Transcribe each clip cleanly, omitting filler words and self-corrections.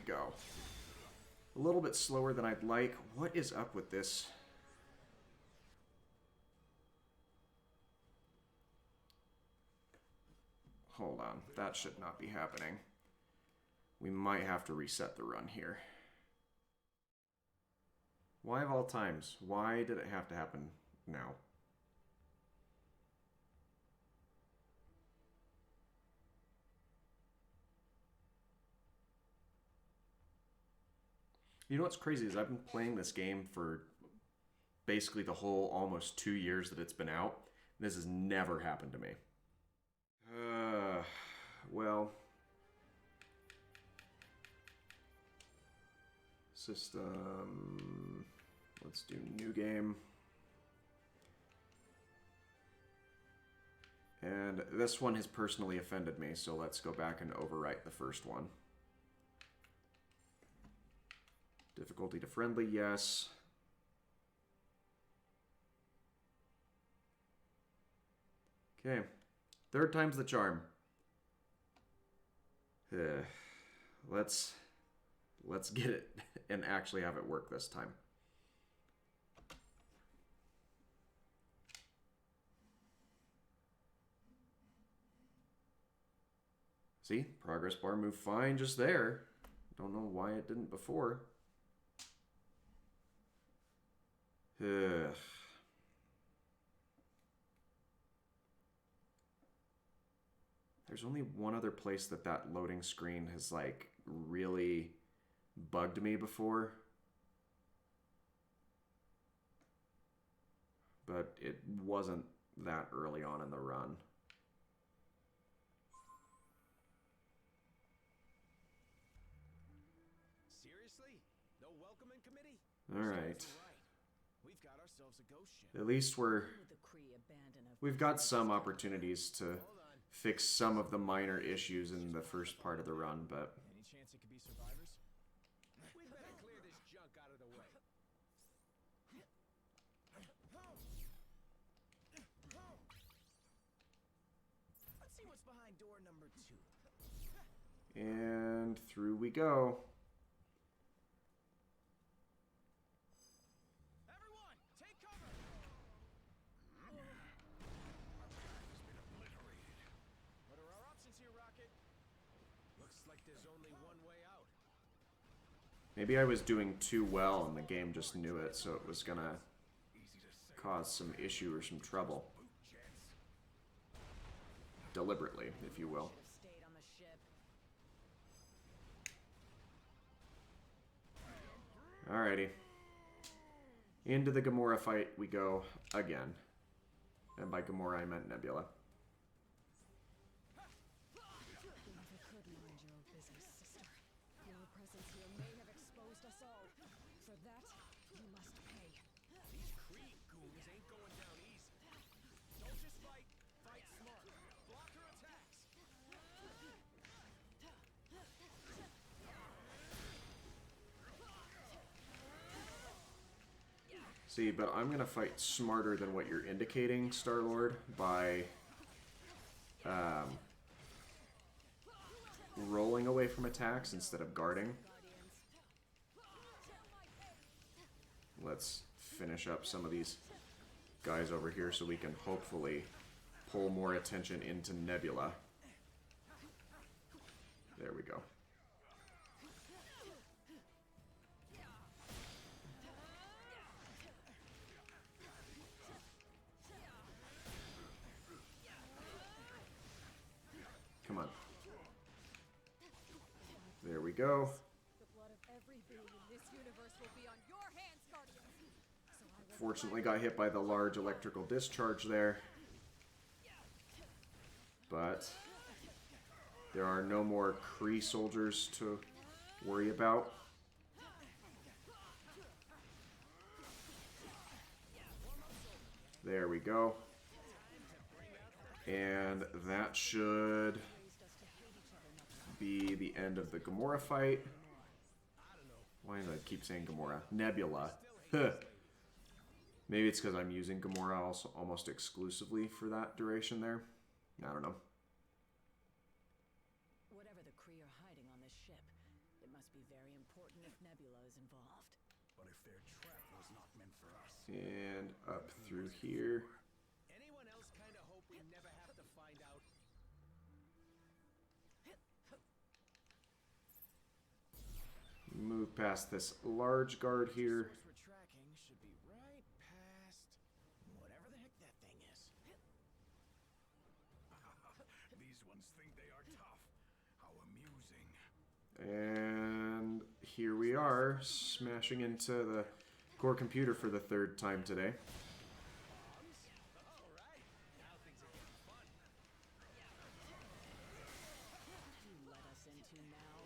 go. A little bit slower than I'd like. What is up with this? Hold on. That should not be happening. We might have to reset the run here. Why of all times? Why did it have to happen now? You know what's crazy is I've been playing this game for basically the whole almost 2 years that it's been out. This has never happened to me. Well. System. Let's do new game. And this one has personally offended me, so let's go back and overwrite the first one. Difficulty to friendly, yes. Okay. Third time's the charm. Let's get it and actually have it work this time. See? Progress bar moved fine just there. Don't know why it didn't before. Ugh. There's only one other place that loading screen has, like, really bugged me before. But it wasn't that early on in the run. Seriously? No welcoming committee? All right. We've got ourselves a ghost ship. At least we've got some opportunities to fix some of the minor issues in the first part of the run, but any chance it could be survivors? We better clear this junk out of the way. Let's see what's behind door number 2. And through we go. Everyone, take cover. What are our options here, Rocket? Looks like there's only one way out. Maybe I was doing too well and the game just knew it, so it was gonna cause some issue or some trouble. Deliberately, if you will. Alrighty. Into the Gamora fight we go again. And by Gamora I meant Nebula. These Kree goons ain't going down easy. Don't just fight, fight smart. Block her attacks. See, but I'm gonna fight smarter than what you're indicating, Star-Lord, by rolling away from attacks instead of guarding. Let's finish up some of these guys over here so we can hopefully pull more attention into Nebula. There we go. Come on. There we go. Fortunately got hit by the large electrical discharge there. But there are no more Kree soldiers to worry about. There we go. And that should be the end of the Gamora fight. Why do I keep saying Gamora? Nebula. Maybe it's because I'm using Gamora also almost exclusively for that duration there. I don't know. Whatever the Kree are hiding on this ship, it must be very important if Nebula is involved. But if their trap was not meant for us, And up through here. Anyone else kind of hope we never have to find out? Move past this large guard here. Source we're tracking should be right past whatever the heck that thing is. these ones think they are tough. How amusing. And here we are, smashing into the core computer for the third time today. All right, now things are getting fun. You let us into now.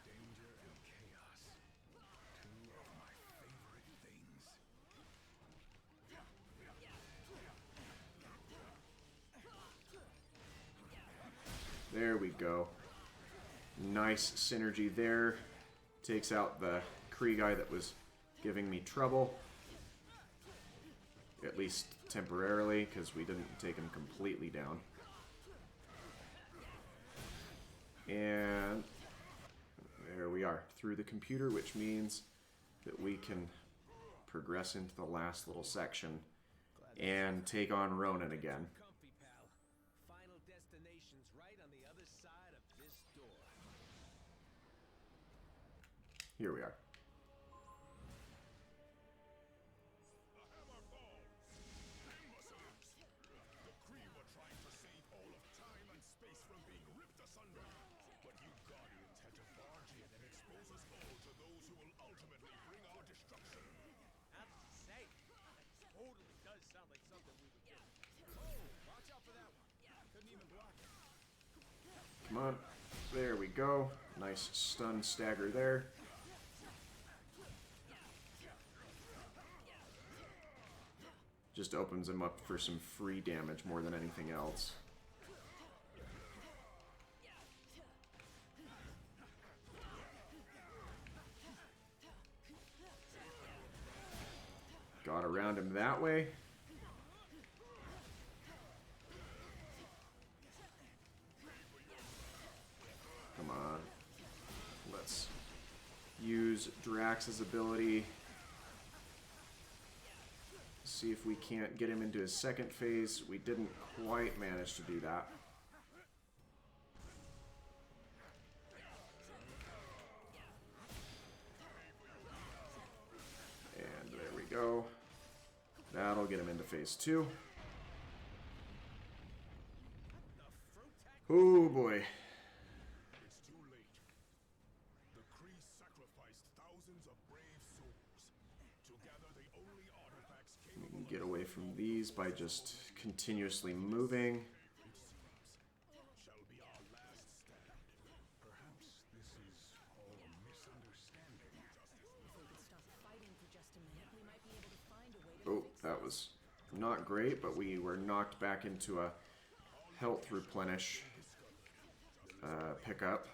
Danger and chaos. Two of my favorite things. There we go. Nice synergy there. Takes out the Kree guy that was giving me trouble. At least temporarily, because we didn't take him completely down. And there we are, through the computer, which means that we can progress into the last little section and take on Ronan again. Comfy, pal. Final destination's right on the other side of this door. Here we are. The hammer falls. Imbeciles. The Kree were trying to save all of time and space from being ripped asunder. But you Guardians had to barge in and expose us all to those who will ultimately bring our destruction. I have to say, that totally does sound like something we would do. Oh, watch out for that one. Couldn't even block it. Come on. There we go. Nice stun stagger there. Just opens him up for some free damage more than anything else. Got around him that way. Come on. Let's use Drax's ability. See if we can't get him into his second phase. We didn't quite manage to do that. And there we go. That'll get him into phase 2. Oh boy. It's too late. The Kree sacrificed thousands of brave souls. Together, the only artifacts We capable can get away from these by just continuously moving. shall be our last stand. Perhaps this is all a misunderstanding. If we could stop fighting for just a minute, we might be able to find a way to Oh, fix that was not great, but we were knocked back into a health replenish pickup.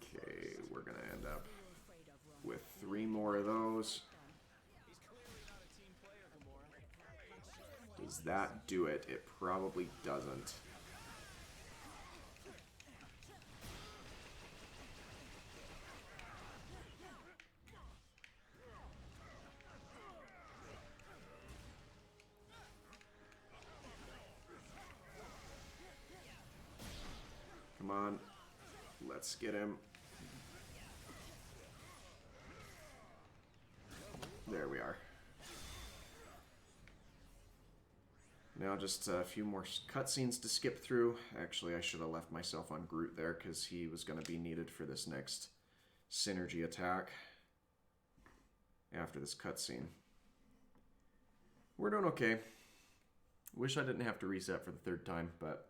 Okay, we're gonna end up with 3 more of those. He's clearly not a team player, Gamora. Does that do it? It probably doesn't. Come on. Let's get him. There we are. Now just a few more cutscenes to skip through. Actually, I should have left myself on Groot there because he was going to be needed for this next synergy attack after this cutscene. We're doing okay. Wish I didn't have to reset for the 3rd time, but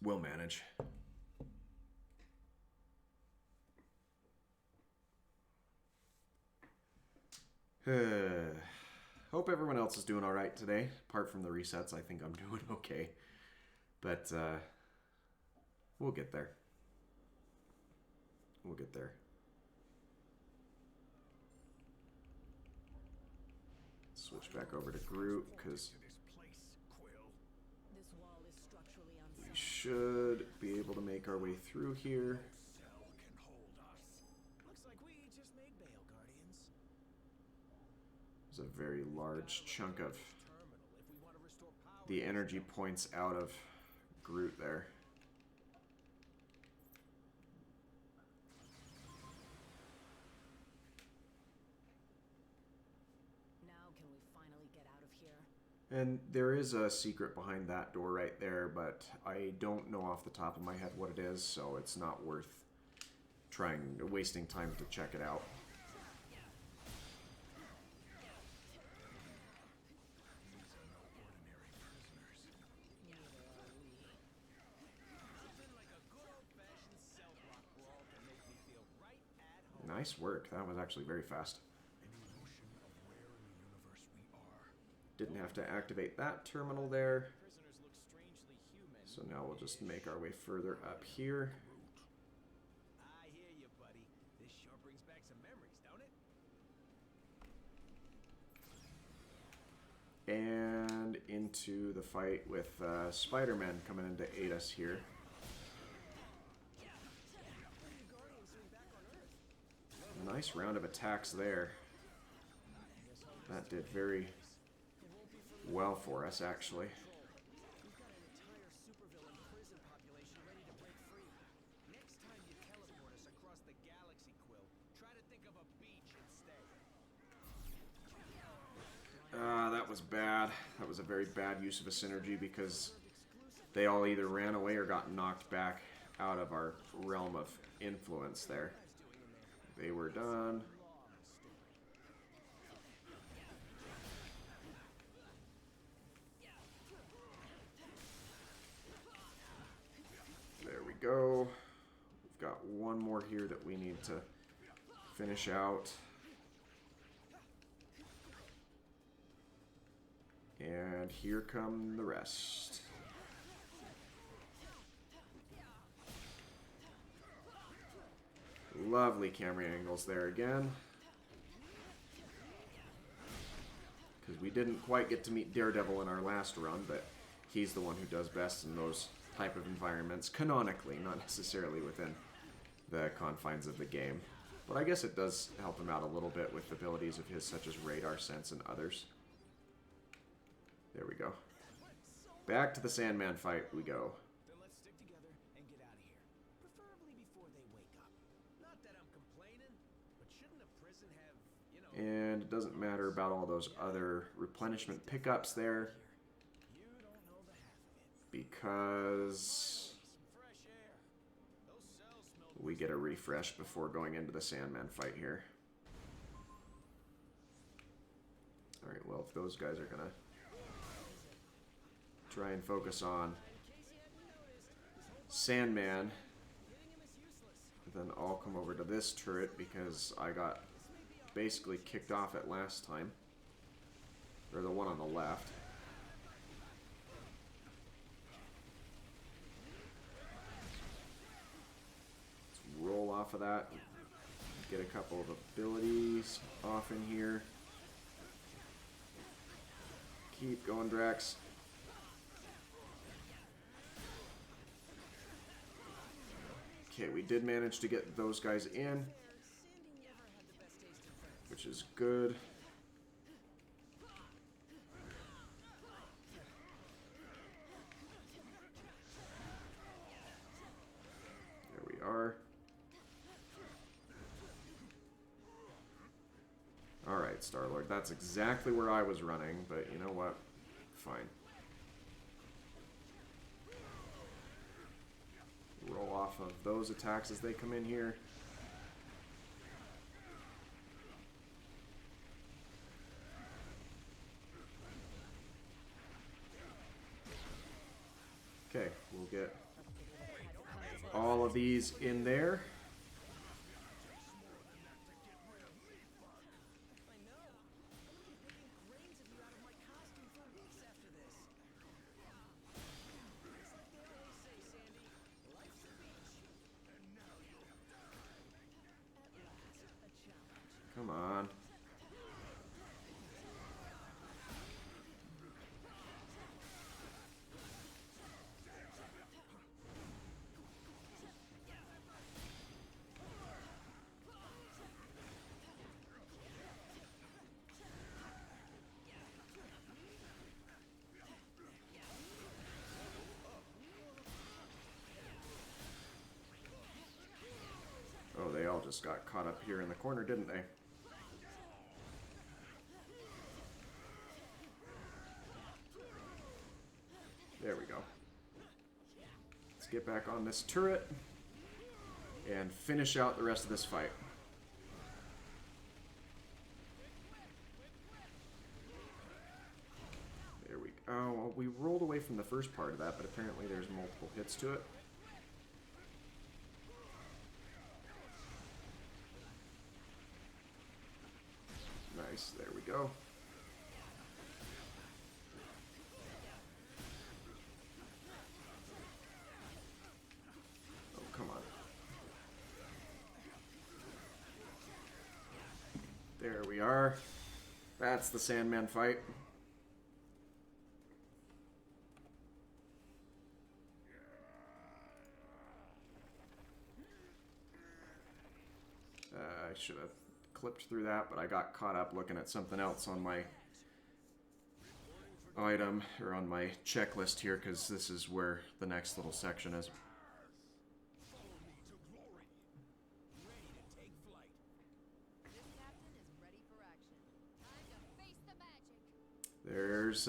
we'll manage. Hope everyone else is doing alright today. Apart from the resets, I think I'm doing okay. But, we'll get there. We'll get there. Switch back over to Groot, because To this place, Quill. This wall should be able to make our way through here. Cell can hold us. Looks like we just made bail, Guardians. There's a very large chunk of Terminal if we want to restore power. the energy points out of Groot there. Now can we finally get out of here? And there is a secret behind that door right there, but I don't know off the top of my head what it is, so it's not worth wasting time to check it out. Something like a good old-fashioned cell block brawl can make me feel right at home. Nice work. That was actually very fast. Any notion of where in the universe we are? Didn't have to activate that terminal there. Prisoners look strangely human. So now we'll just make our way further up here. I hear you, buddy. This sure brings back some memories, don't it? And into the fight with Spider-Man coming in to aid us here. Nice round of attacks there. That did very well for us, actually. We've got an entire supervillain prison population ready to break free. Next time you teleport us across the galaxy, Quill, try to think of a beach instead. That was bad. That was a very bad use of a synergy because they all either ran away or got knocked back out of our realm of influence there. They were done. There we go. We've got one more here that we need to finish out. And here come the rest. Lovely camera angles there again. Because we didn't quite get to meet Daredevil in our last run, but he's the one who does best in those type of environments, canonically, not necessarily within the confines of the game. But I guess it does help him out a little bit with abilities of his such as radar sense and others. There we go. Back to the Sandman fight we go. Then let's stick together and get out of here. Preferably before they wake up. Not that I'm complaining, but shouldn't a prison have, you know... And it doesn't matter about all those other replenishment pickups there. You don't know the half of it. Because Some fresh air. Those cells smell... we get a refresh before going into the Sandman fight here. Alright, well, if those guys are gonna try and focus on Sandman, then I'll come over to this turret because I got basically kicked off it last time. Or the one on the left. Let's roll off of that. Get a couple of abilities off in here. Keep going, Drax. Okay, we did manage to get those guys in, which is good. There we are. Alright, Star-Lord, that's exactly where I was running, but you know what? Fine. Roll off of those attacks as they come in here. Okay, we'll get all of these in there. Come on. just got caught up here in the corner, didn't they? There we go. Let's get back on this turret and finish out the rest of this fight. There we go. Oh, well, we rolled away from the first part of that, but apparently there's multiple hits to it. Nice, there we go. Oh, come on. There we are. That's the Sandman fight. I should have clipped through that, but I got caught up looking at something else on my item, or on my checklist here, because this is where the next little section is. Follow me to glory. Ready to take flight. This captain is ready for action. Time to face the magic. There's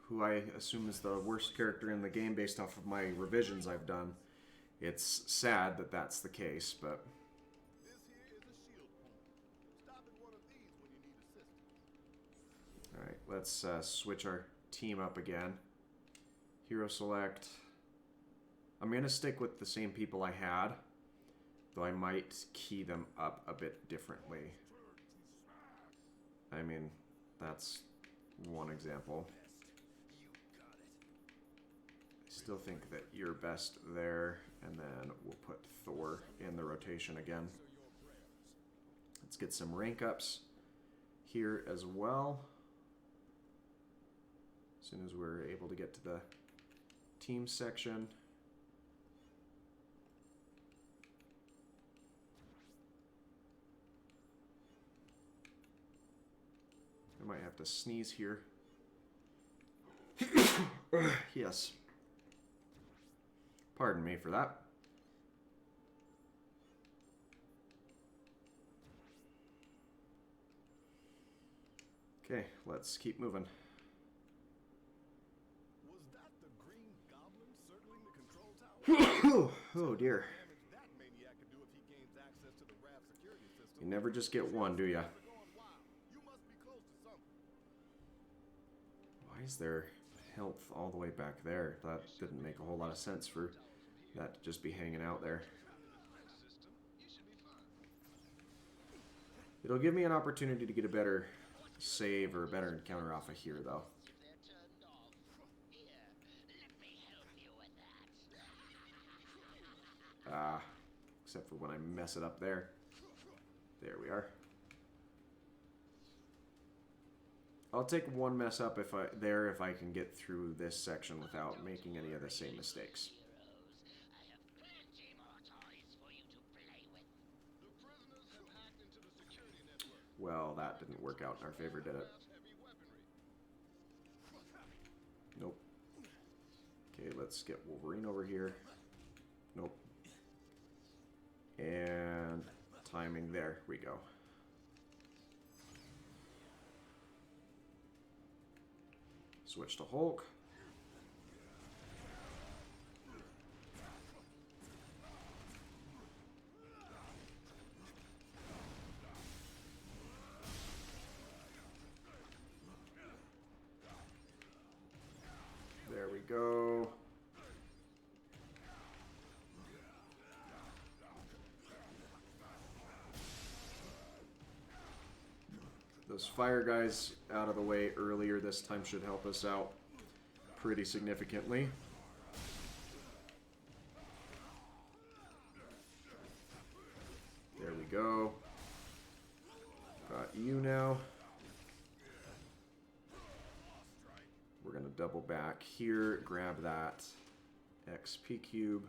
who I assume is the worst character in the game based off of my revisions I've done. It's sad that that's the case, but This here is a shield point. Stop at one of these when you need assistance. alright, let's switch our team up again. Hero select. I'm going to stick with the same people I had, though I might key them up a bit differently. I mean, that's one example. I still think that you're best there, and then we'll put Thor in the rotation again. Let's get some rank ups here as well. As soon as we're able to get to the team section. I might have to sneeze here. Yes. Pardon me for that. Okay, let's keep moving. Was that the green goblin circling the control tower? Oh dear. Damage that maniac could do if he gains access to the RAV security system. You never just get one, do ya? They're going wild. You must be close to something. Why is there health all the way back there? That didn't make a whole lot of sense for that to just be hanging out there. It'll give me an opportunity to get a better save or a better encounter off of here, though. Except for when I mess it up there. There we are. I'll take one mess up if I can get through this section without making any of the same mistakes. Well, that didn't work out in our favor, did it? Nope. Okay, let's get Wolverine over here. Nope. And timing, there we go. Switch to Hulk. There we go. Those fire guys out of the way earlier this time should help us out pretty significantly. There we go. Got you now. We're going to double back here, grab that XP cube.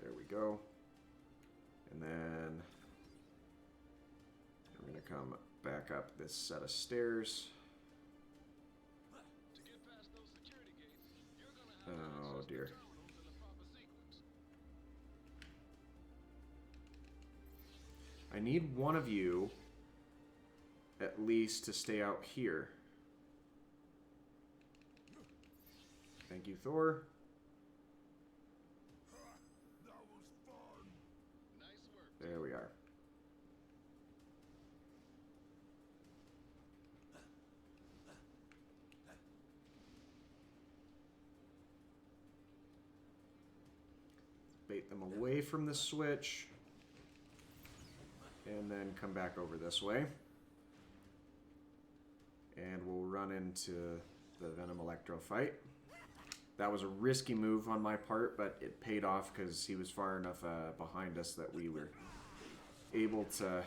There we go. And then we're going to come back up this set of stairs. To get past I need one of you at least to stay out here. Thank you, Thor. That was fun. Nice work. There we are. Bait them away from the switch. And then come back over this way. And we'll run into the Venom Electro fight. That was a risky move on my part, but it paid off because he was far enough behind us that we were able to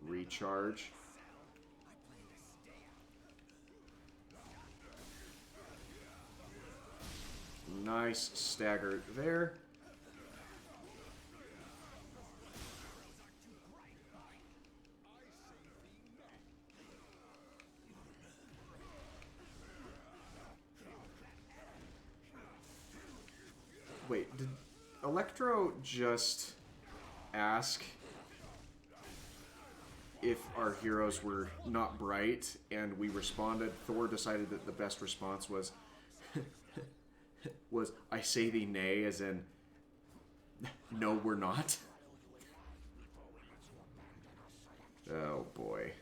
recharge. Nice stagger there. Wait, did Electro just ask if our heroes were not bright, and we responded? Thor decided that the best response was was I say thee nay, as in no, we're not. Oh boy.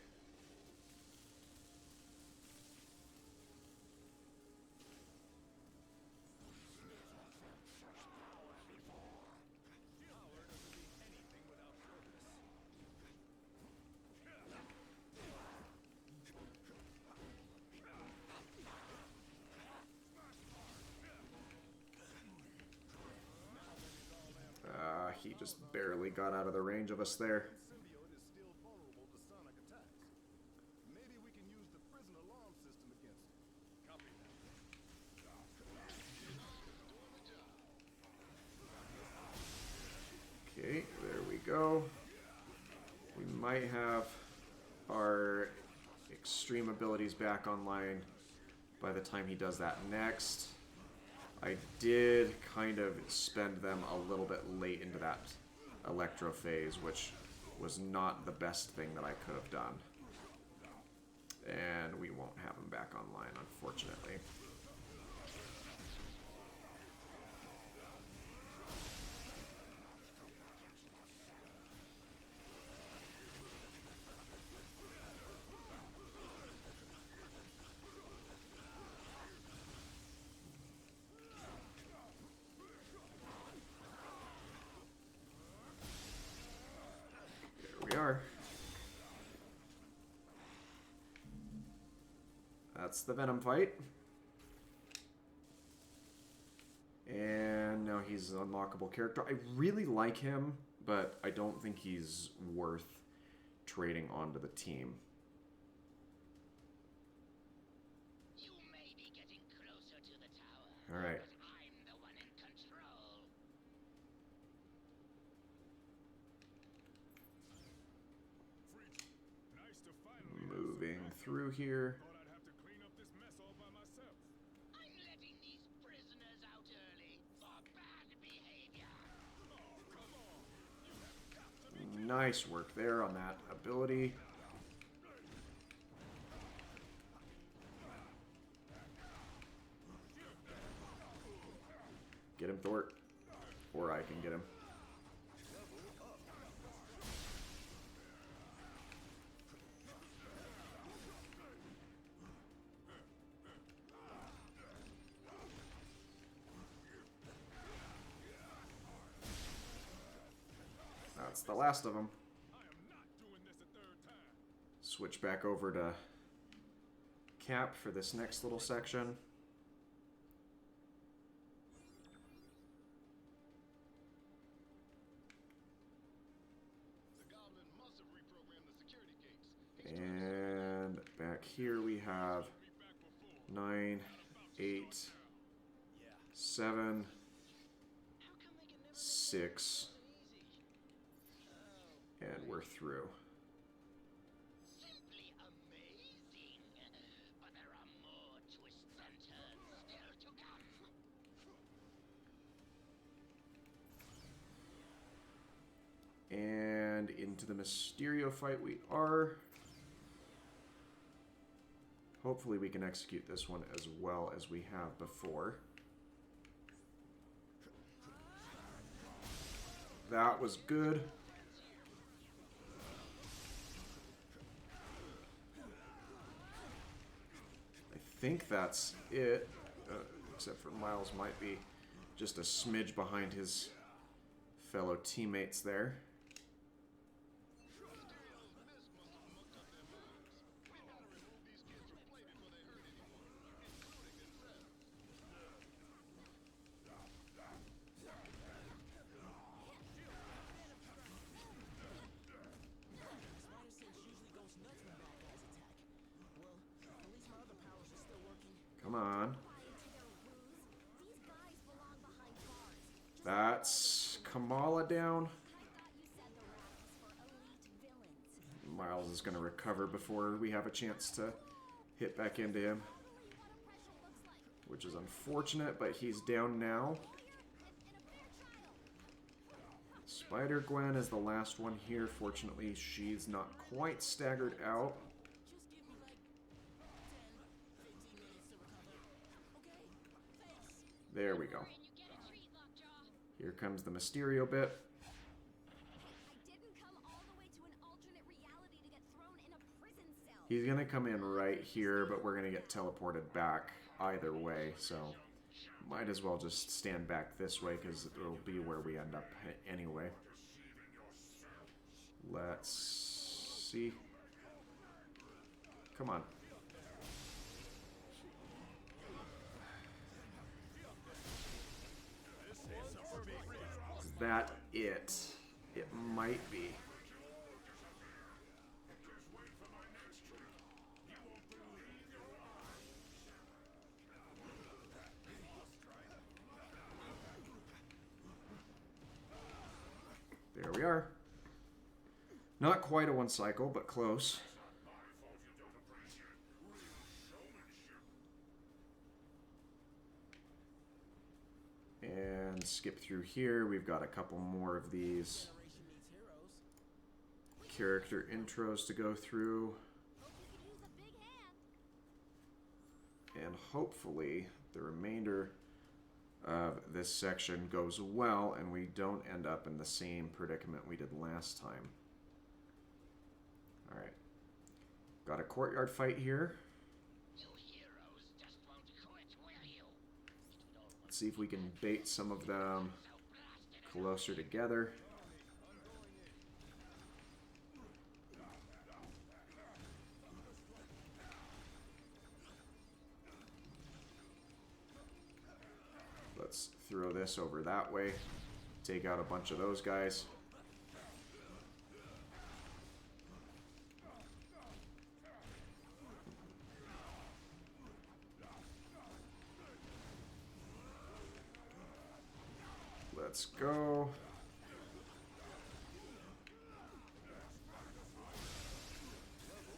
He just barely got out of the range of us there. Symbiote is still vulnerable to sonic attacks. Maybe we can use the prison alarm system against it. Copy that. Okay, there we go. We might have our extreme abilities back online by the time he does that next. I did kind of spend them a little bit late into that Electro phase, which was not the best thing that I could have done. And we won't have him back online, unfortunately. Are. That's the Venom Fight. And now he's an unlockable character. I really like him, but I don't think he's worth trading onto the team. You may be getting closer to the tower. All right. But I'm the one in control. Nice to finally Moving through here. Thought I'd have to clean up this mess all by myself. I'm letting these prisoners out early for bad behavior. Nice work there on that ability. Get him, Thor. Or I can get him. That's the last of them. I am not doing this a third time. Switch back over to Cap for this next little section. The Goblin must have reprogrammed the security gates. And back here we have 9, 8, 7, 6, and we're through. Simply amazing. But there are more twists and turns still to come. And into the Mysterio fight we are. Hopefully we can execute this one as well as we have before. That was good. I think that's it. Except for Miles might be just a smidge behind his fellow teammates there. Come on. That's Kamala down. Miles is going to recover before we have a chance to hit back into him, which is unfortunate, but he's down now. Spider-Gwen is the last one here. Fortunately, she's not quite staggered out. There we go. Here comes the Mysterio bit. He's going to come in right here, but we're going to get teleported back either way, so might as well just stand back this way because it'll be where we end up anyway. Let's see. Come on. Is that it? It might be. There we are. Not quite a one cycle, but close. And skip through here. We've got a couple more of these character intros to go through. And hopefully the remainder of this section goes well and we don't end up in the same predicament we did last time. Alright. Got a courtyard fight here. Let's see if we can bait some of them closer together. Let's throw this over that way. Take out a bunch of those guys. Let's go.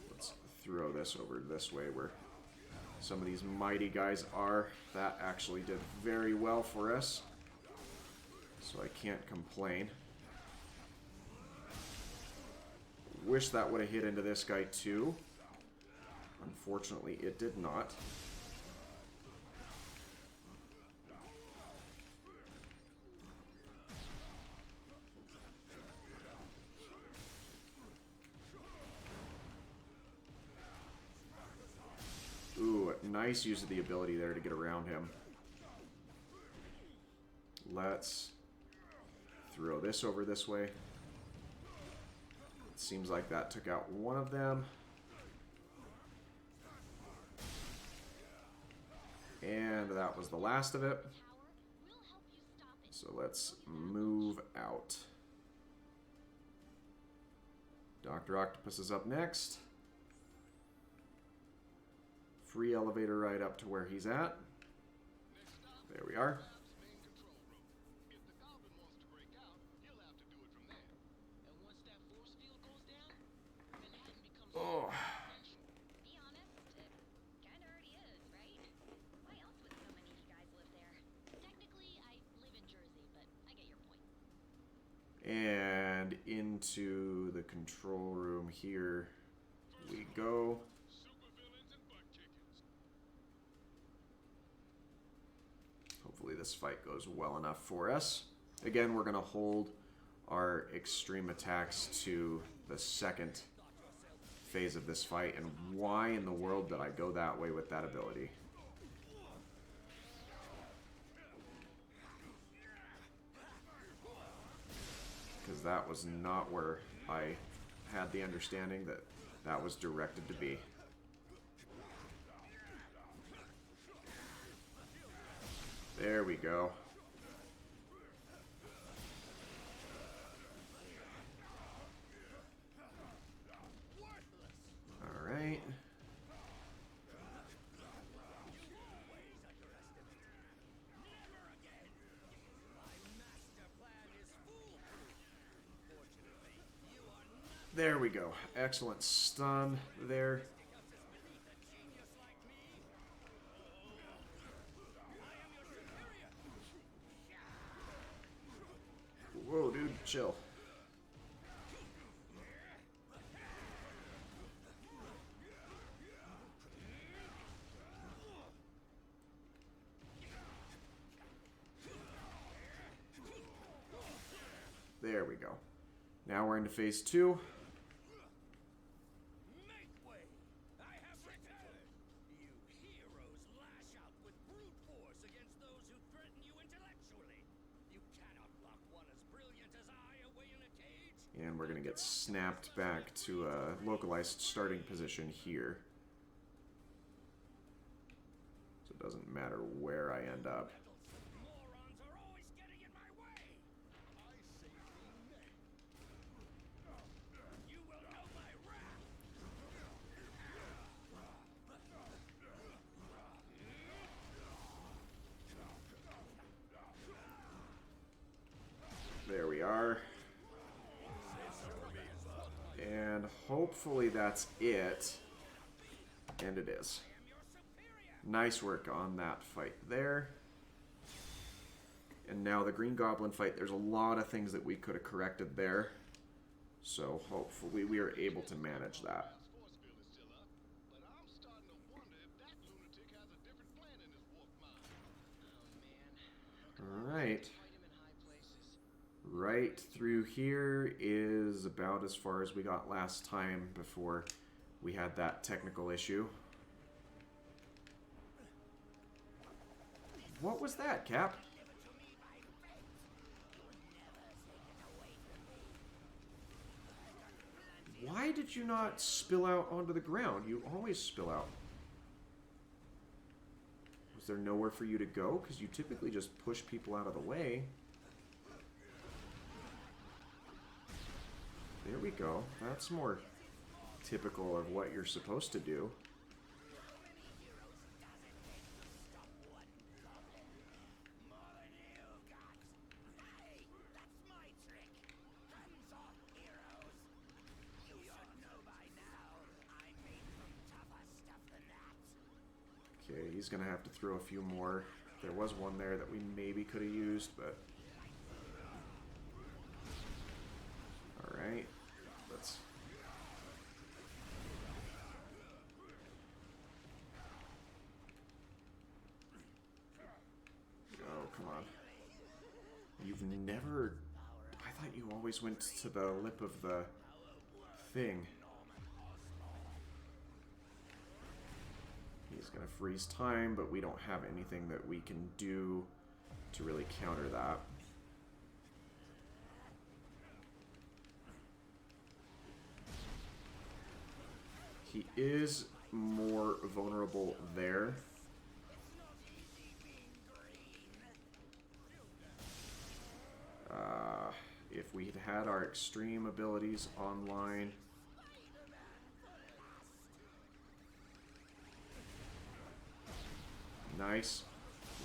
Let's throw this over this way where some of these mighty guys are. That actually did very well for us, so I can't complain. Wish that would have hit into this guy too. Unfortunately, it did not. Ooh, nice use of the ability there to get around him. Let's throw this over this way. It seems like that took out one of them. And that was the last of it. So let's move out. Dr. Octopus is up next. Free elevator ride up to where he's at. There we are. If the Goblin wants to break out, he'll have to do it from there. And once that force field goes down, Manhattan becomes Oh. Be honest, it kinda already is, right? Why else would so many of you guys live there? Technically, I live in Jersey, but I get your point. And into into the control room here we go. Supervillains and butt kickers. Hopefully this fight goes well enough for us. Again, we're going to hold our extreme attacks to the second phase of this fight. And why in the world did I go that way with that ability? Because that was not where I had the understanding that that was directed to be. There we go. All right. There we go. Excellent stun there. Whoa, dude, chill. There we go. Now we're into phase 2. Make way! I have returned! You heroes lash out with brute force against those who threaten you intellectually. You cannot lock one as brilliant as I away in a cage. And we're going to get snapped back to a localized starting position here. So it doesn't matter where I end up. Morons are always getting in my way! I say we may. You will know my wrath! There we are. And hopefully that's it. And it is. Nice work on that fight there. And now the Green Goblin fight, there's a lot of things that we could have corrected there. So hopefully we are able to manage that. Force field is still up, but I'm starting to wonder if that lunatic has a different plan in his warped mind. Oh man. Alright. Fight him in high places. Right through here is about as far as we got last time before we had that technical issue. What was that, Cap? Why did you not spill out onto the ground? You always spill out. Was there nowhere for you to go? Because you typically just push people out of the way. There we go. That's more typical of what you're supposed to do. Okay, he's gonna have to throw a few more. There was one there that we maybe could have used, but... Alright, let's... Oh, come on. You've never... I thought you always went to the lip of the thing. He's going to freeze time, but we don't have anything that we can do to really counter that. He is more vulnerable there. If we had had our extreme abilities online... Nice.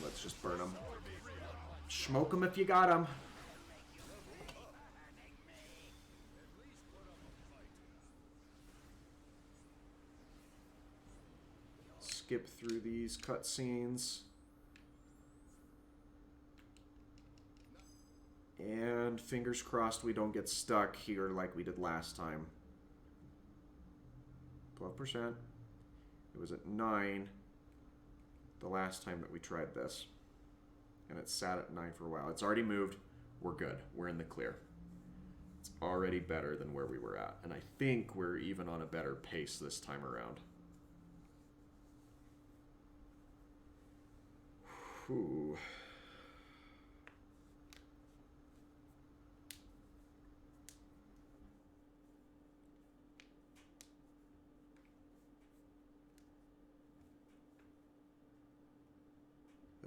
Let's just burn them. Smoke them if you got them. Skip through these cutscenes. And And fingers crossed we don't get stuck here like we did last time. 12%. It was at 9 the last time that we tried this. And it sat at 9 for a while. It's already moved. We're good. We're in the clear. It's already better than where we were at. And I think we're even on a better pace this time around. Whew.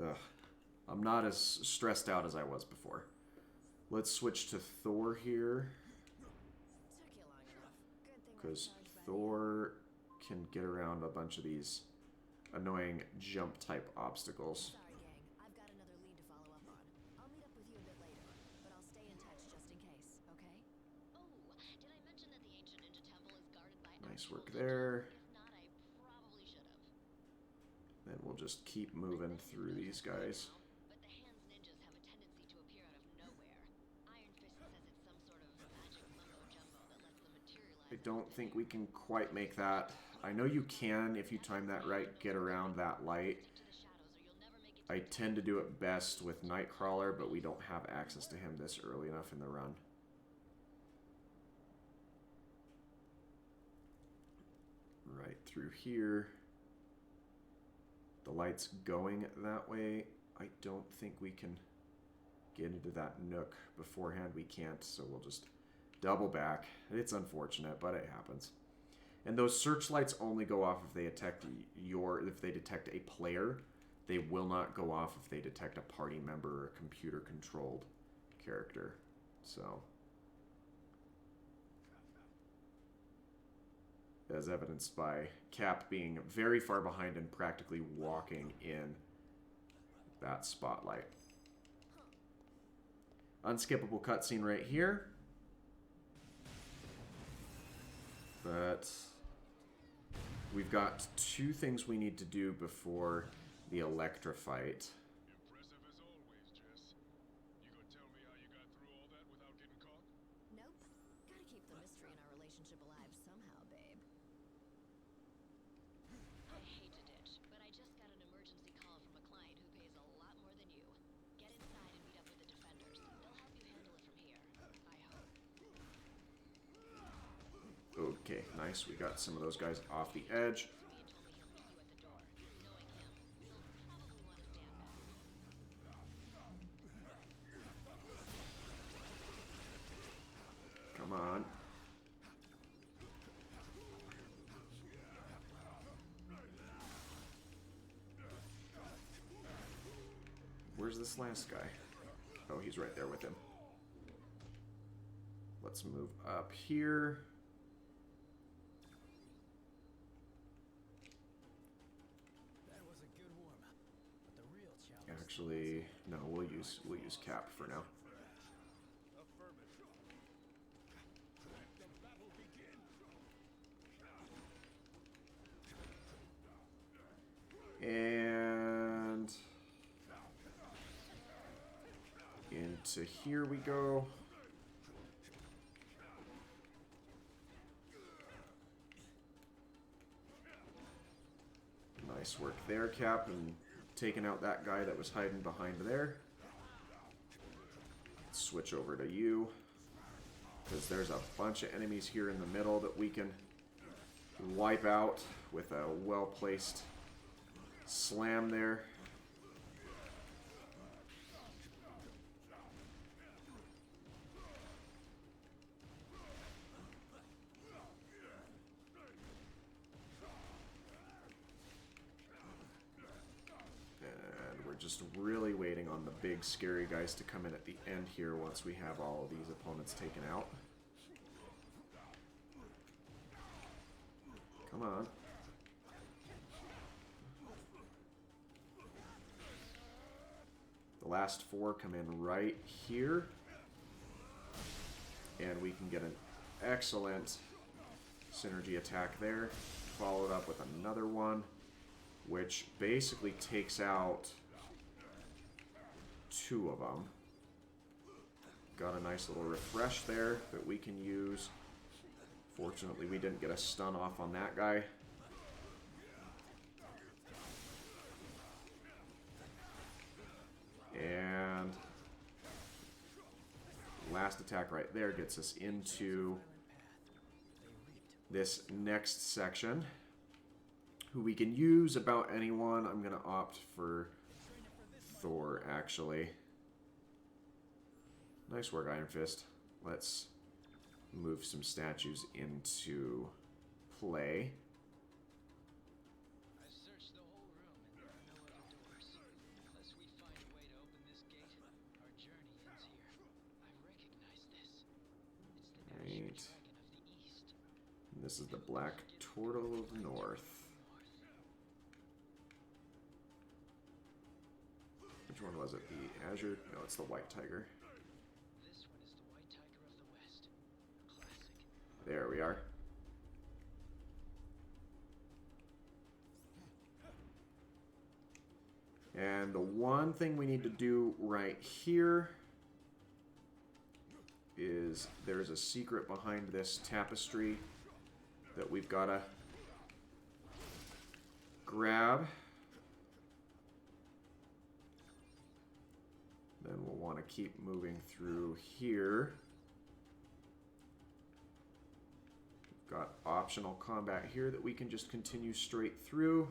Ugh. I'm not as stressed out as I was before. Let's switch to Thor here. Because Thor can get around a bunch of these annoying jump type obstacles. Sorry, gang. I've got another lead to follow up on. I'll meet up with you a bit later, but I'll stay in touch just in case, okay? Oh, did I mention that the ancient ninja temple is guarded by Nice actual work ninjas? there. If not, I probably should have. Then we'll just keep moving through these guys. But the hands ninjas have a tendency to appear out of nowhere. Iron Fist says it's some sort of magic mumbo jumbo that lets them materialize. I don't think we can quite make that. I know you can, if you time that right, get around that light. To the shadows, or you'll never make it to I tend to do it best with Nightcrawler, but we don't have access to him this early enough in the run. Right through here. The light's going that way. I don't think we can get into that nook beforehand. We can't, so we'll just double back. It's unfortunate, but it happens. And those searchlights only go off if they detect a player. They will not go off if they detect a party member or a computer-controlled character. So, as evidenced by Cap being very far behind and practically walking in that spotlight. Unskippable cutscene right here. But we've got 2 things we need to do before the Elektra fight. Impressive as always, Jess. You gonna tell me how you got through all that without getting caught? Nope. Gotta keep the mystery in our relationship alive somehow, babe. I hate to ditch, but I just got an emergency call from a client who pays a lot more than you. Get inside and meet up with the defenders. They'll help you handle it from here. I hope. Okay, nice. We got some of those guys off the edge. Me and told me he'll meet you at the door. Knowing him, he'll probably want to stand back. Come on. Where's this last guy? Oh, he's right there with him. Let's move up here. That was a good warm-up, but the real challenge. Actually, no, we'll use Cap for now. And into here we go. Nice work there, Cap, and taking out that guy that was hiding behind there. Let's switch over to you, because there's a bunch of enemies here in the middle that we can wipe out with a well-placed slam there. And we're just really waiting on the big scary guys to come in at the end here once we have all of these opponents taken out. Come on. The last 4 come in right here. And we can get an excellent synergy attack there. Followed up with another one, which basically takes out 2 of them. got a nice little refresh there that we can use. Fortunately, we didn't get a stun off on that guy. And last attack right there gets us into this next section. Who we can use about anyone. I'm going to opt for Thor, actually. Nice work, Iron Fist. Let's move some statues into play. I searched the whole room and there are no other doors. Unless we find a way to open this gate, our journey ends here. I recognize this. It's the Right. Dragon of the East. And this is the Black Turtle of the North. Which one was it? The Azure? No, it's the White Tiger. This one is the White Tiger of the West. Classic. There we are. And the one thing we need to do right here is there's a secret behind this tapestry that we've got to grab. Then we'll want to keep moving through here. We've got optional combat here that we can just continue straight through.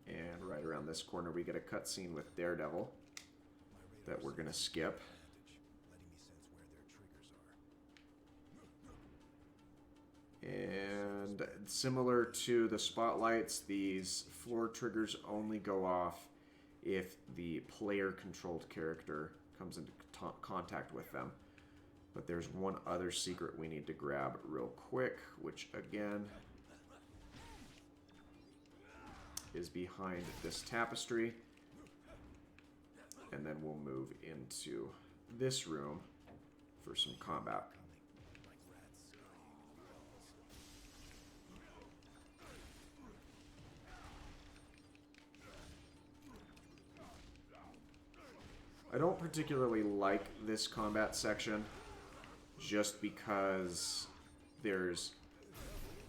And right around this corner we get a cutscene with Daredevil that we're going to skip. And similar to the spotlights, these floor triggers only go off if the player-controlled character comes into contact with them. But there's one other secret we need to grab real quick, which again is behind this tapestry. And then we'll move into this room for some combat. I don't particularly like this combat section just because there's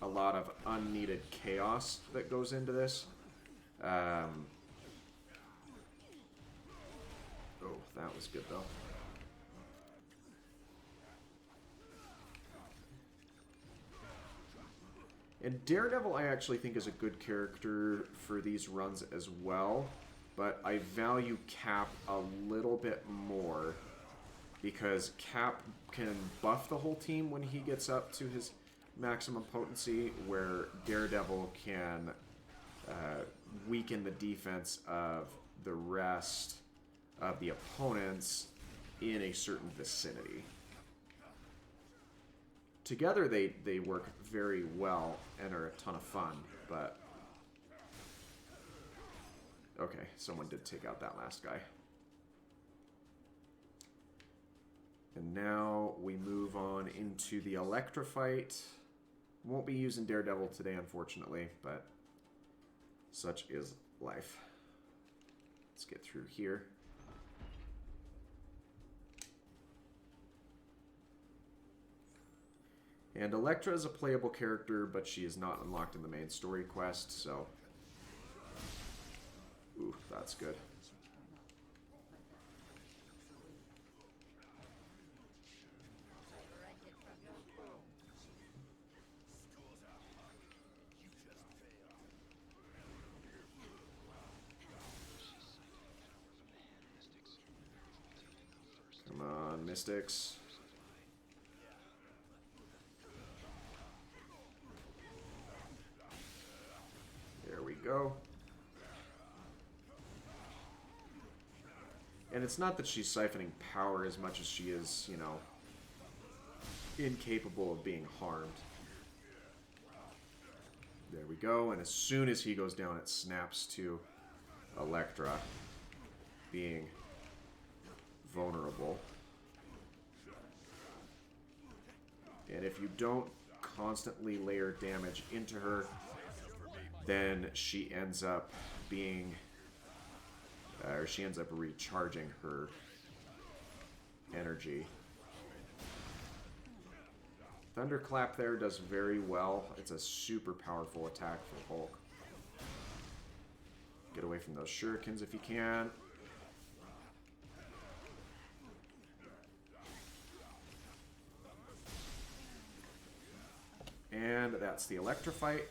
a lot of unneeded chaos that goes into this. Oh, that was good though. And Daredevil I actually think is a good character for these runs as well. But I value Cap a little bit more because Cap can buff the whole team when he gets up to his maximum potency, where Daredevil can weaken the defense of the rest of the opponents in a certain vicinity. Together they work very well and are a ton of fun, but... Okay, someone did take out that last guy. And now we move on into the Electro Fight. Won't be using Daredevil today, unfortunately, but such is life. Let's get through here. And Elektra is a playable character, but she is not unlocked in the main story quest, so... Ooh, that's good. Come on, Mystics. There we go. And it's not that she's siphoning power as much as she is, you know, incapable of being harmed. There we go, and as soon as he goes down, it snaps to Elektra being vulnerable. And if you don't constantly layer damage into her, then she ends up being or she ends up recharging her energy. Thunderclap there does very well. It's a super powerful attack for Hulk. Get away from those shurikens if you can. And that's the Electro Fight.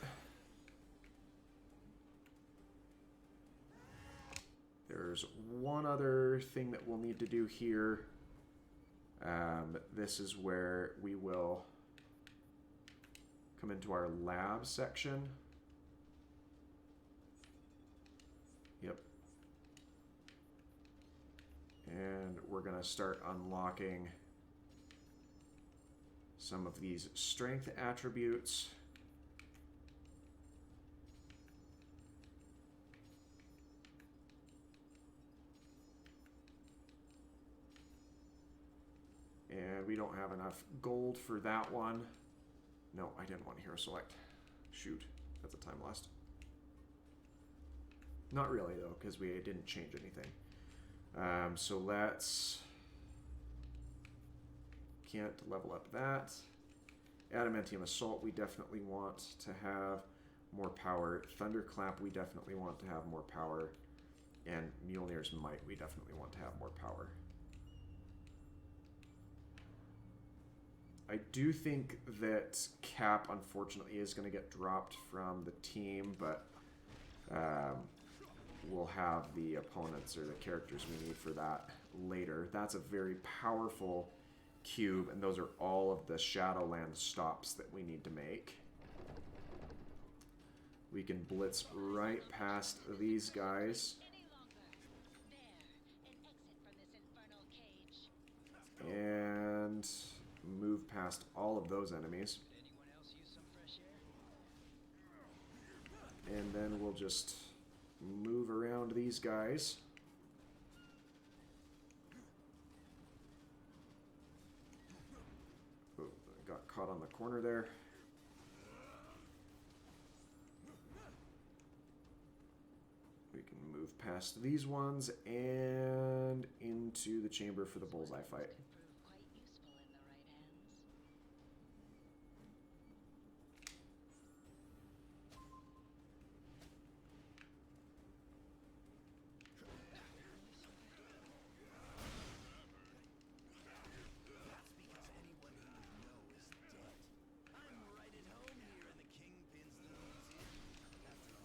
There's one other thing that we'll need to do here. This is where we will come into our lab section. Yep. And we're going to start unlocking some of these strength attributes. And we don't have enough gold for that one. No, I didn't want hero select. Shoot, that's a time lost. Not really though, because we didn't change anything. So let's... Can't level up that. Adamantium Assault, we definitely want to have more power. Thunderclap, we definitely want to have more power. And Mjolnir's Might, we definitely want to have more power. I do think that Cap, unfortunately, is going to get dropped from the team, but we'll have the opponents or the characters we need for that later. That's a very powerful cube, and those are all of the Shadowland stops that we need to make. We can blitz right past these guys. And move past all of those enemies. And then we'll just move around these guys. Oh, I got caught on the corner there. We can move past these ones and into the chamber for the bullseye fight.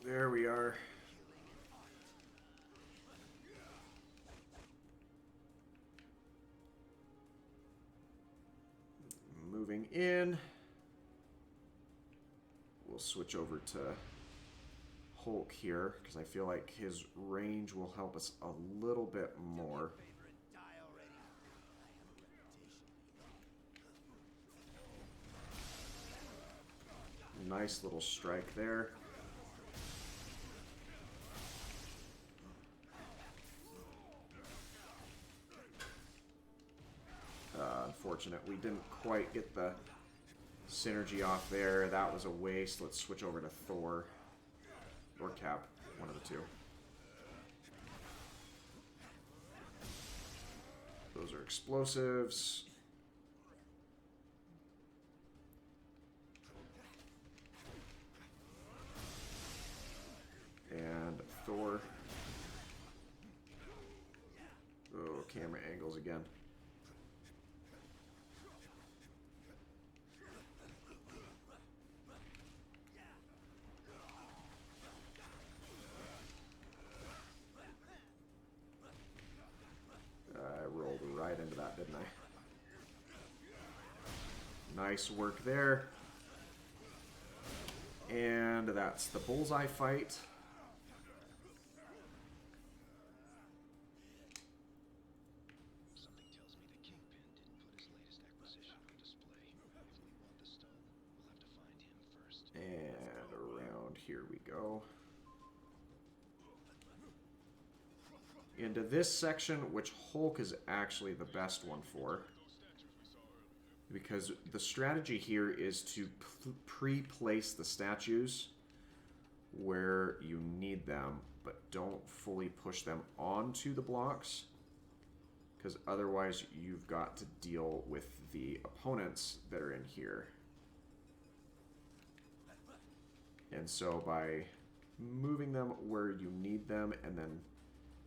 There we are. Moving in. We'll switch over to Hulk here, because I feel like his range will help us a little bit more. Nice little strike there. Unfortunate, we didn't quite get the synergy off there. That was a waste. Let's switch over to Thor or Cap, one of the two. Those are explosives. And Thor. Oh, camera angles again. Rolled right into that, didn't I? Nice work there. And that's the bullseye fight. Something tells me the Kingpin didn't put his latest acquisition on display. If we want the stone, we'll have to find him first. And around here we go. Into this section, which Hulk is actually the best one for. Because the strategy here is to pre-place the statues where you need them. but don't fully push them onto the blocks, because otherwise you've got to deal with the opponents that are in here. And so by moving them where you need them and then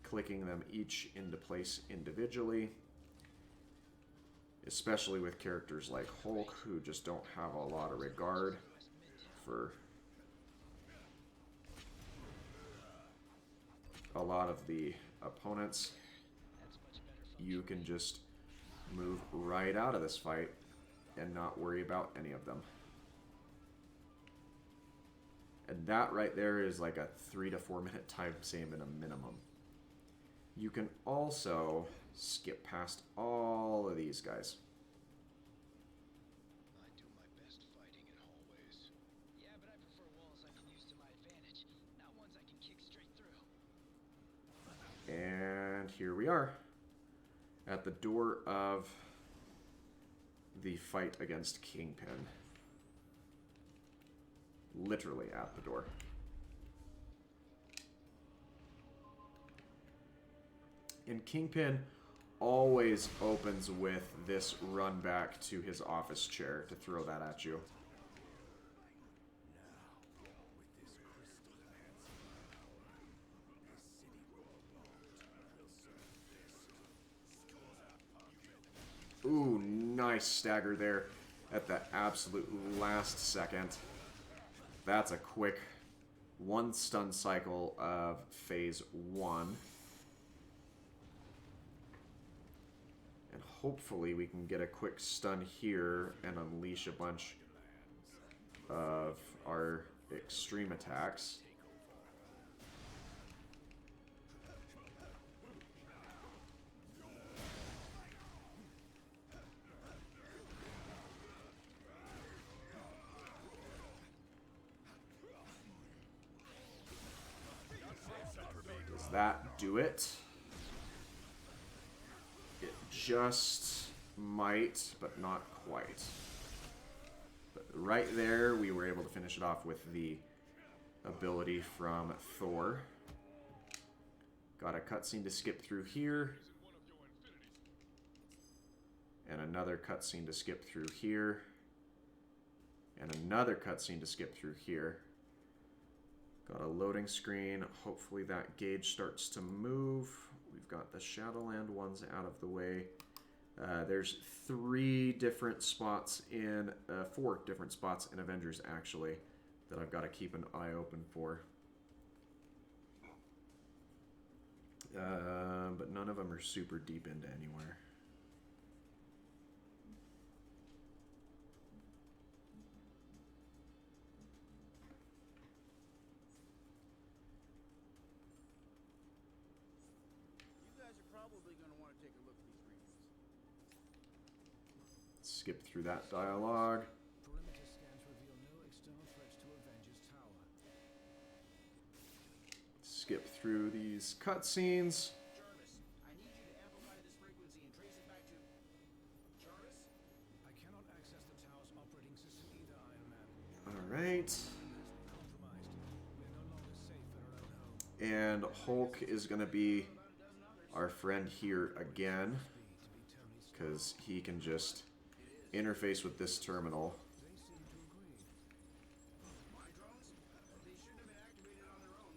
clicking them each into place individually, especially with characters like Hulk, who just don't have a lot of regard for a lot of the opponents, you can just move right out of this fight and not worry about any of them. And that right there is like a 3 to 4 minute time save in a minimum. You can also skip past all of these guys. I do my best fighting in hallways. Yeah, but I prefer walls I can use to my advantage, not ones I can kick straight through. And here we are at the door of the fight against Kingpin. Literally at the door. And Kingpin always opens with this run back to his office chair to throw that at you. Ooh, nice stagger there at the absolute last second. That's a quick 1 stun cycle of phase 1. And hopefully we can get a quick stun here and unleash a bunch of our extreme attacks. Does that do it? It just might, but not quite. But right there, we were able to finish it off with the ability from Thor. Got a cutscene to skip through here. And another cutscene to skip through here. And another cutscene to skip through here. Got a loading screen. Hopefully that gauge starts to move. We've got the Shadowland ones out of the way. There's 3 different spots in, 4 different spots in Avengers actually, that I've got to keep an eye open for. But none of them are super deep into anywhere. Skip through that dialogue. Perimeter scans reveal no external threats to Avengers Tower. Skip through these cutscenes. Jarvis, I need you to amplify this frequency and trace it back to... Jarvis? I cannot access the tower's operating system either, Iron Man. Alright. Compromised. We're no longer safe in our own home. And Hulk is going to be our friend here again, because he can just interface with this terminal. They seem to agree. My drones? They shouldn't have been activated on their own.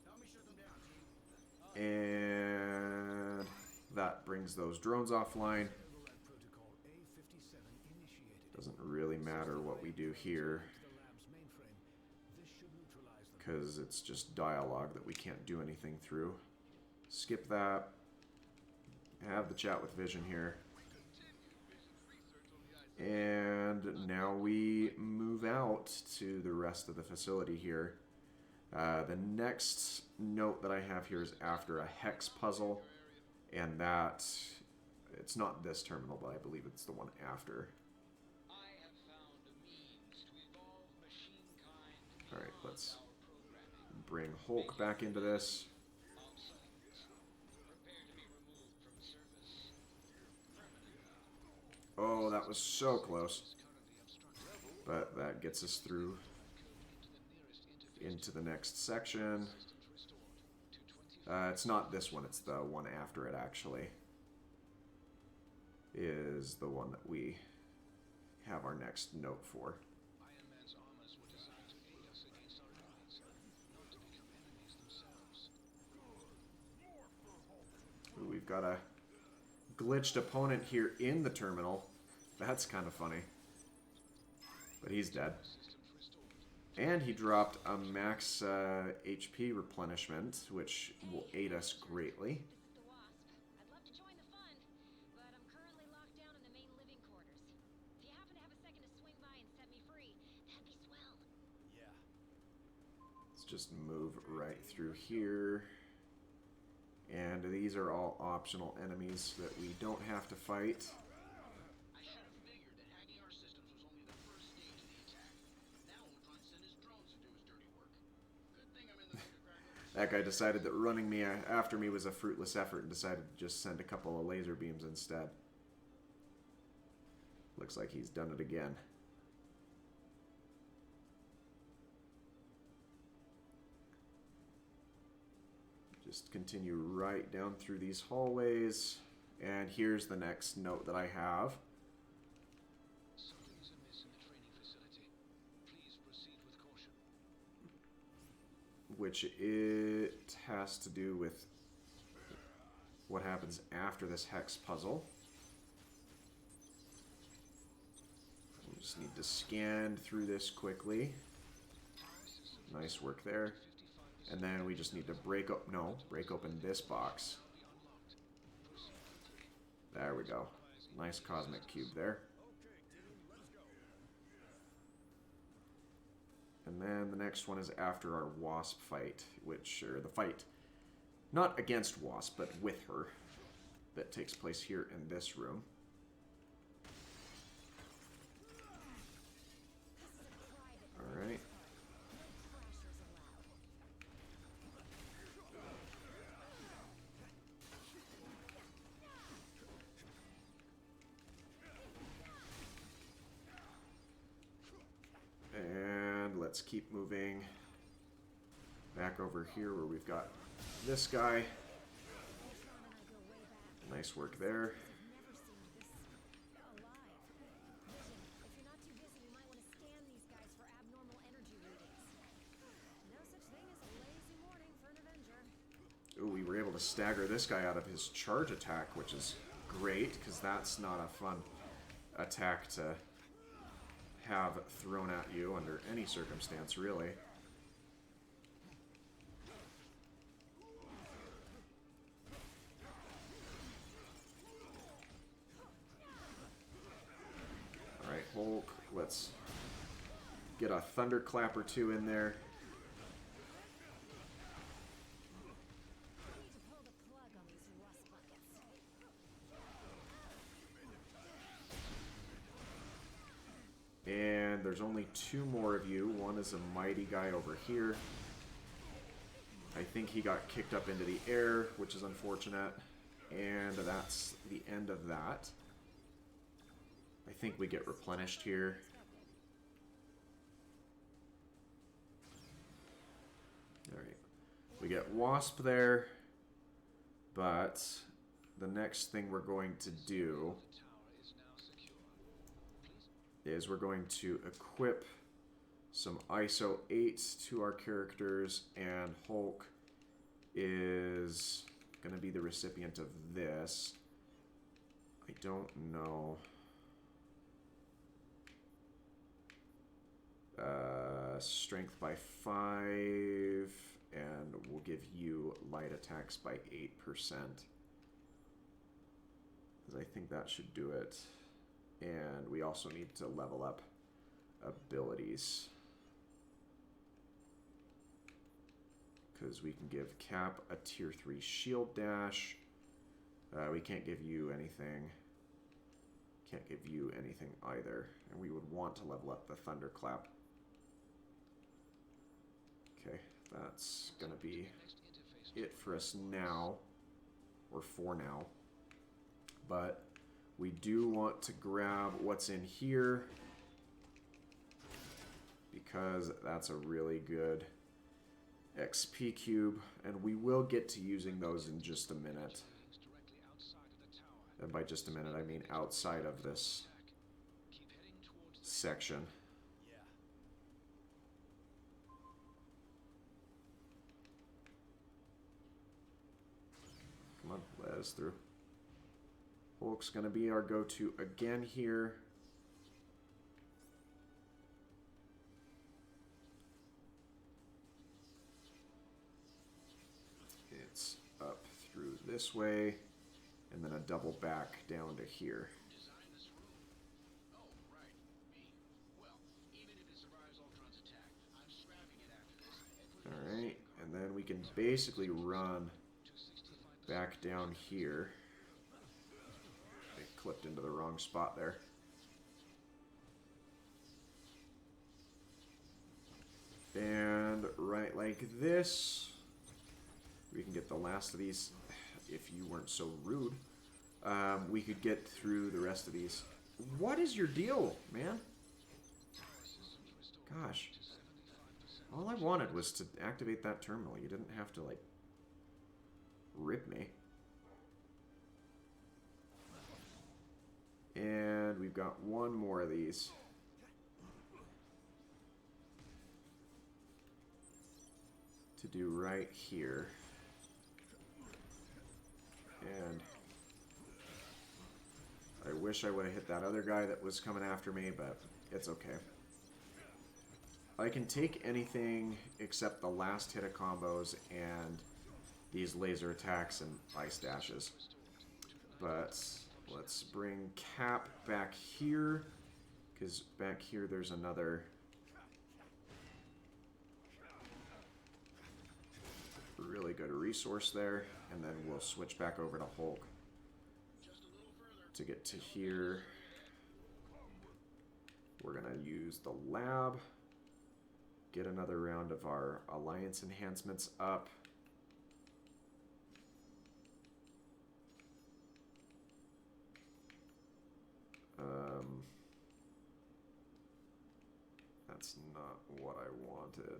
Help me shut them down, team. And that brings those drones offline. Override protocol A57 initiated. Doesn't really matter what we do here, The lab's mainframe. This should neutralize them. because it's just dialogue that we can't do anything through. Skip that. Have the chat with Vision here. And now we move out to the rest of the facility here. The next note that I have here is after a hex puzzle, and that it's not this terminal, but I believe it's the one after. I have found a means to evolve machine kind. Alright, let's bring Hulk back into this. Prepare to be removed from service. Oh, that was so close. But that gets us through into the next section. It's not this one, it's the one after it, actually. Is the one that we have our next note for. Iron Man's armors were designed to aid us against our enemies, not to become enemies themselves. Ooh, we've got a glitched opponent here in the terminal. That's kind of funny. But he's dead. Systems restored. And he dropped a max HP replenishment, which will aid us greatly. This is the Wasp. I'd love to join the fun, but I'm currently locked down in the main living quarters. If you happen to have a second to swing by and set me free, that'd be swell. Yeah. Let's just move right through here. And these are all optional enemies that we don't have to fight. I should have figured that hacking our systems was only the first stage of the attack. Now Ultron sent his drones to do his dirty work. Good thing I'm in the mood to crack open. That guy decided that running me after me was a fruitless effort and decided to just send a couple of laser beams instead. Looks like he's done it again. Just continue right down through these hallways. And here's the next note that I have. Something is amiss in the training facility. Please proceed with caution. Which it has to do with what happens after this hex puzzle. We just need to scan through this quickly. Nice work there. And then we just need to break open this box. There we go. Nice cosmic cube there. And then the next one is after our Wasp fight, or the fight, not against Wasp, but with her, that takes place here in this room. Alright. And let's keep moving back over here where we've got this guy. Nice work there. Never seen this alive. Vision, if you're not too busy, you might want to scan these guys for abnormal energy readings. No such thing as a lazy morning for an Avenger. Ooh, we were able to stagger this guy out of his charge attack, which is great, because that's not a fun attack to have thrown at you under any circumstance, really. Alright, Hulk, let's get a thunderclap or two in there. I need to pull the plug on these rust buckets. And there's only two more of you. One is a mighty guy over here. I think he got kicked up into the air, which is unfortunate. And that's the end of that. I think we get replenished here. Alright. We get Wasp there. But the next thing we're going to do The tower is now secure. is we're going to equip some ISO 8 to our characters, and Hulk is going to be the recipient of this. I don't know. Strength by 5, and we'll give you light attacks by 8%. Because I think that should do it. And we also need to level up abilities. Because we can give Cap a tier 3 shield dash. We can't give you anything. Can't give you anything either. And we would want to level up the Thunderclap. Okay, that's gonna be it for us now. Or for now. But we do want to grab what's in here, because that's a really good XP cube, and we will get to using those in just a minute. And by just a minute, I mean outside of this section. Come on, let us through. Hulk's going to be our go-to again here. It's up through this way, and then a double back down to here. Alright, and then we can basically run back down here. I clipped into the wrong spot there. And right like this, we can get the last of these, if you weren't so rude. We could get through the rest of these. What is your deal, man? Gosh. All I wanted was to activate that terminal. You didn't have to, like, rip me. And we've got one more of these. To do right here. And I wish I would have hit that other guy that was coming after me, but it's okay. I can take anything except the last hit of combos and these laser attacks and ice dashes. But let's bring Cap back here, because back here there's another really good resource there, and then we'll switch back over to Hulk to get to here. We're gonna use the lab, get another round of our alliance enhancements up. That's not what I wanted.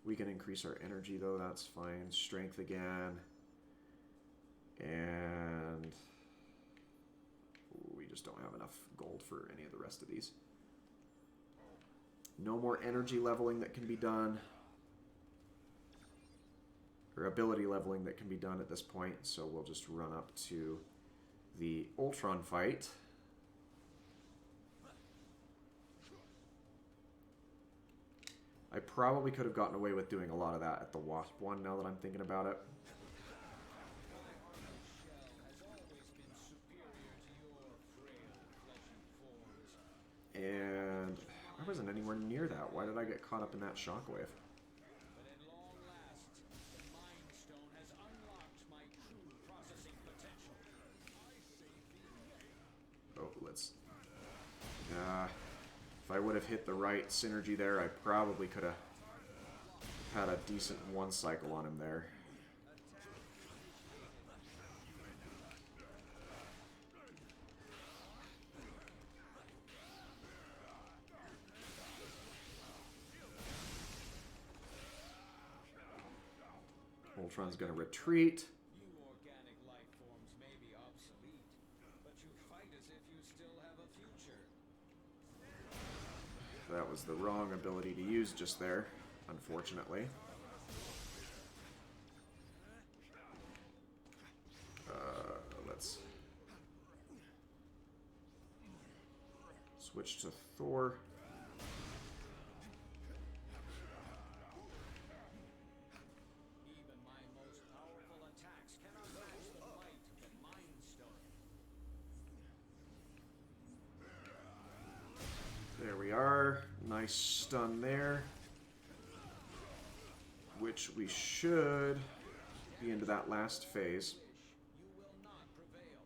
We can increase our energy though, that's fine. Strength again. And we just don't have enough gold for any of the rest of these. No more energy leveling that can be done. Or ability leveling that can be done at this point. So we'll just run up to the Ultron Fight. I probably could have gotten away with doing a lot of that at the Wasp one, now that I'm thinking about it. And I wasn't anywhere near that. Why did I get caught up in that shockwave? Oh, let's... if I would have hit the right synergy there, I probably could have had a decent one cycle on him there. Ultron's gonna retreat. You organic life forms may be obsolete, but you fight as if you still have a future. That was the wrong ability to use just there, unfortunately. Let's switch to Thor. Even my most powerful attacks cannot match the might of the Mind Stone. There we are. Nice stun there. Which we should be into that last phase. You will not prevail.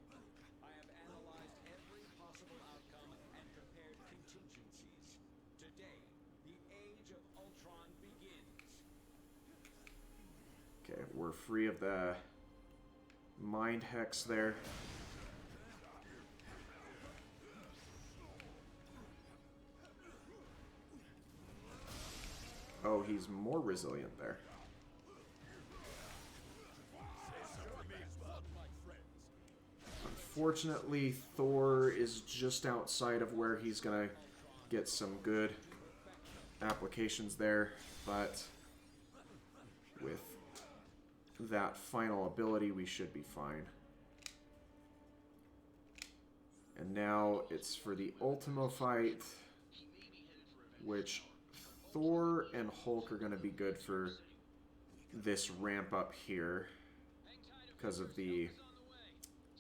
I have analyzed every possible outcome and prepared contingencies. Today, the age of Ultron begins. Okay, we're free of the mind hex there. Oh, he's more resilient there. Unfortunately, Thor is just outside of where he's going to get some good applications there, but with that final ability, we should be fine. And now it's for the Ultimo Fight, which Thor and Hulk are going to be good for this ramp up here because of the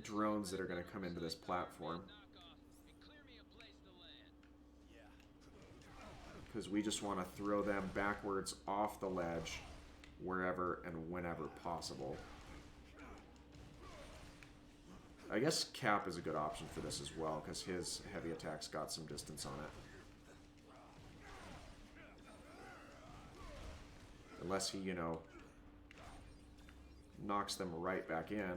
drones that are going to come into this platform. Because we just want to throw them backwards off the ledge wherever and whenever possible. I guess Cap is a good option for this as well, because his heavy attack's got some distance on it. Unless he, you know, knocks them right back in.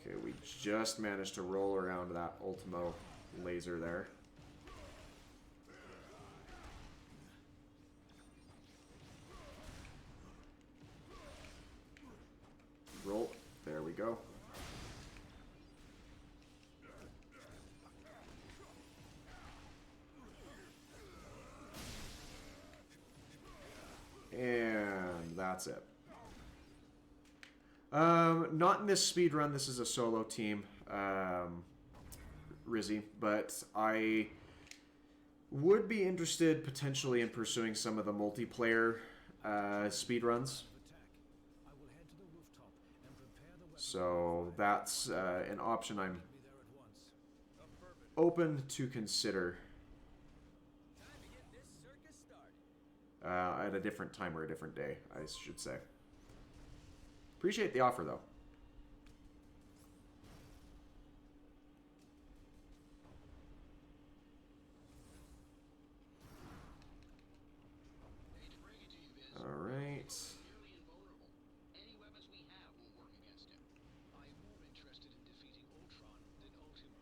Okay, we just managed to roll around that Ultimo laser there. Roll. There we go. And that's it. Not in this speed run. This is a solo team, Rizzy, but I would be interested potentially in pursuing some of the multiplayer speed runs. So that's an option I'm open to consider at a different time or a different day, I should say. Appreciate the offer, though. All right. Any weapons we have will work against him. I am more interested in defeating Ultron than Ultimo,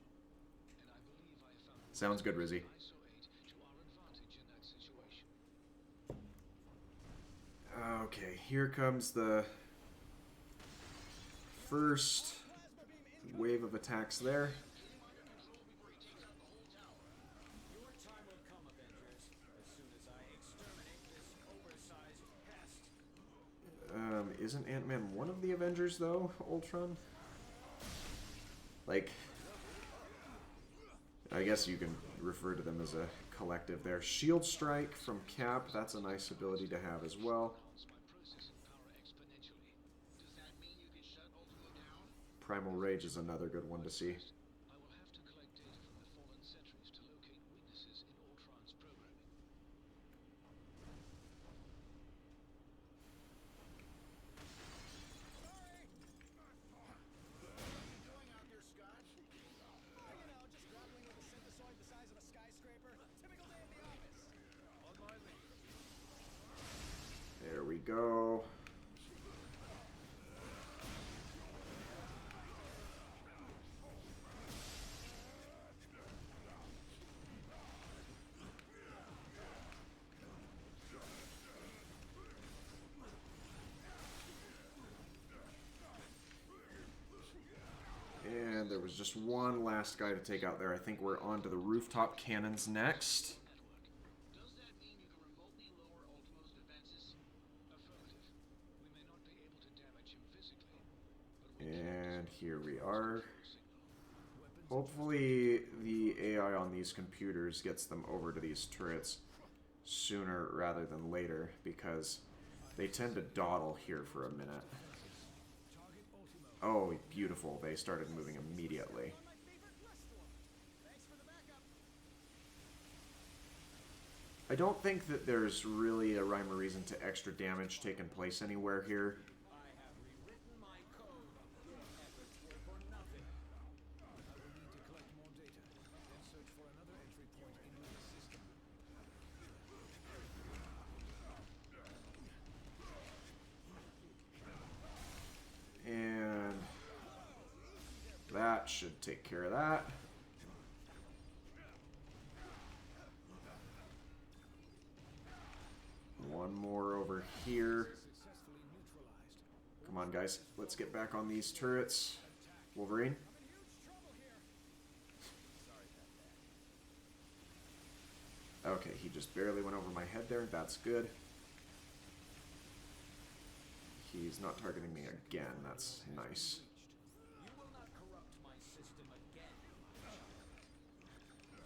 and I believe I have found Sounds good, Rizzy. ISO 8 to our advantage in that situation. Okay, here comes the first wave of attacks there. Your time will come, Avengers, as soon as I exterminate this oversized pest. Isn't Ant-Man one of the Avengers, though, Ultron? Like, I guess you can refer to them as a collective there. Shield Strike from Cap, that's a nice ability to have as well. Primal Rage is another good one to see. I will have to collect data from the fallen sentries to locate weaknesses in Ultron's programming. Going out there, Scott? You know, just grappling with a synthesoid the size of a skyscraper. Typical day at the office. On my leave. There we go. And there was just one last guy to take out there. I think we're on to the Rooftop Cannons next. Does that mean you can remotely lower Ultimo's defenses? Affirmative. We may not be able to damage him physically, but we And here we are. Hopefully the AI on these computers gets them over to these turrets sooner rather than later, because they tend to dawdle here for a minute. Oh, beautiful. They started moving immediately. I don't think that there's really a rhyme or reason to extra damage taking place anywhere here. I have rewritten my code. Efforts were for nothing. I will need to collect more data, then search for another entry point into the system. And that should take care of that. One more over on, guys. Let's get back on these turrets. Wolverine. Okay, he just barely went over my head there. That's good. He's not targeting me again. That's nice. You will not corrupt my system again.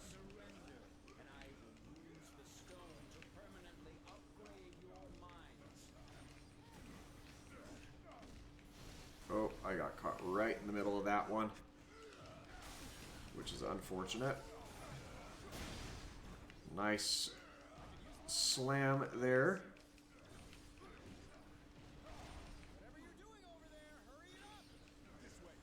Surrender, and I will use the stone to permanently upgrade your minds. Oh, I got caught right in the middle of that one, which is unfortunate. Nice slam there. Whatever you're doing over there, hurry it up! This way.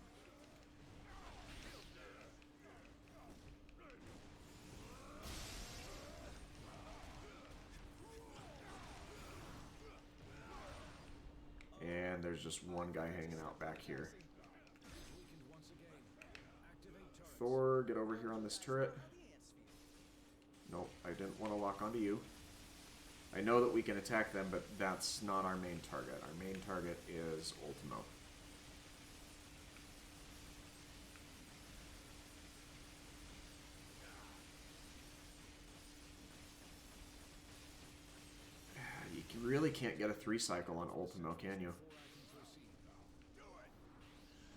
And there's just one guy hanging out back here. Thor, get over here on this turret. Nope, I didn't want to lock onto you. I know that we can attack them, but that's not our main target. Our main target is Ultimo. You really can't get a 3-cycle on Ultimo, can you?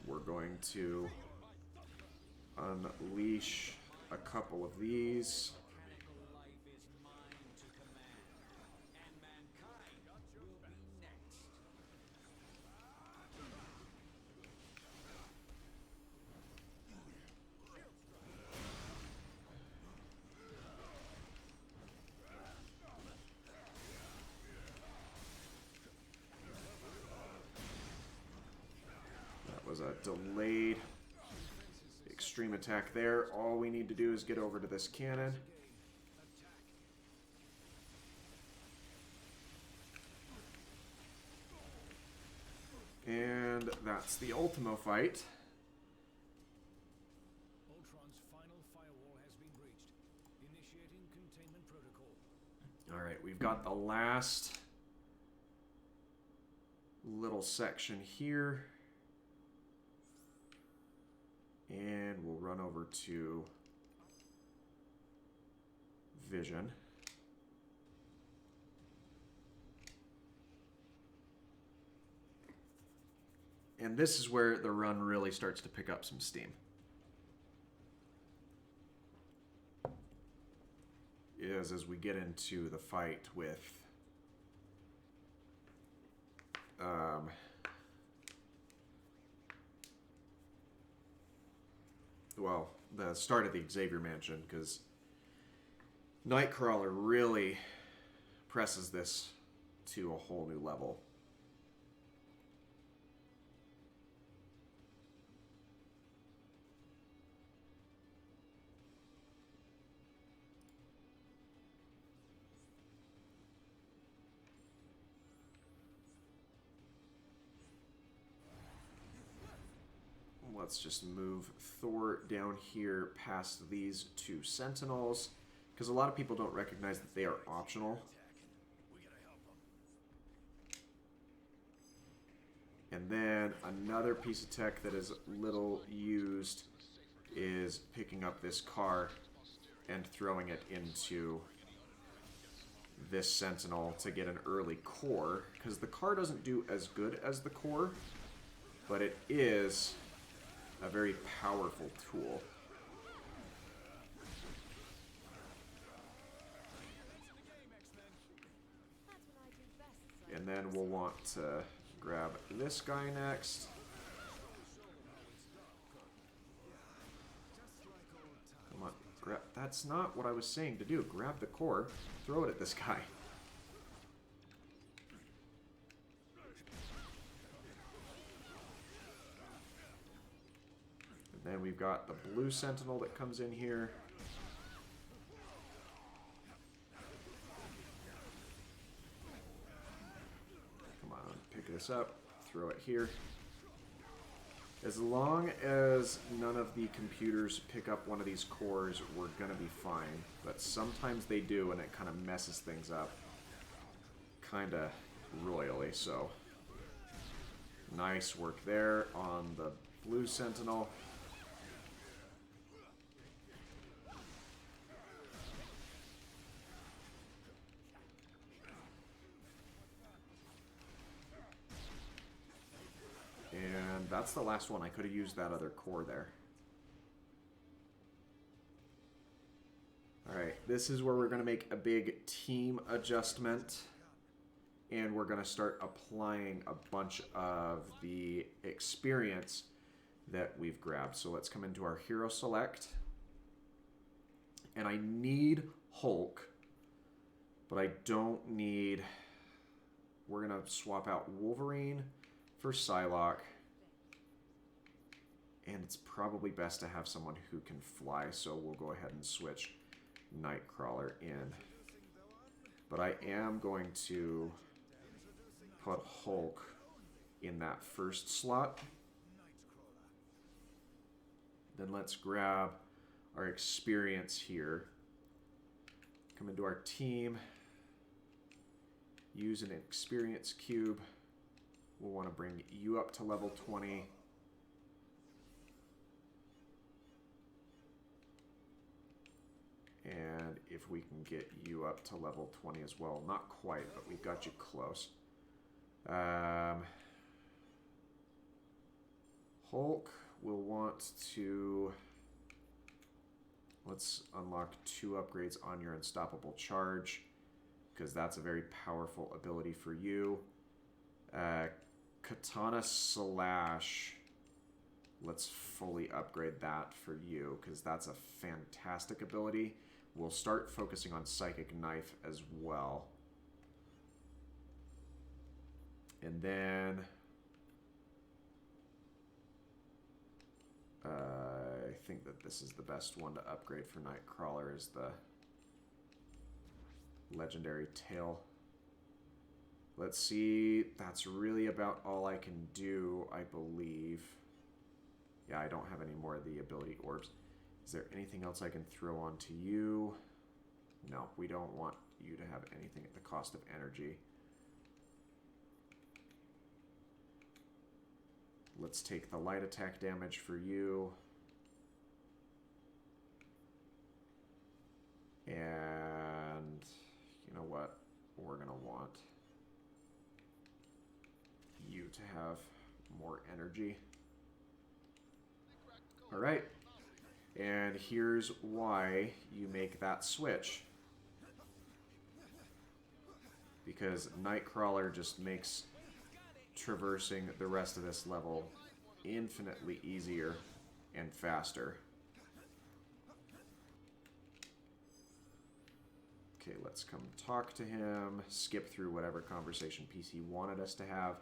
We're going to unleash a couple of these. Life is mine to command, and mankind will be next. That was a delayed extreme attack there. All we need to do is get over to this cannon. And that's the Ultimo Fight. Ultron's final firewall has been breached. Initiating containment protocol. Alright, we've got the last little section here. And we'll run over to Vision. And this is where the run really starts to pick up some steam. As we get into the fight with well, the start of the Xavier Mansion, because Nightcrawler really presses this to a whole new level. Let's just move Thor down here past these two Sentinels, because a lot of people don't recognize that they are optional. And then another piece of tech that is little used is picking up this car and throwing it into this Sentinel to get an early core, because the car doesn't do as good as the core, but it is a very powerful tool. And then we'll want to grab this guy next. Come on, grab. That's not what I was saying to do. Grab the core, throw it at this guy. Then we've got the blue Sentinel that comes in here. Come on, pick this up, throw it here. As long as none of the computers pick up one of these cores, we're gonna be fine. But sometimes they do, and it kind of messes things up kinda royally, so Nice work there on the blue sentinel. And that's the last one. I could have used that other core there. Alright, this is where we're going to make a big team adjustment. And we're going to start applying a bunch of the experience that we've grabbed. So let's come into our hero select. And I need Hulk, but I don't need... We're going to swap out Wolverine for Psylocke. And it's probably best to have someone who can fly, so we'll go ahead and switch Nightcrawler in. But I am going to put Hulk in that first slot. Then let's grab our experience here. Come into our team. Use an experience cube. We'll want to bring you up to level 20. And if we can get you up to level 20 as well. Not quite, but we've got you close. Hulk will want to... Let's unlock 2 upgrades on your Unstoppable Charge, because that's a very powerful ability for you. Katana Slash. Let's fully upgrade that for you, because that's a fantastic ability. We'll start focusing on Psychic Knife as well. And then... I think that this is the best one to upgrade for Nightcrawler, is the Legendary Tail. Let's see. That's really about all I can do, I believe. Yeah, I don't have any more of the ability orbs. Is there anything else I can throw onto you? No, we don't want you to have anything at the cost of energy. Let's take the light attack damage for you. And you know what? We're going to want you to have more energy. All right. And here's why you make that switch. Because Nightcrawler just makes traversing the rest of this level infinitely easier and faster. Okay, let's come talk to him, skip through whatever conversation PC wanted us to have.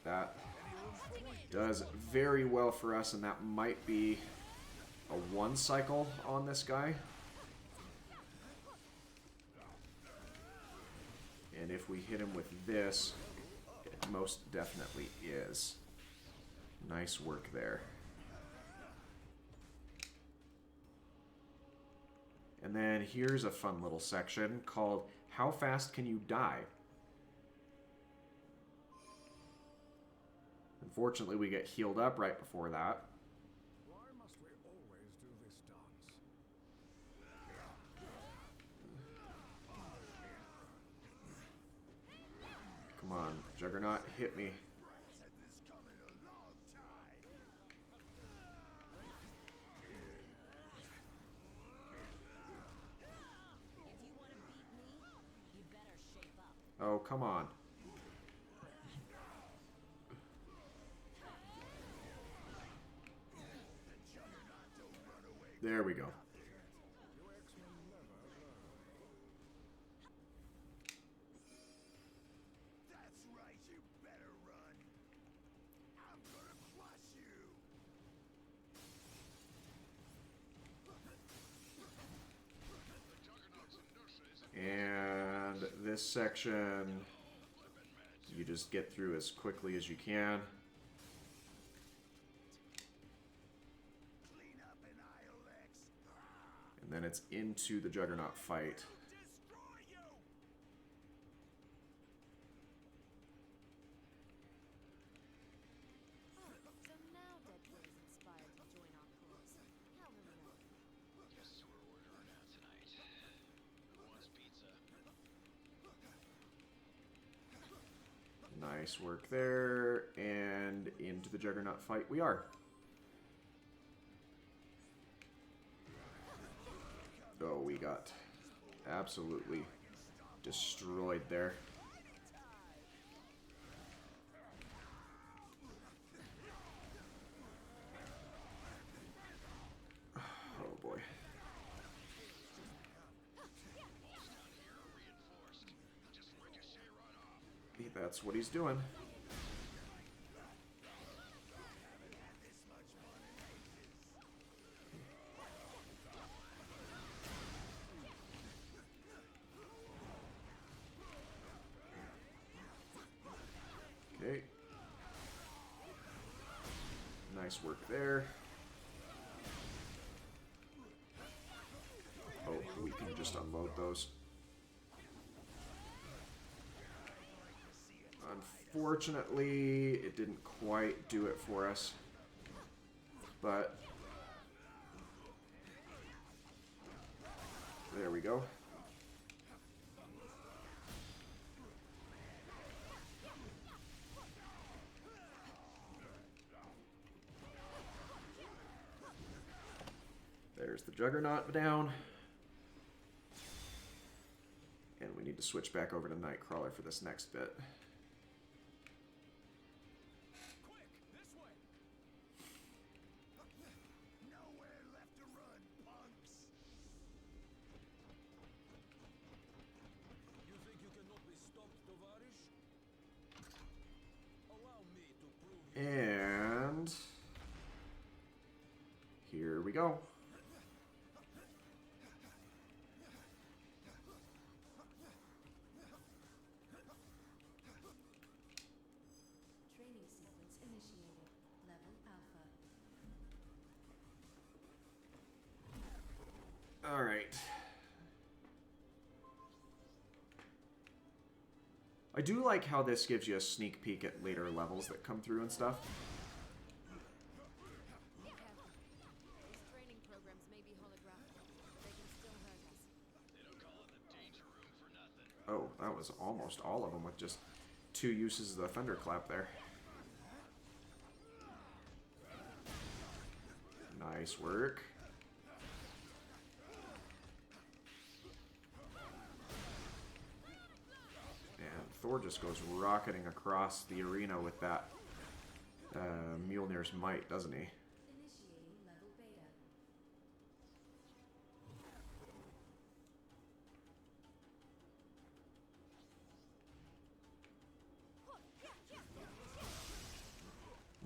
That does very well for us, and that might be a 1 cycle on this guy. And if we hit him with this, it most definitely is. Nice work there. And then here's a fun little section called How Fast Can You Die? Unfortunately, we get healed up right before that. Why must we always do this dance? Come on, Juggernaut, hit me. Oh, come on. There we go. That's right, you better run. I'm gonna crush this section, you just get through as quickly as you can. And then it's into the Juggernaut fight. So now Deadpool is inspired to join our cause. How heroic. Guess we're ordering out tonight. Who wants pizza? Nice work there. And into the Juggernaut fight we are. Oh, we got absolutely destroyed there. Oh boy. That's what he's doing. Okay. Nice work there. Oh, we can just unload those. Unfortunately, it didn't quite do it for us. But there we go. There's the Juggernaut down. And we need to switch back over to Nightcrawler for this next bit. Quick, this way. Nowhere left to run, punks. You think you cannot be stopped, Tovarish? Allow me to prove And here we go. Training sequence initiated. Level Alpha. All right. I do like how this gives you a sneak peek at later levels that come through and stuff. Be careful. These training programs may be holographic, but they can still hurt us. They don't call it the danger room for nothing. Oh, that was almost all of them with just 2 uses of the thunderclap there. Nice work. And Thor just goes rocketing across the arena with that Mjolnir's might, doesn't he? Initiating level beta.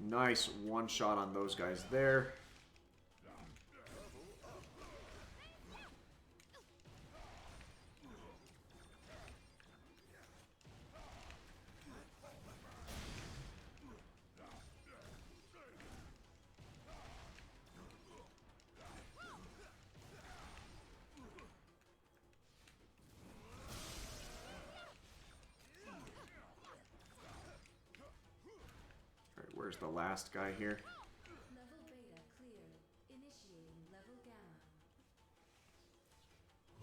Nice one shot on those guys there. Where's the last guy here? Level beta cleared. Initiating level gamma.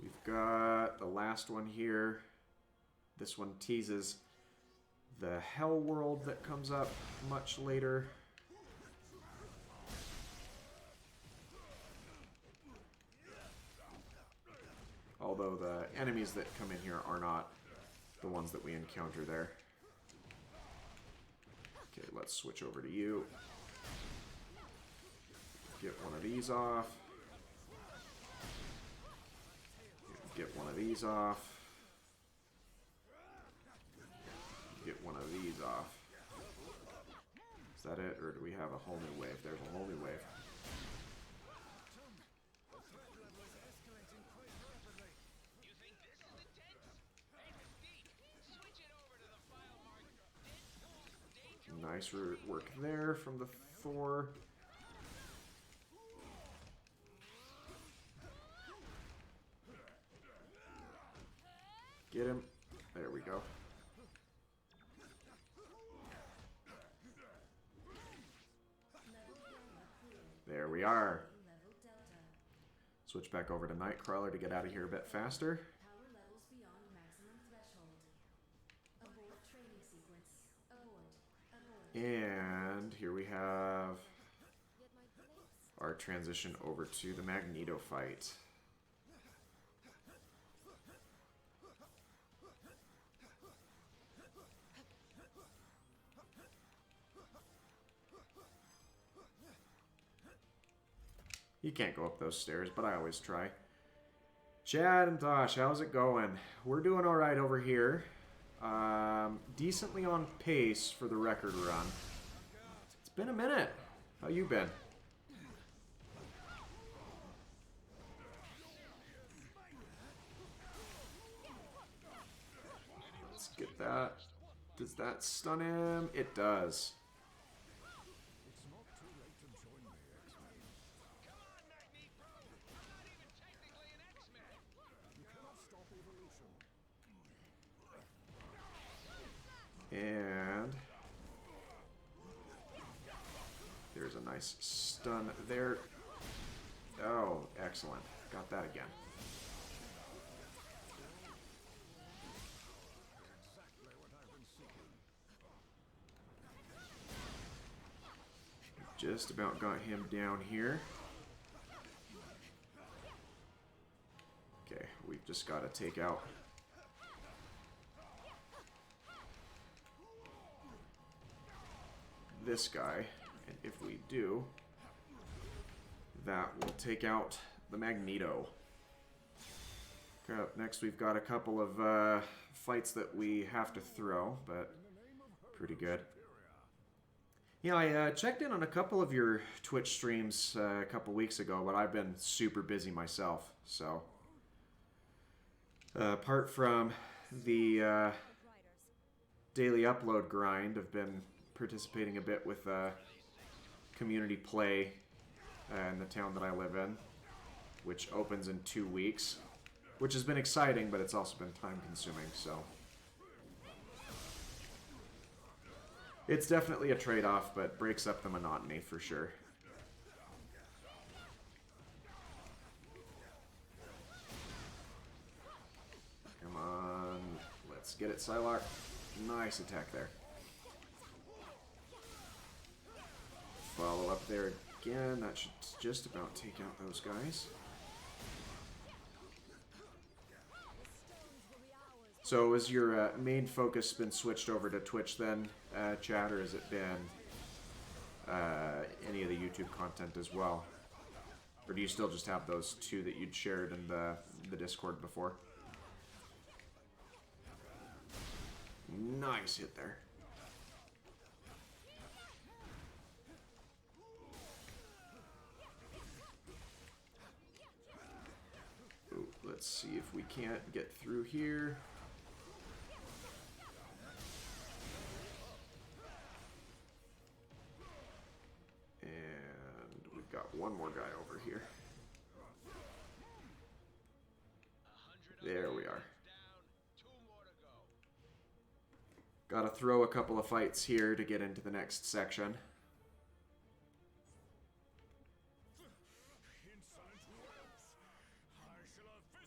We've got the last one here. This one teases the Hell World that comes up much later. Although the enemies that come in here are not the ones that we encounter there. Okay, let's switch over to you. Get one of these off. Get one of these off. Get one of these off. Is that it, or do we have a whole new wave? There's a whole new wave. You think this is intense? Hey, Steve, Nice work there from the Thor. Get him. There we go. There we are. Switch back over to Nightcrawler to get out of here a bit faster. Power levels beyond maximum threshold. Abort training sequence. Abort. And here we have our transition over to the Magneto Fight. You can't go up those stairs, but I always try. Chad and Tosh, how's it going? We're doing alright over here. Decently on pace for the record run. It's been a minute. How you been? Let's get that. Does that stun him? It does. It's not too late to join me, X-Men. Come on, Magneto! I'm not even technically an X-Man! You cannot stop evolution. And there's a nice stun there. Oh, excellent. Got that again. Exactly what I've been seeking. Just about got him down here. Okay, we've just got to take out this guy, and if we do, that will take out the Magneto. Okay, up next we've got a couple of fights that we have to throw, but pretty good. Yeah, I checked in on a couple of your Twitch streams a couple weeks ago, but I've been super busy myself, so apart from the daily upload grind, I've been participating a bit with community play in the town that I live in, which opens in 2 weeks, which has been exciting, but it's also been time consuming, so it's definitely a trade-off, but breaks up the monotony for sure. Come on, let's get it, Psylocke. Nice attack there. Follow up there again. That should just about take out those guys. So has your main focus been switched over to Twitch then, Chad, or has it been any of the YouTube content as well? Or do you still just have those two that you'd shared in the Discord before? Nice hit there. Ooh, let's see if we can't get through here. And we've got one more guy over here. There we are. Gotta throw a couple of fights here to get into the next section.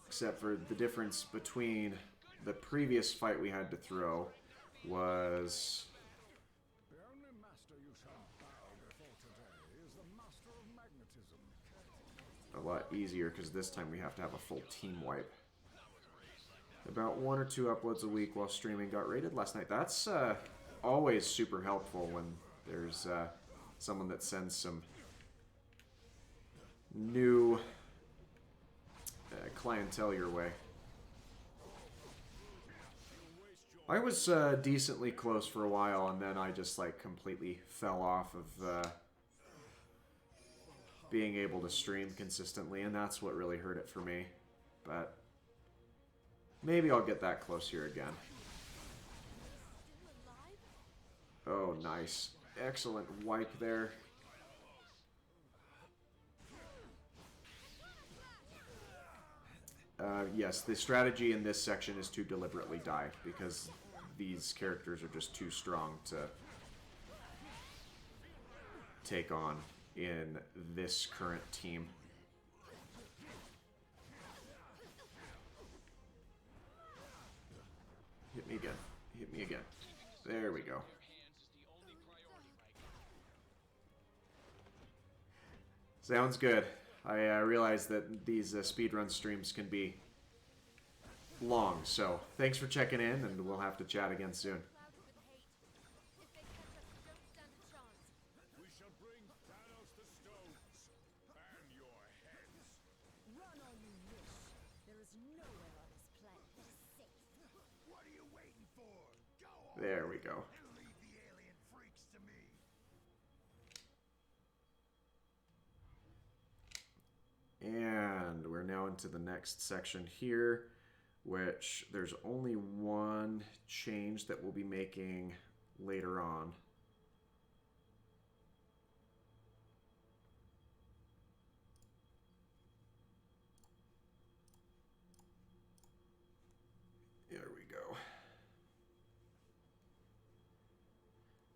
Except for the difference between the previous fight we had to throw was The only master you shall bow before today is the master of magnetism. a lot easier because this time we have to have a full team wipe. About 1 or 2 uploads a week while streaming. Got rated last night. That's always super helpful when there's someone that sends some new clientele your way. I was decently close for a while, and then I just like completely fell off of being able to stream consistently, and that's what really hurt it for me. But maybe I'll get that close here again. Oh, nice. Excellent wipe there. Yes, the strategy in this section is to deliberately die, because these characters are just too strong to take on in this current team. Hit me again. Hit me again. There we go. Sounds good. I realize that these speedrun streams can be long, so thanks for checking in, and we'll have to chat again soon. Clouded with hate. If they catch us, we don't stand a chance. We shall bring Thanos the stones and your heads. Run all you wish. There is nowhere on this planet that is safe. What are you waiting for? Go on. There we go. And leave the alien freaks to me. And we're now into the next section here, which there's only one change that we'll be making later on. There we go.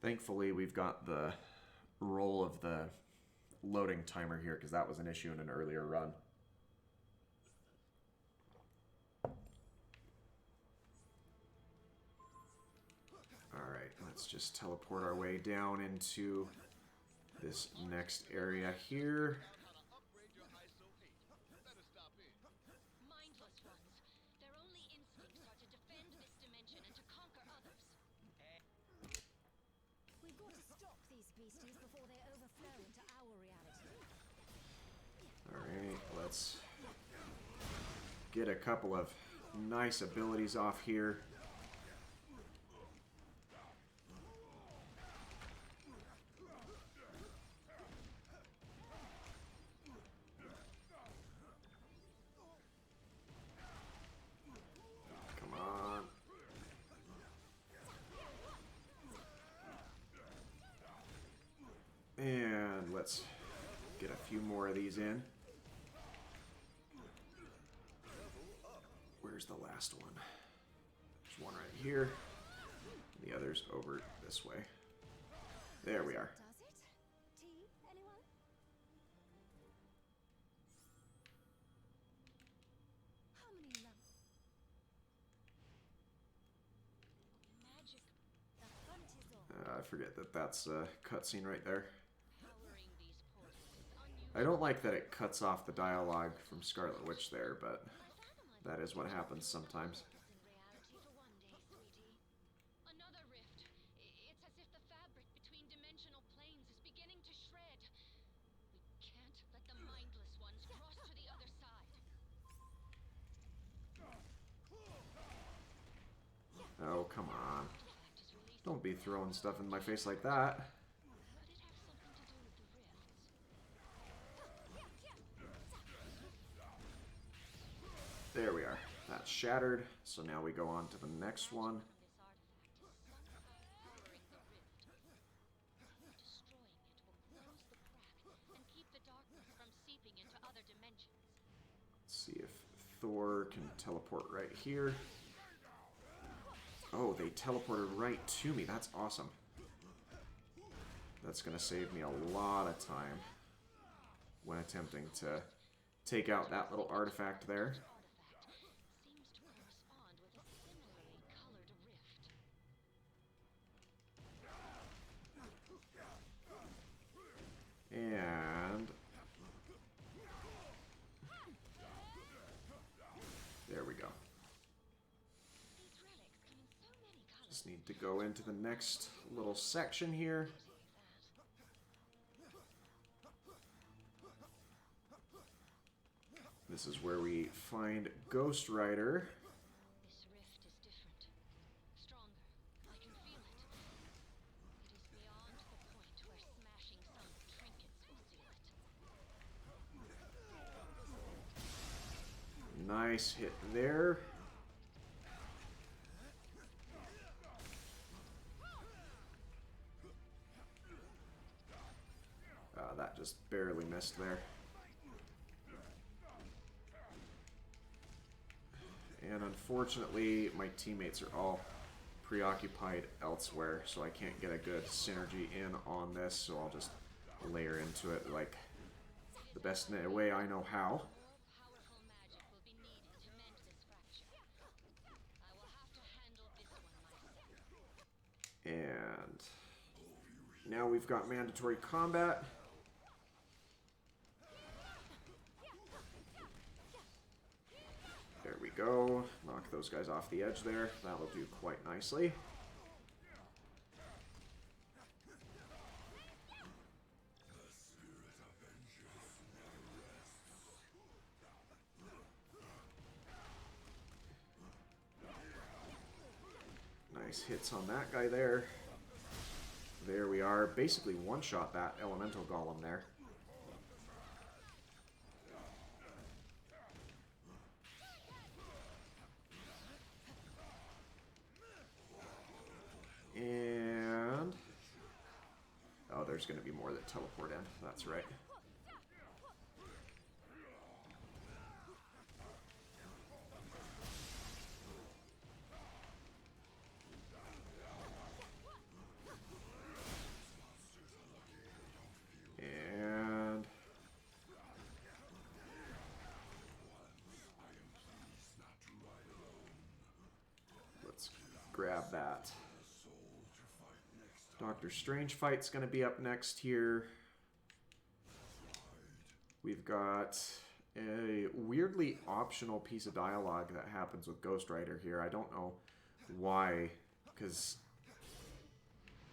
Thankfully, we've got the roll of the loading timer here, because that was an issue in an earlier run. Alright, let's just teleport our way down into this next area here. Mindless ones. Their only instincts are to defend this dimension and to conquer others. We've got to stop these beasties before they overflow into our reality. Alright, let's get a couple of nice abilities off here. Come on. And let's get a few more of these in. Where's the last one? There's one right here. The other's over this way. There we are. Does it? Tea, anyone? How many Magic The hunt is on. I forget that that's a cutscene right there. powering these portals is unusual. I don't like that it cuts off the dialogue from Scarlet Witch there, but that is what happens sometimes. In reality for one day, sweetie. Another rift. It's as if the fabric between dimensional planes is beginning to shred. We can't let the mindless ones cross to the other side. Oh, come on. Artifact is released. Don't be throwing stuff in my face like that. Could it have something to do with the rifts? There we are. That's shattered. So now we go on to the next one. This artifact is somehow powering the rift. Destroying it will close the crack and keep the darkness from seeping into other dimensions. Let's see if Thor can teleport right here. Oh, they teleported right to me. That's awesome. That's going to save me a lot of time when attempting to take out that little artifact there. Artifact seems to correspond with a similarly colored rift. And there we go. These relics come in so many colors. Just need to go into the next little section here. This is where we find Ghost Rider. This rift is different. Stronger. I can feel it. It is beyond the point where smashing some trinkets will seal it. Nice hit there. just barely missed there. And unfortunately, my teammates are all preoccupied elsewhere, so I can't get a good synergy in on this, so I'll just layer into it like the best way I know how. More powerful magic will be needed to mend this fracture. I will have to handle this one myself. And now we've got mandatory combat. There we go. Knock those guys off the edge there. That'll do quite nicely. Nice hits on that guy there. There we are. Basically one-shot that elemental golem there. And... oh, there's going to be more that teleport in. That's right. And... let's grab that. Doctor Strange Fight's going to be up next here. We've got a weirdly optional piece of dialogue that happens with Ghost Rider here. I don't know why, because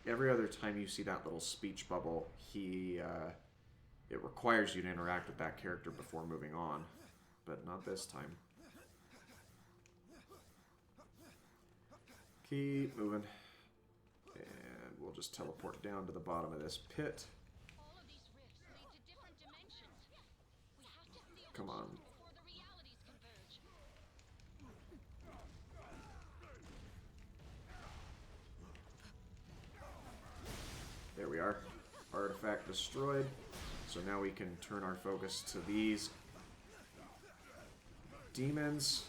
every other time you see that little speech bubble, it requires you to interact with that character before moving on, but not this time. Keep moving. And we'll just teleport down to the bottom of this pit. All of these rifts lead to different dimensions. We have to seal Come on. before the realities converge. There we are. Artifact destroyed. So now we can turn our focus to these demons.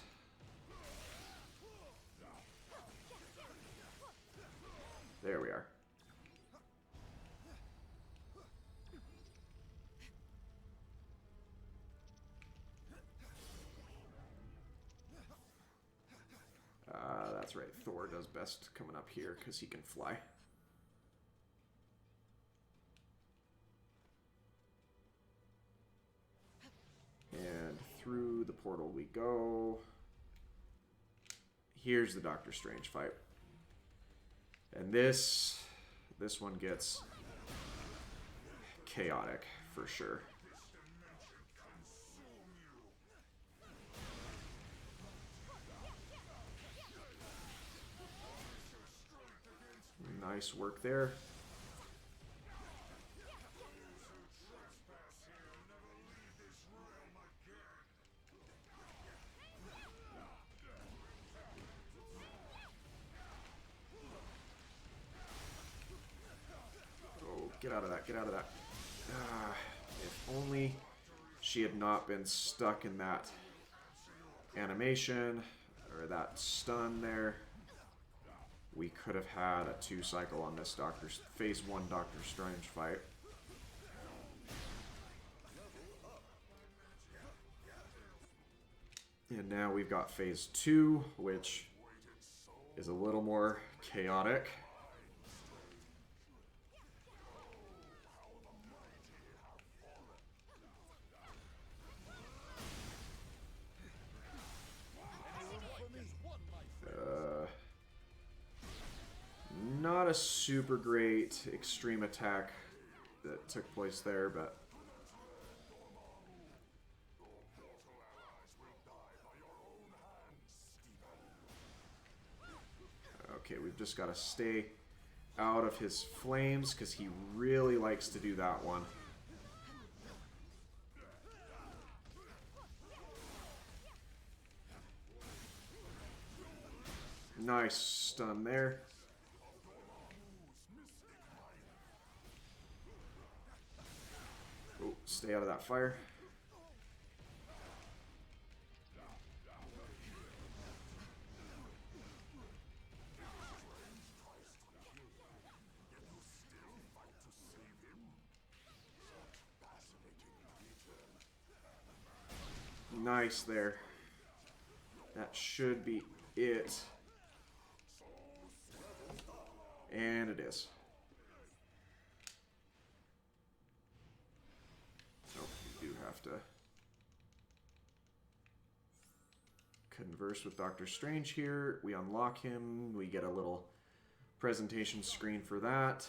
There we are. That's right. Thor does best coming up here because he can fly. And through the portal we go. Here's the Doctor Strange fight. And this one gets chaotic for sure. Nice work there. Get out of that, get out of that. If only she had not been stuck in that animation, or that stun there, we could have had a 2-cycle on this Phase 1 Doctor Strange fight. And now we've got Phase 2, which is a little more chaotic. Not a super great extreme attack that took place there, but okay, we've just got to stay out of his flames because he really likes to do that one. Nice stun there. Stay out of that fire. Nice there. That should be it. And it is. Nope, we do have to converse with Doctor Strange here. We unlock him. We get a little presentation screen for that.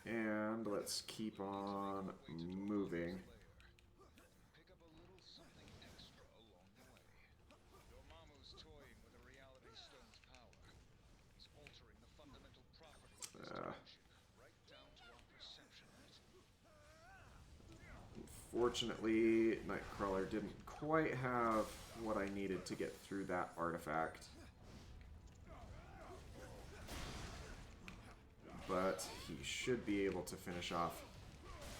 And let's keep on moving. Pick up a little something extra along the way. Dormammu's toying with the Reality Stone's power. He's altering the fundamental properties of this dimension, right down to our perception of it. Unfortunately, Nightcrawler didn't quite have what I needed to get through that artifact. But he should be able to finish off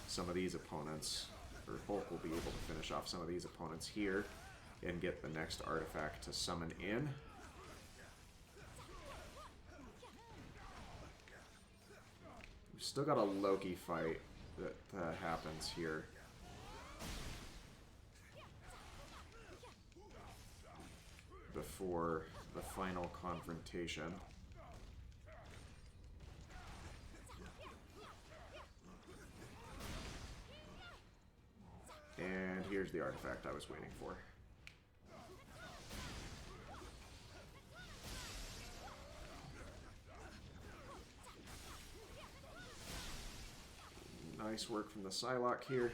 some of these opponents, or Hulk will be able to finish off some of these opponents here and get the next artifact to summon in. We've still got a Loki fight that happens here. Before the final confrontation. And here's the artifact I was waiting for. Nice work from the Psylocke here.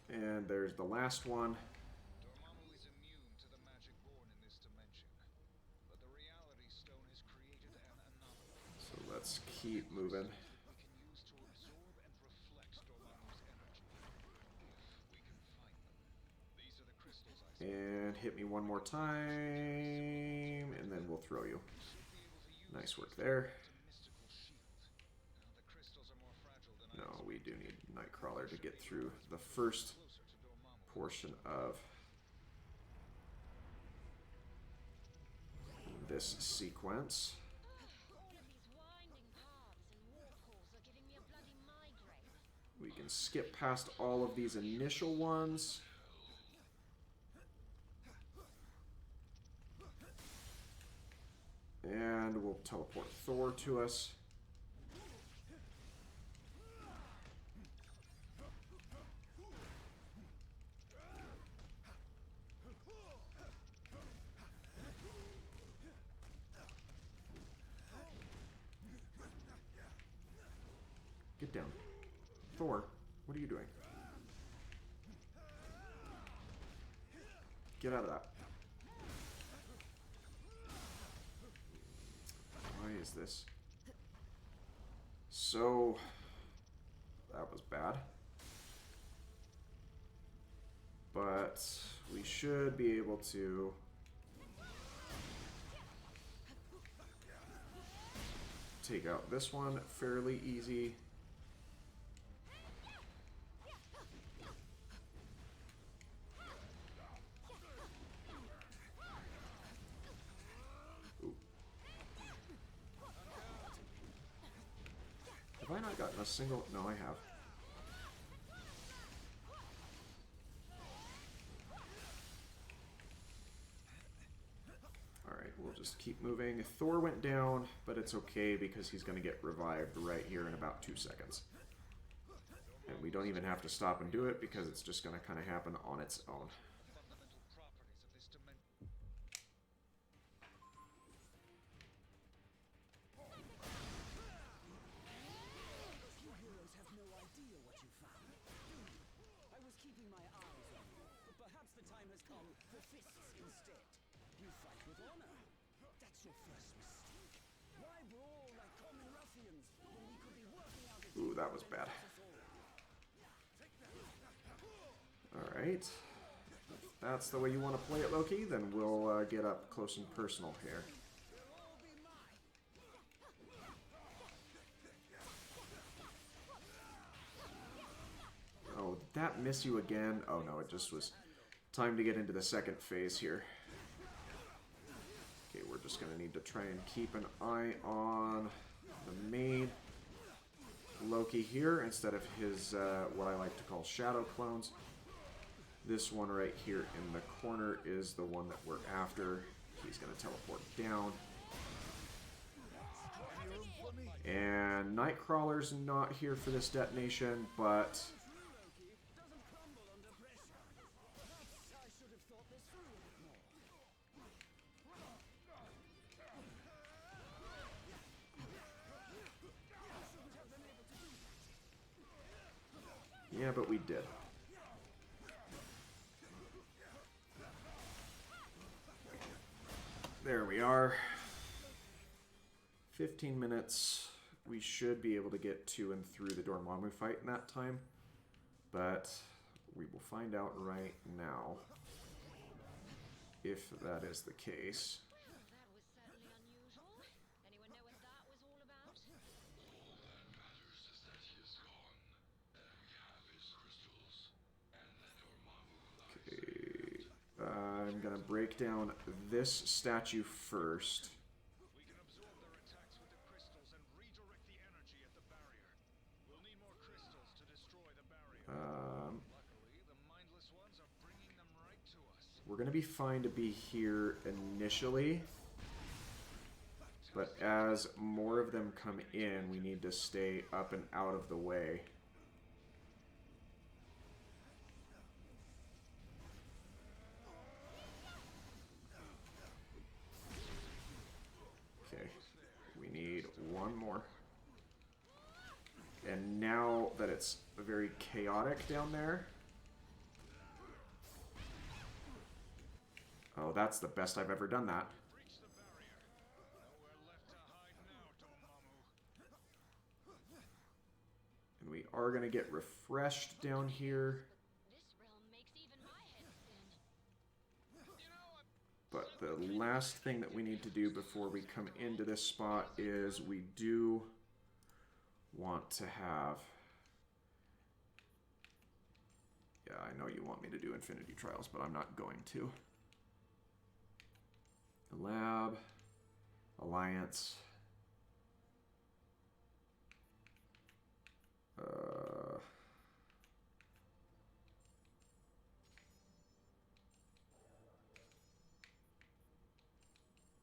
And there's the last one. Dormammu is immune to the magic born in this dimension, but the Reality Stone has created an anomaly. So let's keep moving. We can use to absorb and reflect Dormammu's energy. If we can find them. These are the crystals I see. And hit me one more time, and then we'll throw you. Nice work there. Mystical shield. Now the crystals are more fragile than I No, we do need Nightcrawler to get through the first portion of this sequence. These winding paths and waterfalls are giving me a bloody migraine. We can skip past all of these initial ones. And we'll teleport Thor to us. Get down. Thor, what are you doing? Get out of that. Why is this? So, that was bad. But we should be able to take out this one fairly easy. Have I not gotten a single? No, I have. Alright, we'll just keep moving. Thor went down, but it's okay because he's going to get revived right here in about 2 seconds. And we don't even have to stop and do it because it's just going to kind of happen on its own. fundamental properties of this dimension. You heroes have no idea what you found. I was keeping my eyes on you, but perhaps the time has come for fists instead. You fight with honor. That's your first mistake. Why brawl like common ruffians when we could be working out a Ooh, that was bad. Alright. If that's the way you want to play it, Loki, then we'll get up close and personal here. Oh, did that miss you again? Oh no, it just was time to get into the second phase here. Okay, we're just going to need to try and keep an eye on the main Loki here instead of his, what I like to call shadow clones. This one right here in the corner is the one that we're after. He's going to teleport down. And Nightcrawler's not here for this detonation, but yeah, but we did. There we are. 15 minutes. We should be able to get to and through the Dormammu fight in that time. But we will find out right now if that is the case. Well, that was certainly unusual. Anyone know what that was all about? All that matters is that he is gone, and we have his crystals, and that Dormammu lies. Okay. I'm going to break down this statue first. We can absorb their attacks with the crystals and redirect the energy at the barrier. We'll need more crystals to destroy the barrier. Luckily, the mindless ones are bringing them right to us. We're going to be fine to be here initially, but as more of them come in, we need to stay up and out of the way. Okay, we need one more. And now that it's very chaotic down there, oh, that's the best I've ever done that. Breach the barrier. Nowhere left to hide now, Dormammu. And we are going to get refreshed down here. This realm makes even my head spin. You know, But the last thing that we need to do before we come into this spot is we do want to have... Yeah, I know you want me to do Infinity Trials, but I'm not going to. The lab, Alliance,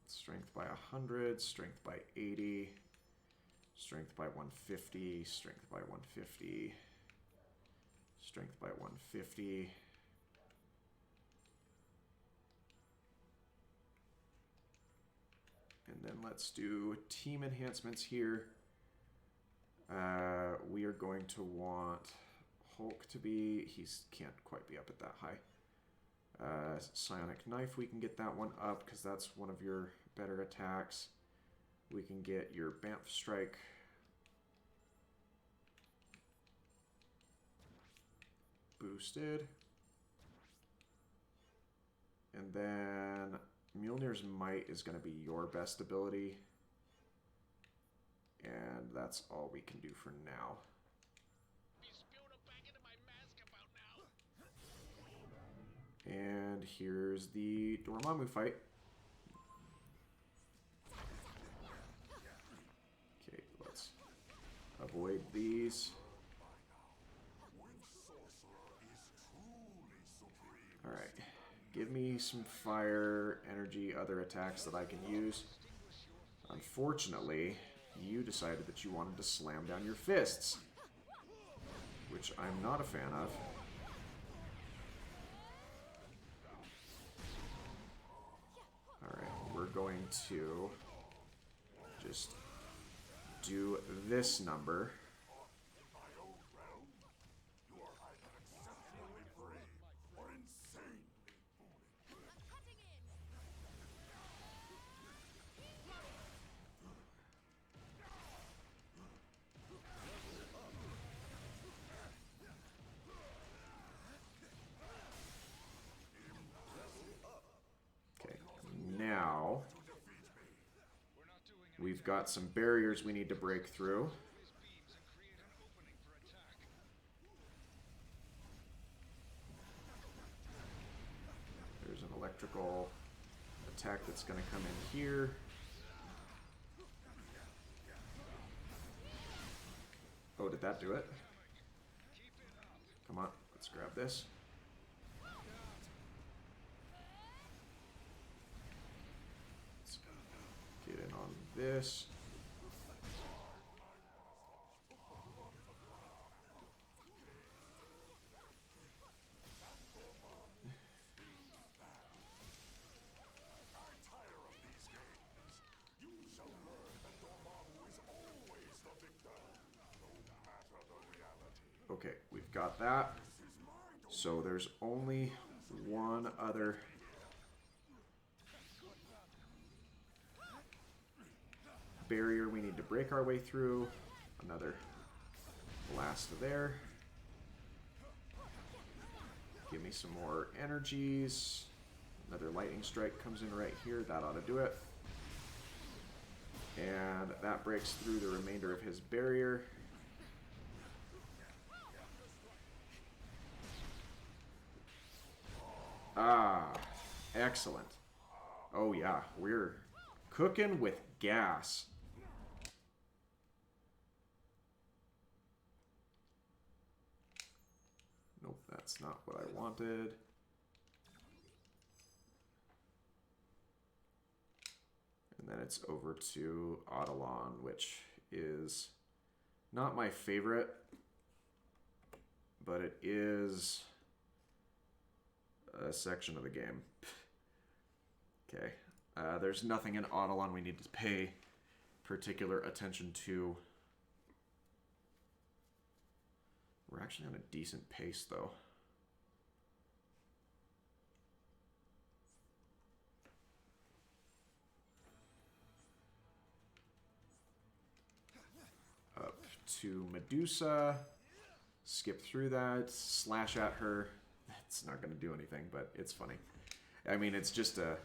strength by 100, strength by 80, strength by 150, strength by 150, strength by 150. And then let's do team enhancements here. We are going to want Hulk to be, he can't quite be up at that high. Psionic Knife, we can get that one up because that's one of your better attacks. We can get your Bamf Strike. Boosted. And then Mjolnir's Might is going to be your best ability. And that's all we can do for now. you spilled it back into my mask about now. And here's the Dormammu fight. Okay, let's avoid these. Alright, give me some fire, energy, other attacks that I can use. Unfortunately, you decided that you wanted to slam down your fists, which I'm not a fan of. Alright, we're going to just do this number. got some barriers we need to break through. His beams and create an opening for attack. There's an electrical attack that's going to come in here. Oh, did that do it? Come on, let's grab this. Let's get in on this. Okay, we've got that. So there's only one other barrier we need to break our way through. Another blast there. Give me some more energies. Another lightning strike comes in right here. That ought to do it. And that breaks through the remainder of his barrier. Ah, excellent. Oh yeah, we're cooking with gas. Nope, that's not what I wanted. And then it's over to Eidolon, which is not my favorite, but it is a section of the game. Okay. There's nothing in Eidolon we need to pay particular attention to. We're actually on a decent pace, though. Up to Medusa. Skip through that. Slash at her. It's not going to do anything, but it's funny. I mean, it's just a...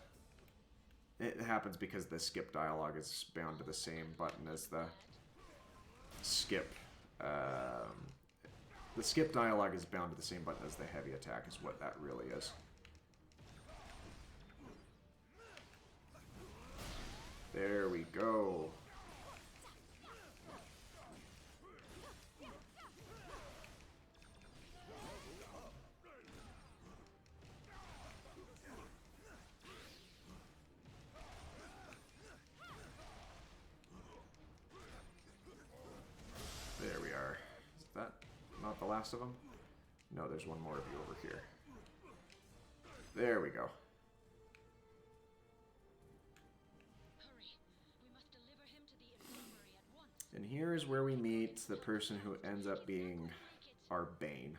It happens because the skip dialogue is bound to the same button as the skip. The skip dialogue is bound to the same button as the heavy attack, is what that really is. There we go. There we are. Is that not the last of them? No, there's one more of you over here. There we go. Hurry. We must deliver him to the infirmary at once. And here's where we meet the person who ends up being our Bane.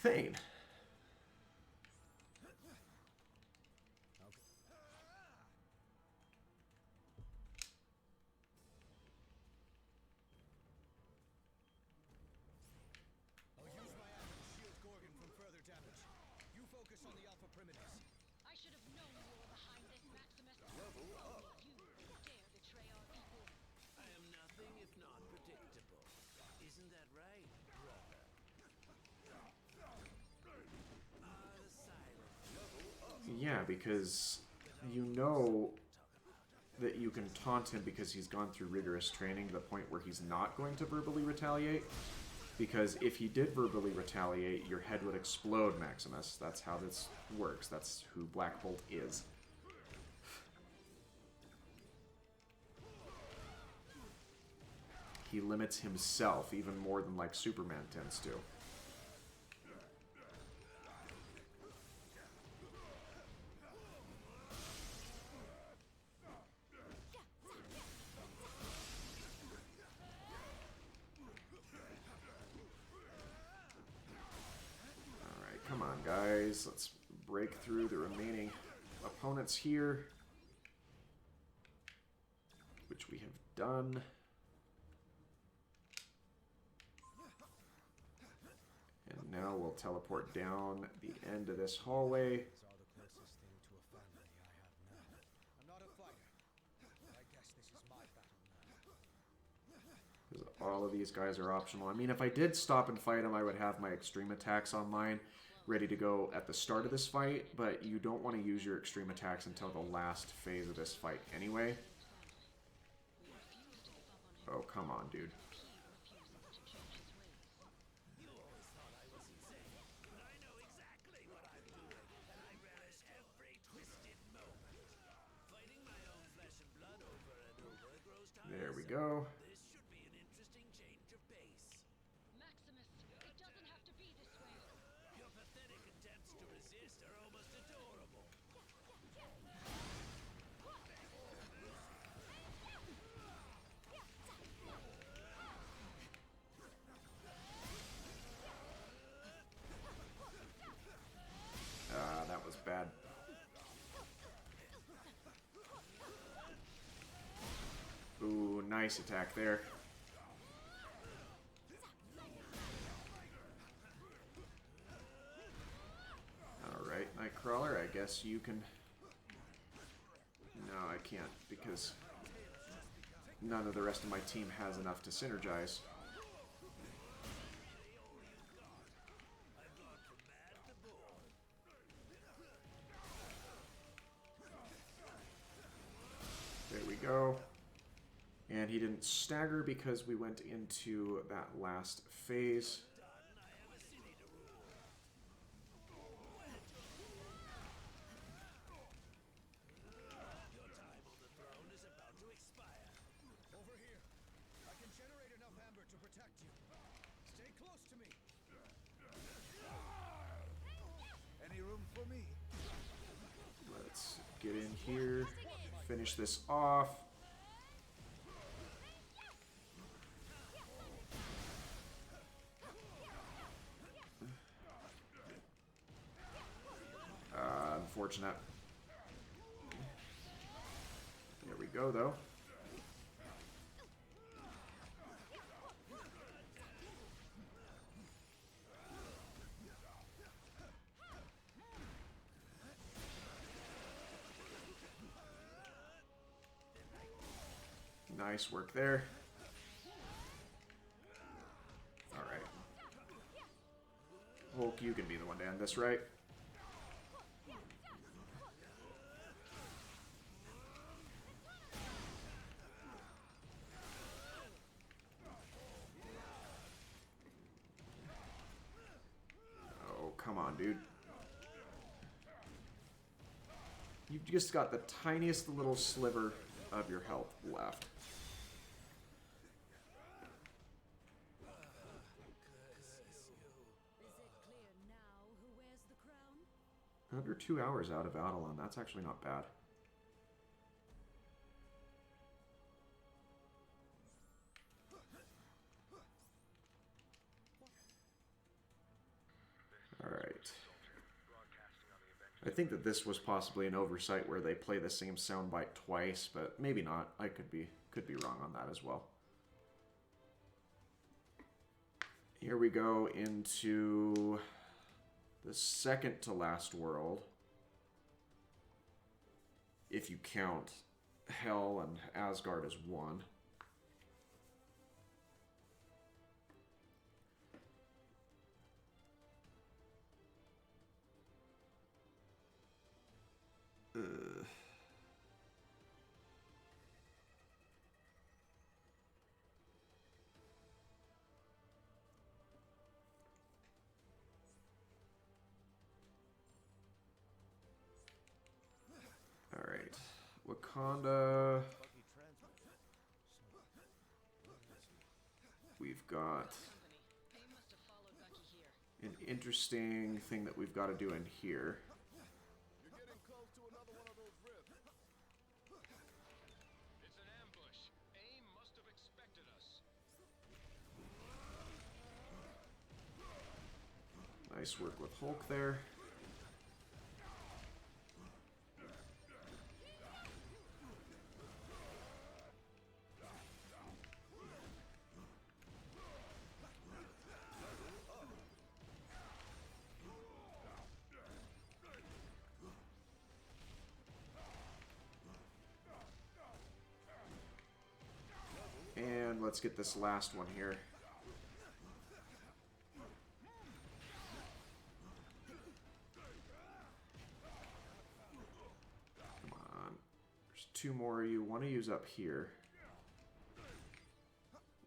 Thane. I'll use my axe to shield Gorgon from further damage. You focus on the Alpha Primitives. I should have known you were behind this, Maximus. Level up. You dare betray our people. I am nothing if not predictable. Isn't that right, brother? The silence. Yeah, because you know that you can taunt him because he's gone through rigorous training to the point where he's not going to verbally retaliate. Because if he did verbally retaliate, your head would explode, Maximus. That's how this works. That's who Black Bolt is. He limits himself even more than, like, Superman tends to. Alright, come on, guys. Let's break through the remaining opponents here, which we have done. And now we'll teleport down the end of this hallway. It's all the closest thing to a family I have now. I'm not a fighter. I all of these guys are optional. I mean, if I did stop and fight them, I would have my extreme attacks online, ready to go at the start of this fight, but you don't want to use your extreme attacks until the last phase of this fight anyway. Oh, come on, dude. There we go. This should be an interesting change of pace. Maximus, it doesn't have to be this way. Your pathetic attempts to resist are almost adorable. That was bad. Ooh, nice attack there. Alright, Nightcrawler, I guess you can... No, I can't, because none of the rest of my team has enough to synergize. There we go. And he didn't stagger because we went into that last phase. Over here. I can generate enough amber to protect you. Stay close to me. Any room for me? Let's get in here, finish this off. Unfortunate. There we go, though. Nice work there. All right. Hulk, you can be the one to end this, right? Oh, come on, dude. You've just got the tiniest little sliver of your health left. Under 2 hours out of Avalon, that's actually not bad. Alright. I think that this was possibly an oversight where they play the same soundbite twice, but maybe not. I could be wrong on that as well. Here we go into the second to last world, if you count Hell and Asgard as one. Alright, Wakanda. We've got an interesting thing that we've got to do in here. You're getting close to another one of those rifts. It's an ambush. AIM must have expected us. Nice work with Hulk there. let's get this last one here. Come on. There's 2 more you want to use up here.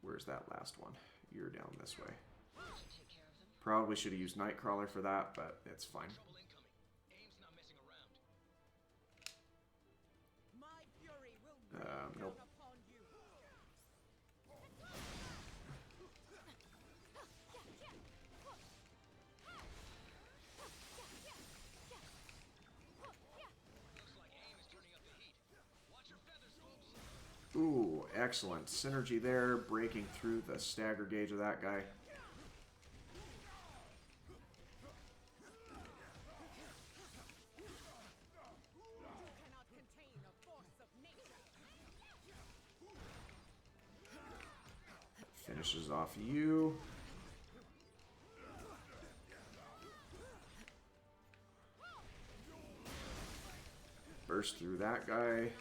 Where's that last one? You're down this way. Probably should have used Nightcrawler for that, but it's fine. My fury will rain Nope. down upon you. Ooh, excellent. Synergy there, breaking through the stagger gauge of that guy. Cannot contain a force of nature. Finishes off you. Burst through that guy.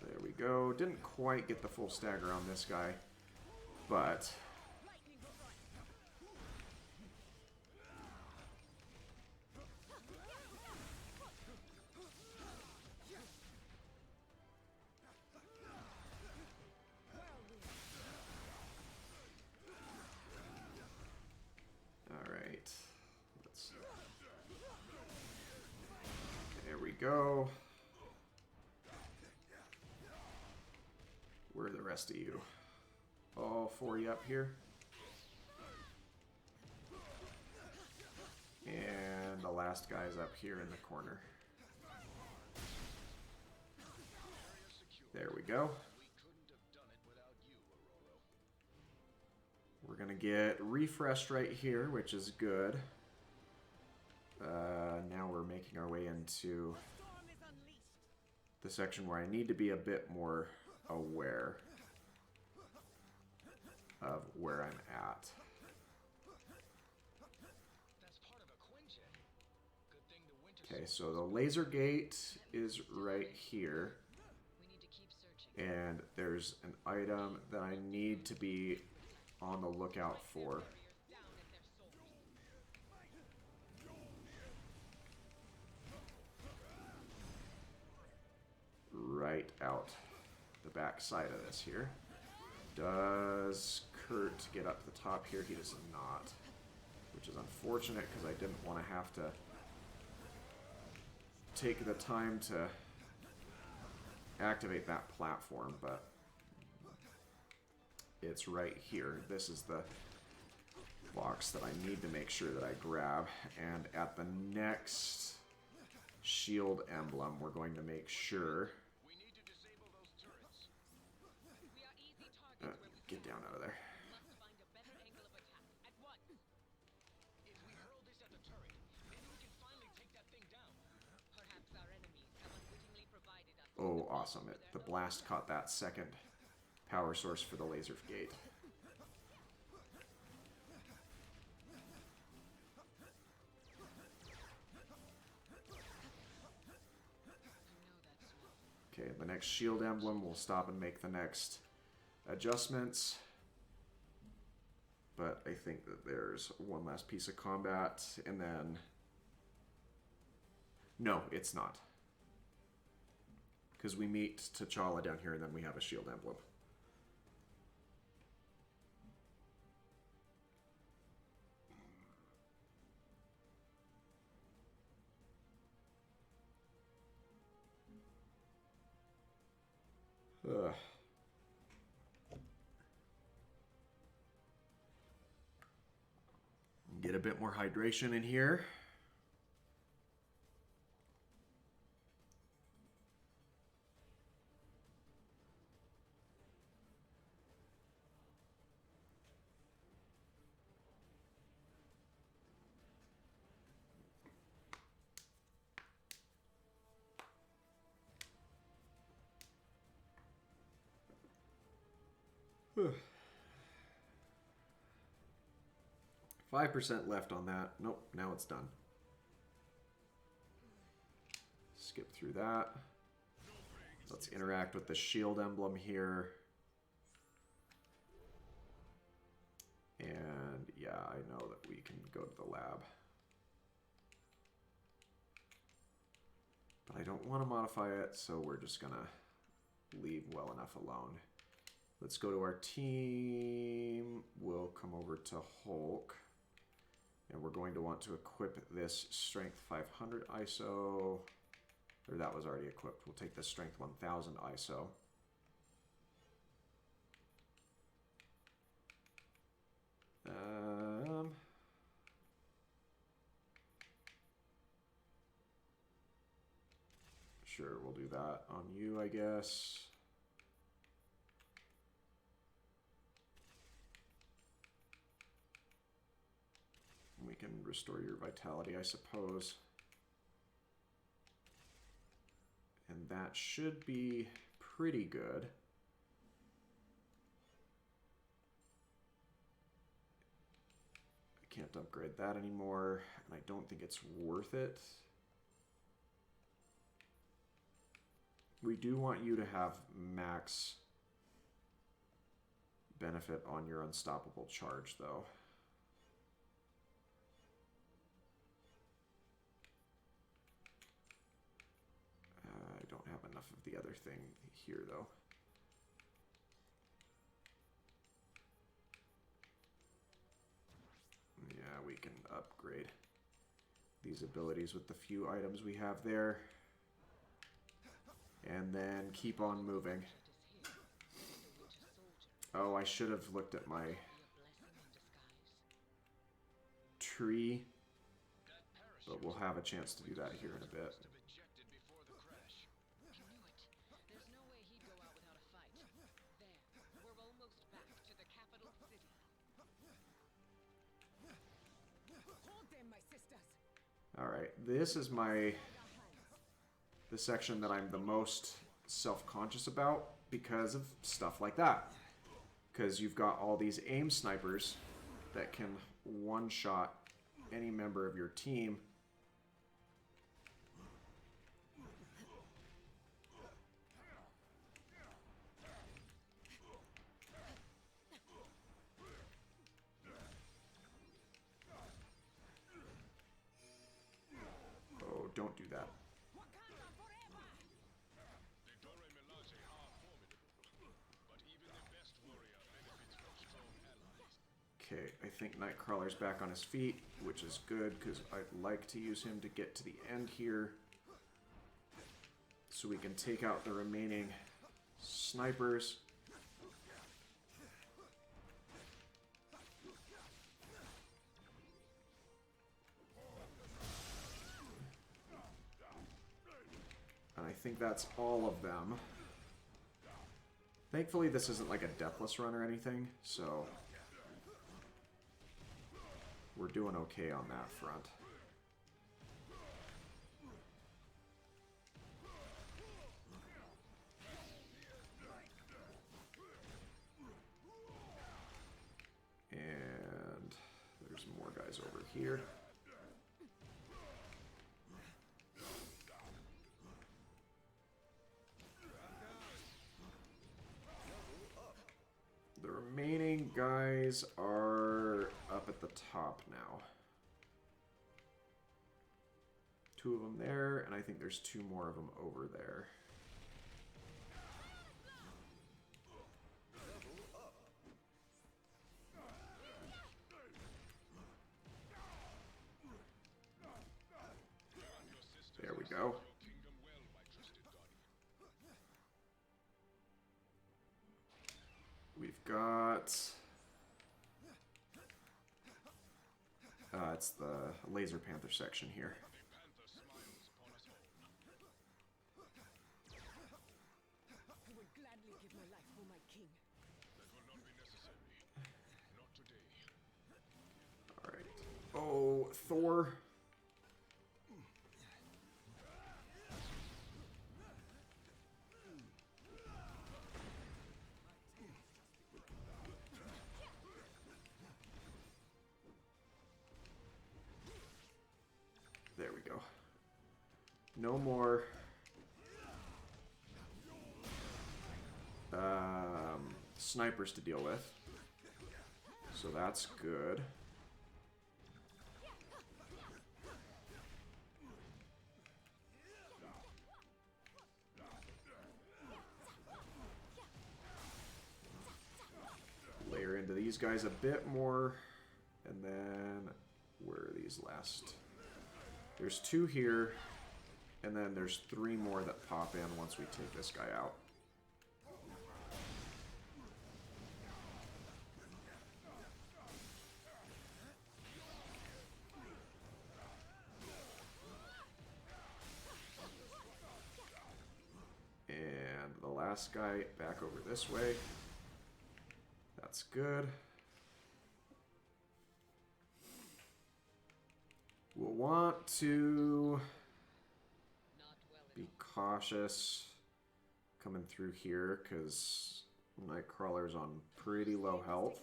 There we go. Didn't quite get the full stagger on this guy, but alright. There we go. Where are the rest of you? All 4 you up here. And the last guy's up here in the corner. There we go. We're gonna get refreshed right here, which is good. Now we're making our way into the section where I need to be a bit more aware of where I'm at. Okay, so the laser gate is right here. And there's an item that I need to be on the lookout for. Right out the back side of this here. Does Kurt get up to the top here? He does not, which is unfortunate because I didn't want to have to take the time to activate that platform, but it's right here. This is the box that I need to make sure that I grab, and at the next shield emblem we're going to make sure get down out of there. Oh, awesome. The blast caught that second power source for the laser gate. Okay, the next shield emblem will stop and make the next adjustments. But I think that there's one last piece of combat, and then... No, it's not. Because we meet T'Challa down here, and then we have a shield emblem. Ugh. Get a bit more hydration in here. Whew. 5% left on that. Nope, now it's done. skip through that. Let's interact with the shield emblem here. And yeah, I know that we can go to the lab. But I don't want to modify it, so we're just going to leave well enough alone. Let's go to our team. We'll come over to Hulk. And we're going to want to equip this Strength 500 ISO. Or that was already equipped. We'll take the Strength 1000 ISO. Sure, we'll do that on you, I guess. We can restore your vitality, I suppose. And that should be pretty good. I can't upgrade that anymore, and I don't think it's worth it. We do want you to have max benefit on your unstoppable charge, though. I don't have enough of the other thing here, though. Yeah, we can upgrade these abilities with the few items we have there. And then keep on moving. Oh, I should have looked at my tree, but we'll have a chance to do that here in a bit. There's no way he'd go out without a fight. There, we're almost back to the capital city. Hold them, my sisters. Alright, this is the section that I'm the most self-conscious about because of stuff like that. Because you've got all these aim snipers that can one-shot any member of your team. Oh, don't do that. Okay, I think Nightcrawler's back on his feet, which is good, because I'd like to use him to get to the end here. So we can take out the remaining snipers. And I think that's all of them. Thankfully, this isn't like a deathless run or anything, so we're doing okay on that front. And there's more guys over here. The remaining guys are up at the top now. 2 of them there, and I think there's 2 more of them over there. There we go. We've got... it's the Laser Panther section here. I would gladly give my life for my king. Alright. Oh, Thor. There we go. No more snipers to deal with. So that's good. Layer into these guys a bit more. And then, where are these last? There's 2 here. And then there's 3 more that pop in once we take this guy out. And the last guy back over this way. That's good. We'll want to be cautious coming through here because Nightcrawler's on pretty low health.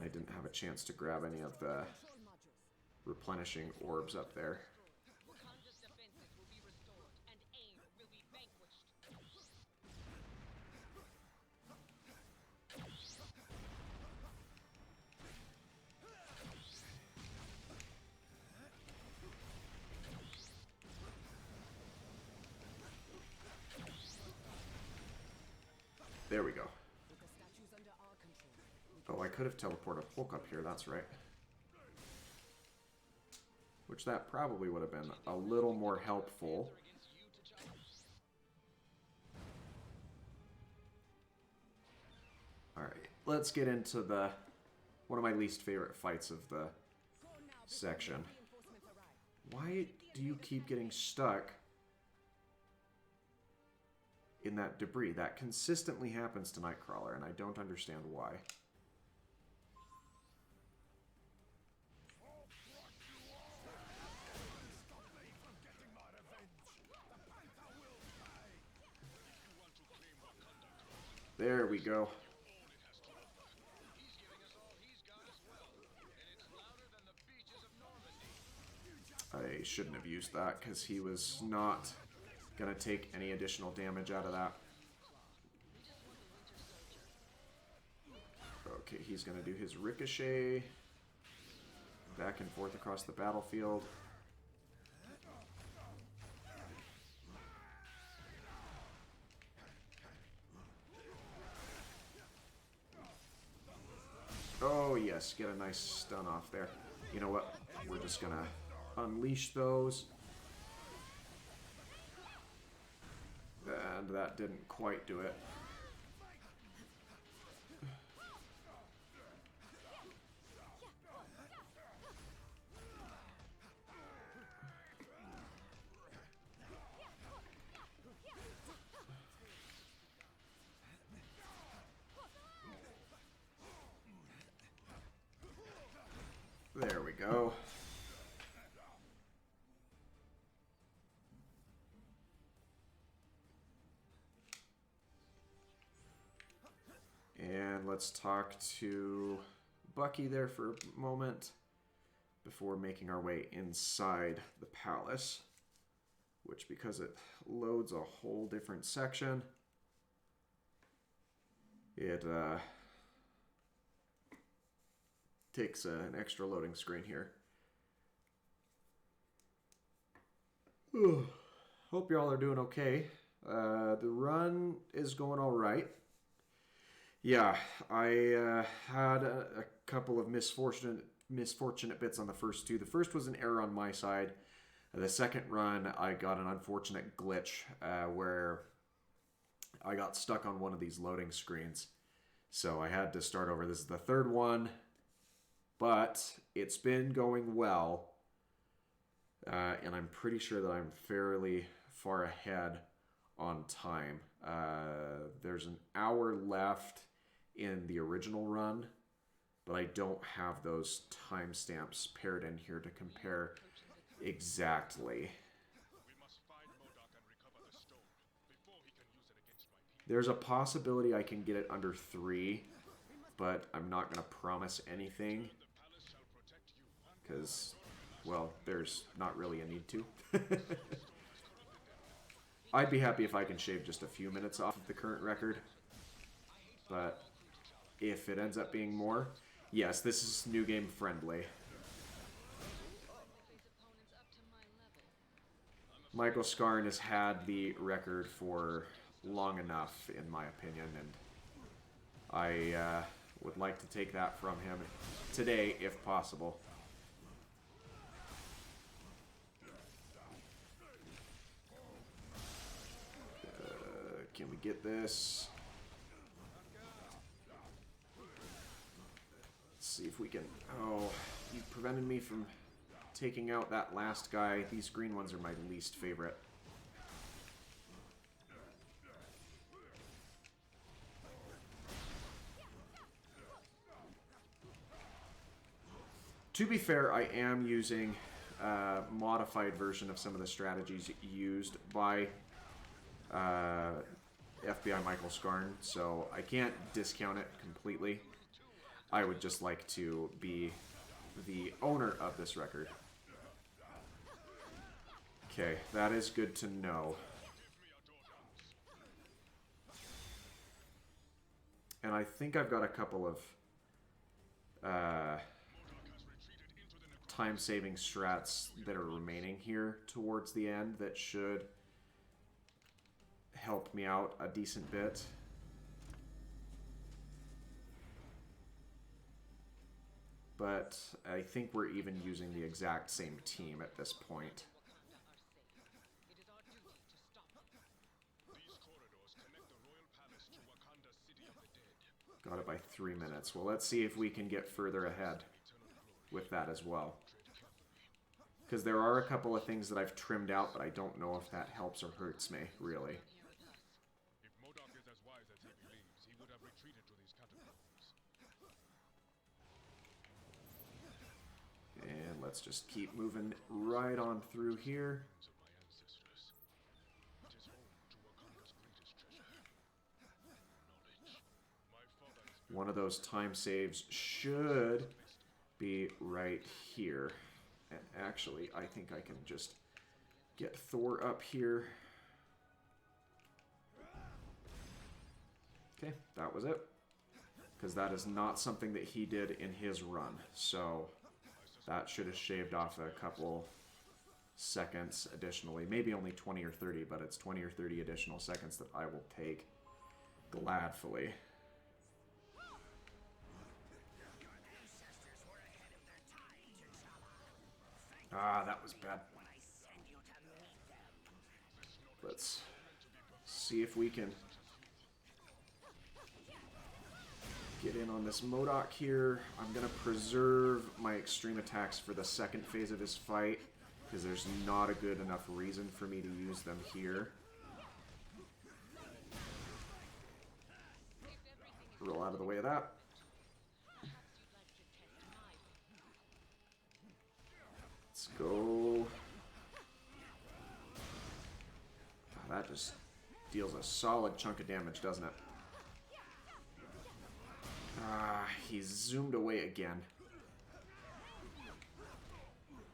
I didn't have a chance to grab any of the replenishing orbs up there. Wakanda's defenses will be restored, and AIM will be vanquished. There we go. Oh, I could have teleported Hulk up here, that's right. Which that probably would have been a little more helpful. Alright, let's get into the one of my least favorite fights of the section. Why do you keep getting stuck in that debris? That consistently happens to Nightcrawler, and I don't understand why. There we go. I shouldn't have used that because he was not going to take any additional damage out of that. Okay, he's going to do his ricochet back and forth across the battlefield. Oh yes, get a nice stun off there. You know what? We're just going to unleash those. And that didn't quite do it. There we go. And let's talk to Bucky there for a moment before making our way inside the palace, which, because it loads a whole different section, it takes an extra loading screen here. Hope y'all are doing okay. The run is going all right. Yeah, I had a couple of misfortunate bits on the first 2. The first was an error on my side. The second run, I got an unfortunate glitch where I got stuck on one of these loading screens. So I had to start over. This is the third one, but it's been going well. And I'm pretty sure that I'm fairly far ahead on time. There's an hour left in the original run, but I don't have those timestamps paired in here to compare exactly. There's a possibility I can get it under 3, but I'm not going to promise anything because, well, there's not really a need to. I'd be happy if I can shave just a few minutes off of the current record, but if it ends up being more, yes, this is new game friendly. Michael Scarn has had the record for long enough, in my opinion, and I would like to take that from him today, if possible. Can we get this? Let's see if we can... Oh, you prevented me from taking out that last guy. These green ones are my least favorite. To be fair, I am using a modified version of some of the strategies used by FBI Michael Scarn, so I can't discount it completely. I would just like to be the owner of this record. Okay, that is good to know. And I think I've got a couple of time-saving strats that are remaining here towards the end that should help me out a decent bit. But I think we're even using the exact same team at this point. Got it by 3 minutes. Well, let's see if we can get further ahead with that as well. Because there are a couple of things that I've trimmed out, but I don't know if that helps or hurts me, really. And let's just keep moving right on through here. One of those time saves should be right here. And actually, I think I can just get Thor up here. Okay, that was it. Because that is not something that he did in his run. So that should have shaved off a couple seconds additionally. Maybe only 20 or 30, but it's 20 or 30 additional seconds that I will take gladfully. Ah, that was bad. Let's see if we can get in on this MODOK here. I'm going to preserve my extreme attacks for the second phase of this fight, because there's not a good enough reason for me to use them here. Roll out of the way of that. Let's go. That just deals a solid chunk of damage, doesn't it? Ah, he's zoomed away again.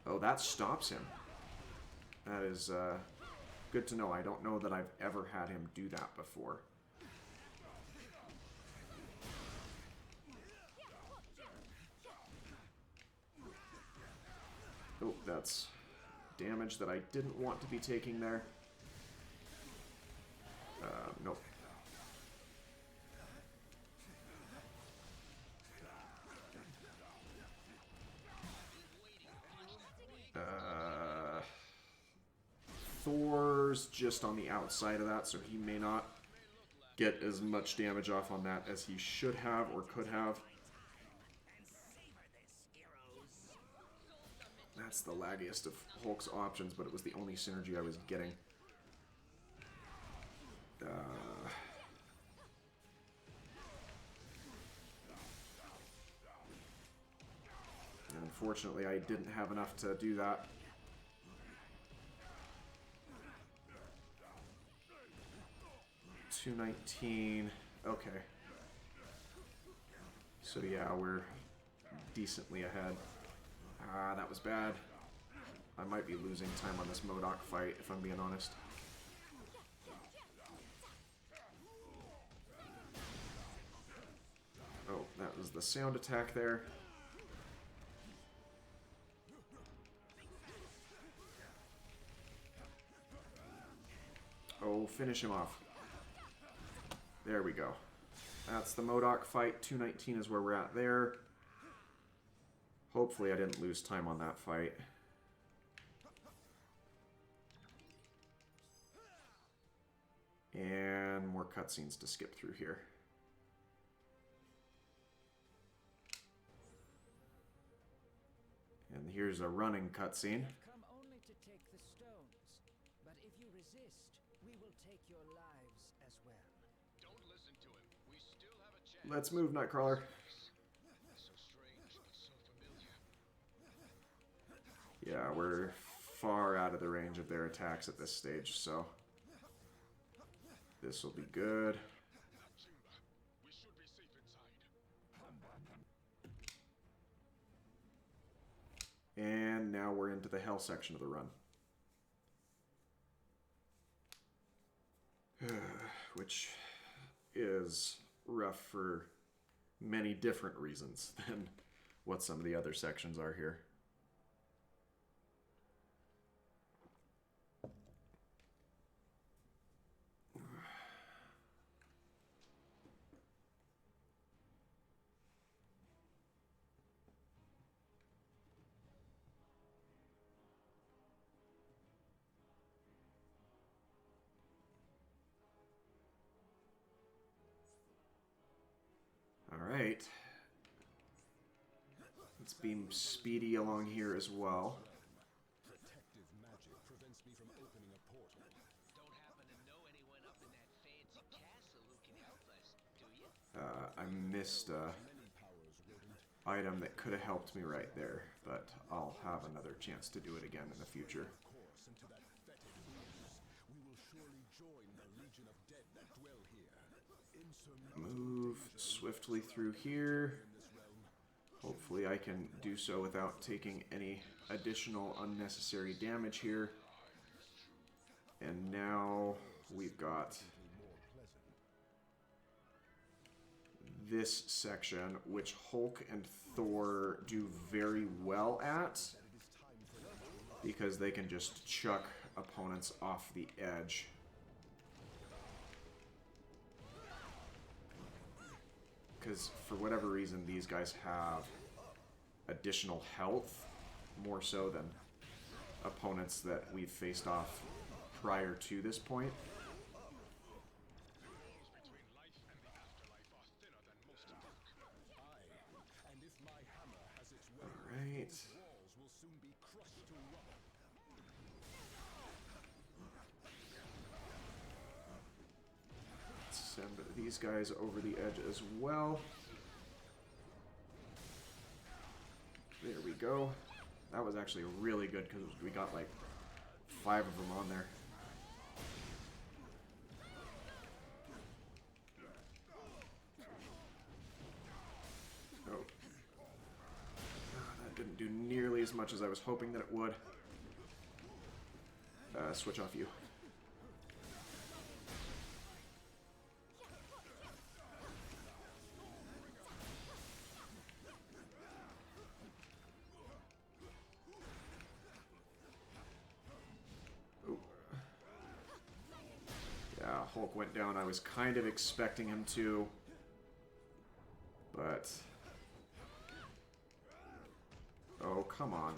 Oh, that stops him. That is good to know. I don't know that I've ever had him do that before. Oh, that's damage that I didn't want to be taking there. Nope. Thor's just on the outside of that, so he may not get as much damage off on that as he should have or could have. That's the laggiest of Hulk's options, but it was the only synergy I was getting. And unfortunately, I didn't have enough to do that. $219. Okay. So yeah, we're decently ahead. Ah, that was bad. I might be losing time on this MODOK fight, if I'm being honest. Oh, the sound attack there. Oh, finish him off. There we go. That's the MODOK fight. 219 is where we're at there. Hopefully I didn't lose time on that fight. And more cutscenes to skip through here. And here's a running cutscene. Come only to take the stones, but if you resist, we will take your lives as well. Don't listen to him. We still have a chance. Let's move, Nightcrawler. So strange, but so familiar. Yeah, we're far out of the range of their attacks at this stage, so this will be good. That chamber. We should be safe inside. And now we're into the hell section of the run. Which is rough for many different reasons than what some of the other sections are here. Alright. Let's beam Speedy along here as well. Protective magic prevents me from opening a portal. Don't happen to know anyone up in that fancy castle who can help us, do you? I missed a item that could have helped me right there, but I'll have another chance to do it again in the future. Course into that fetid ooze. We will surely join the legion of dead that dwell here. Move swiftly through here. Hopefully I can do so without taking any additional unnecessary damage here. And now we've got this section, which Hulk and Thor do very well at, because they can just chuck opponents off the edge. Because for whatever reason, these guys have additional health, more so than opponents that we've faced off prior to this point. between life and the afterlife are thinner than most bark. Aye, and if my hammer has its way, Alright. walls will soon be crushed to rubble. Send these guys over the edge as well. There we go. That was actually really good because we got like 5 of them on there. Oh. That didn't do nearly as much as I was hoping that it would. Switch off you. Hulk went down. I was kind of expecting him to, but oh, come on,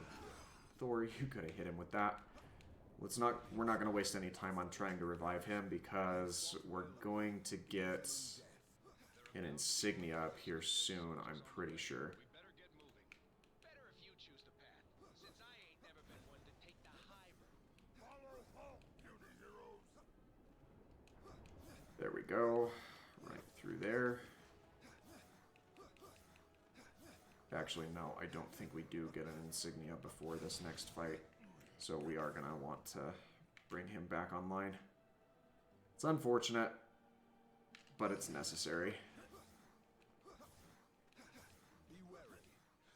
Thor, you could have hit him with that. We're not going to waste any time on trying to revive him because we're going to get an insignia up here soon, I'm pretty sure. We better get moving. Better if you choose the path, since I ain't never been one to take the high road. Follow Hulk, beauty heroes. There we go. Right through there. Actually, no, I don't think we do get an insignia before this next fight. So we are going to want to bring him back online. It's unfortunate, but it's necessary. Be wary.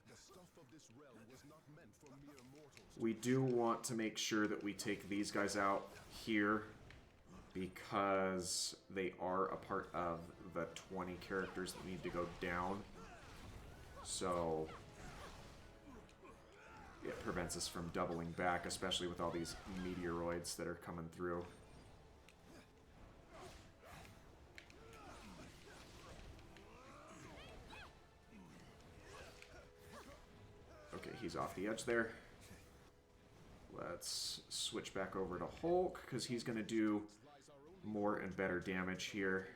The stuff of this realm was not meant for mere mortals. We do want to make sure that we take these guys out here because they are a part of the 20 characters that need to go down So it prevents us from doubling back, especially with all these meteoroids that are coming through. Okay, he's off the edge there. Let's switch back over to Hulk, because he's going to do more and better damage here.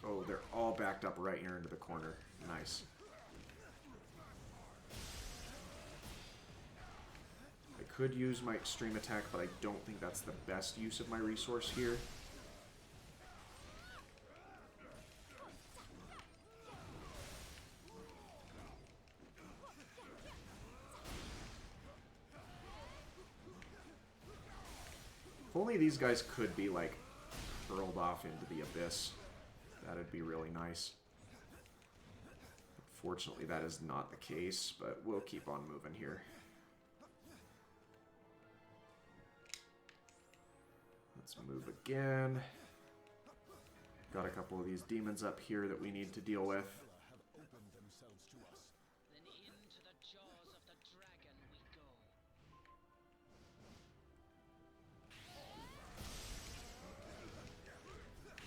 Oh, they're all backed up right here into the corner. Nice. I could use my extreme attack, but I don't think that's the best use of my resource here. If only these guys could be, like, hurled off into the abyss. That'd be really nice. Unfortunately, that is not the case, but we'll keep on moving here. Let's move again. Got a couple of these demons up here that we need to deal with. Then into the jaws of the dragon we go.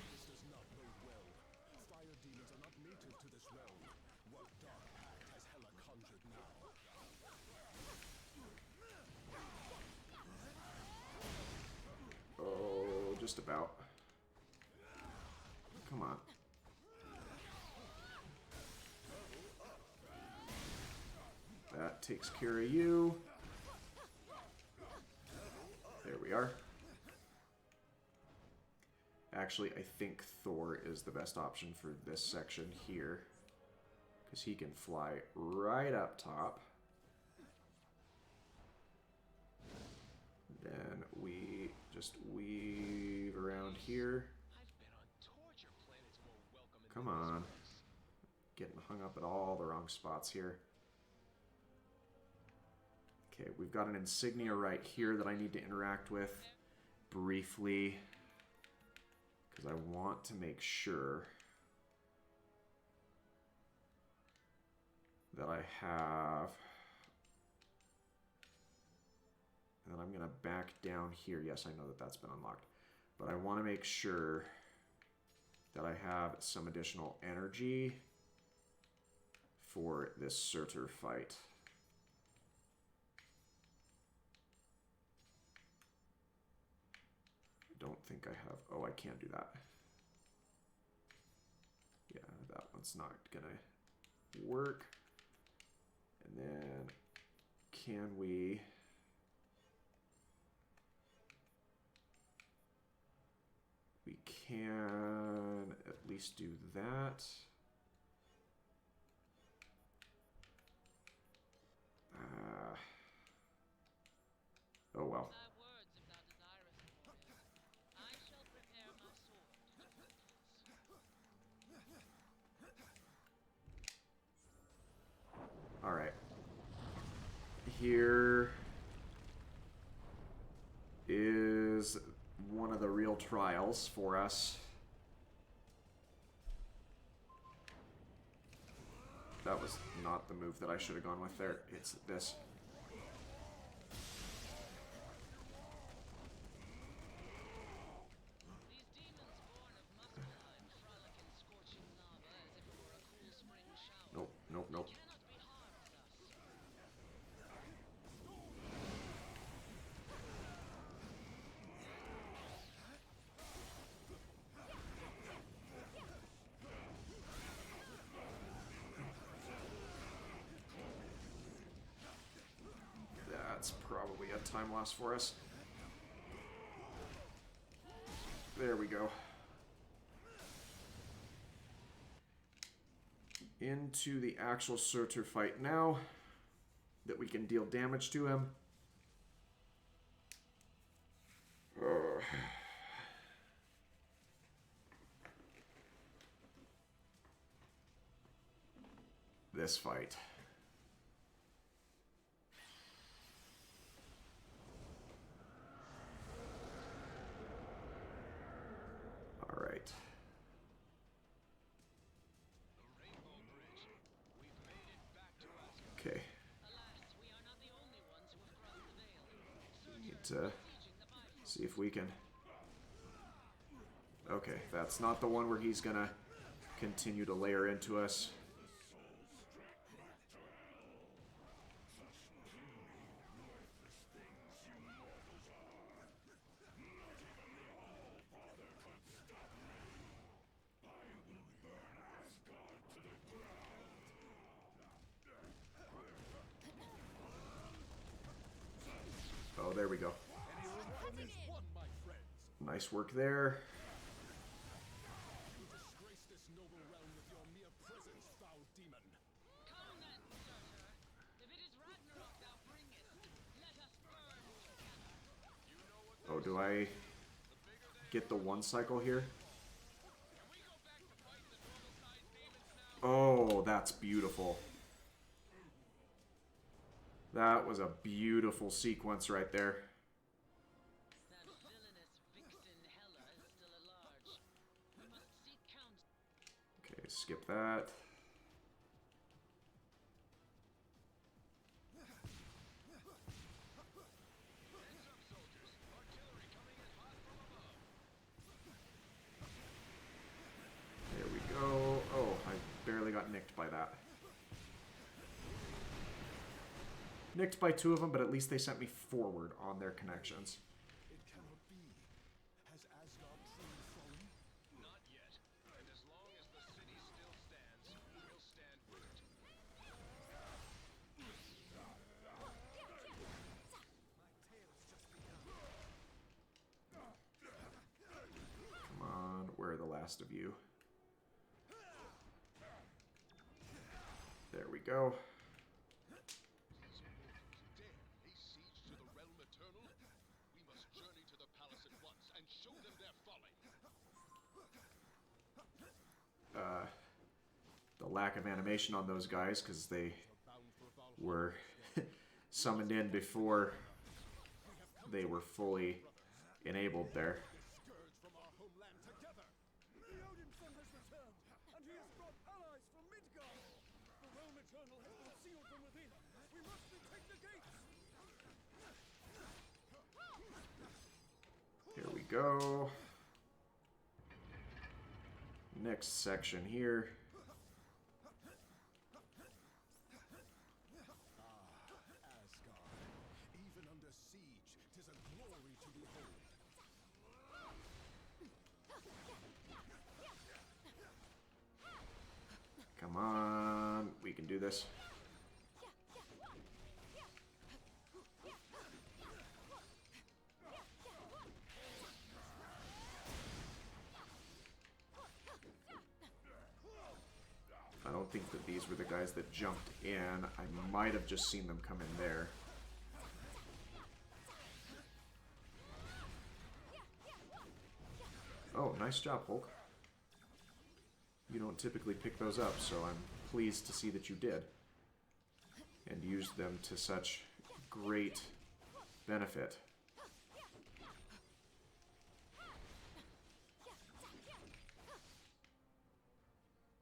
This does not bode well. Fire demons are not native to this realm. What dark pact has Hela conjured now? Oh, just about. Come on. That takes care of you. There we are. Actually, I think Thor is the best option for this section here, because he can fly right up top. Then we just weave around here. Come on. Getting hung up at all the wrong spots here. Okay, we've got an insignia right here that I need to interact with briefly, because I want to make sure that I have... And then I'm going to back down here. Yes, I know that that's been unlocked. But I want to make sure that I have some additional energy for this Surtur fight. I don't think I have... Oh, I can't do that. Yeah, that one's not going to work. And then can we... We can at least do that. Oh well. All right. Here is one of the real trials for us. That was not the move that I should have gone with there. It's this. Nope, nope, nope. That's probably a time loss for us. There we go. Into the actual Surtur fight now, that we can deal damage to him. This fight. to see if we can... Okay, that's not the one where he's gonna continue to layer into us. Oh, there we go. Nice work there. Disgrace this noble realm with your mere presence, foul demon. Come then, sorcerer. If it is Ragnarok thou bringest, let us burn together. Oh, do I get the one cycle here? Can we go back to fight the normal-sized demons now? Oh, that's beautiful. That was a beautiful sequence right there. That villainous vixen Hela is still at large. We must seek counsel. Okay, skip that. There we go. Oh, I barely got nicked by that. Nicked by two of them, but at least they sent me forward on their connections. It cannot be. Has Asgard truly fallen? Not yet. And as long as the city still stands, we'll stand with it. Come on, where are the last of you? There we go. These mortals dare lay siege to the realm eternal? We must journey to the palace at once and show them their folly. The lack of animation on those guys, because they were summoned in before they were fully enabled there. Scourge from our homeland together. The Odin son has returned, and he has brought allies from Midgard. The realm eternal has been sealed from within. We must retake the gates. Here we go. Next section here. Asgard. Even under siege, 'tis a glory to behold. Come on, we can do this. I don't think that these were the guys that jumped in. I might have just seen them come in there. Oh, nice job, Hulk. You don't typically pick those up, so I'm pleased to see that you did. And used them to such great benefit.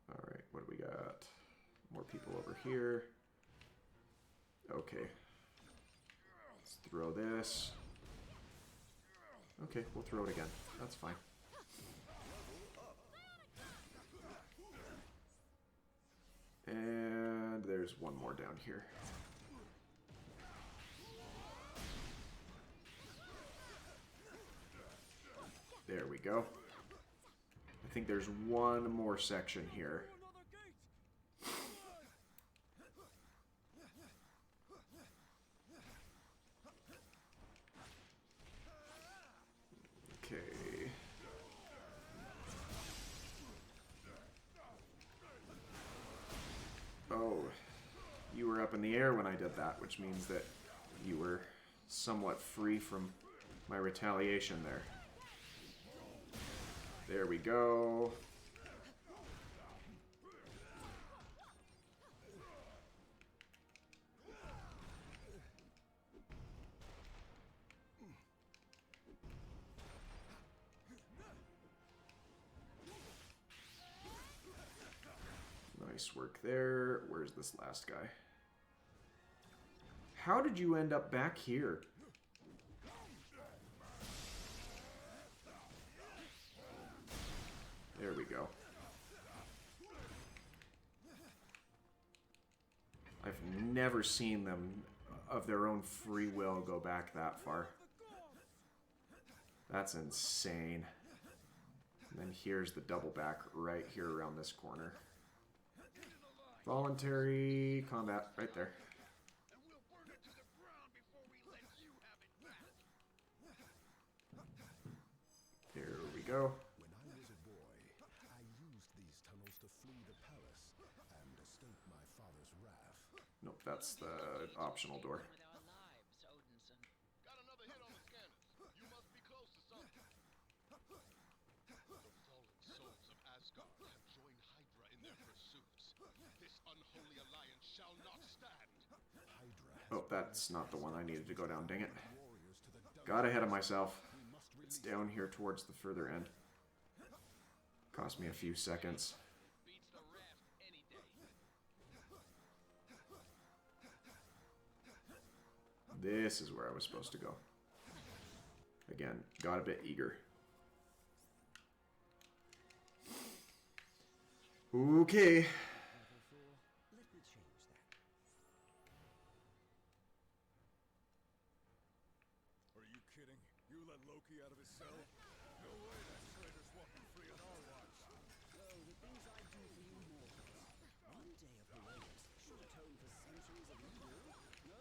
Alright, what do we got? More people over here. Okay. Let's throw this. Okay, we'll throw it again. That's fine. And there's one more down here. There we go. I think there's one more section here. Okay. Oh, you were up in the air when I did that, which means that you were somewhat free from my retaliation there. There we go. Nice work there. Where's this last guy? How did you end up back here? There we go. I've never seen them, of their own free will, go back that far. That's insane. And then here's the double back right here around this corner. Voluntary combat right there. And we'll burn it to the ground before we let you have it back. There we go. When I was a boy, I used these tunnels to flee the palace and escape my father's wrath. Nope, that's the optional door. With our lives, Odinson. Got another hit on the scanners. You must be close to something. The fallen souls of Asgard have joined Hydra in their pursuits. This unholy alliance shall not stand. Hydra Oh, that's not the one I needed to go down, dang it. warriors to the Got ahead of myself. we must It's release down here towards the further end. Cost me a few seconds. Beats the raft any day. This is where I was supposed to go. Again, got a bit eager. Okay. Let me change that. Are you kidding? You let Loki out of his cell? No way that traitor's walking free on our watch. Oh, the things I do for you mortals. One day of heroics should atone for centuries of evil. No?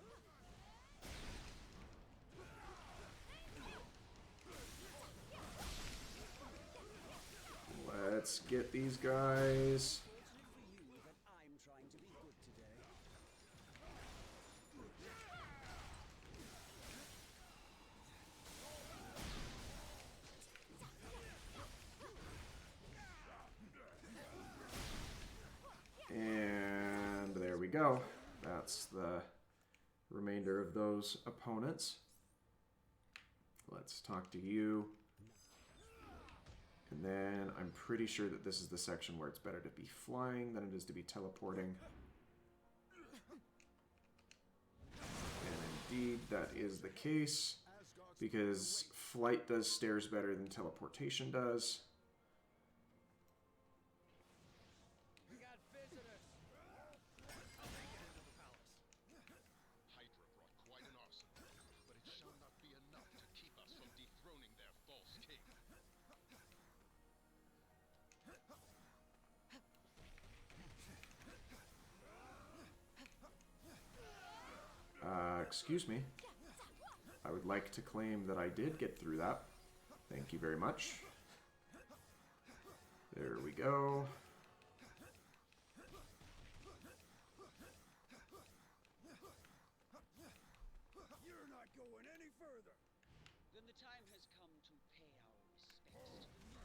Let's get these guys. Fortunate for you that I'm trying to be good today. And there we go. That's the remainder of those opponents. Let's talk to you. And then I'm pretty sure that this is the section where it's better to be flying than it is to be teleporting. And indeed, that is the case, because flight does stairs better than teleportation does. We got visitors. How they get into the palace? Hydra brought quite an arsenal, but it shall not be enough to keep us from dethroning their false king. Excuse me. I would like to claim that I did get through that. Thank you very much. There we go. You're not going any further. Then the time has come to pay our respects to the new.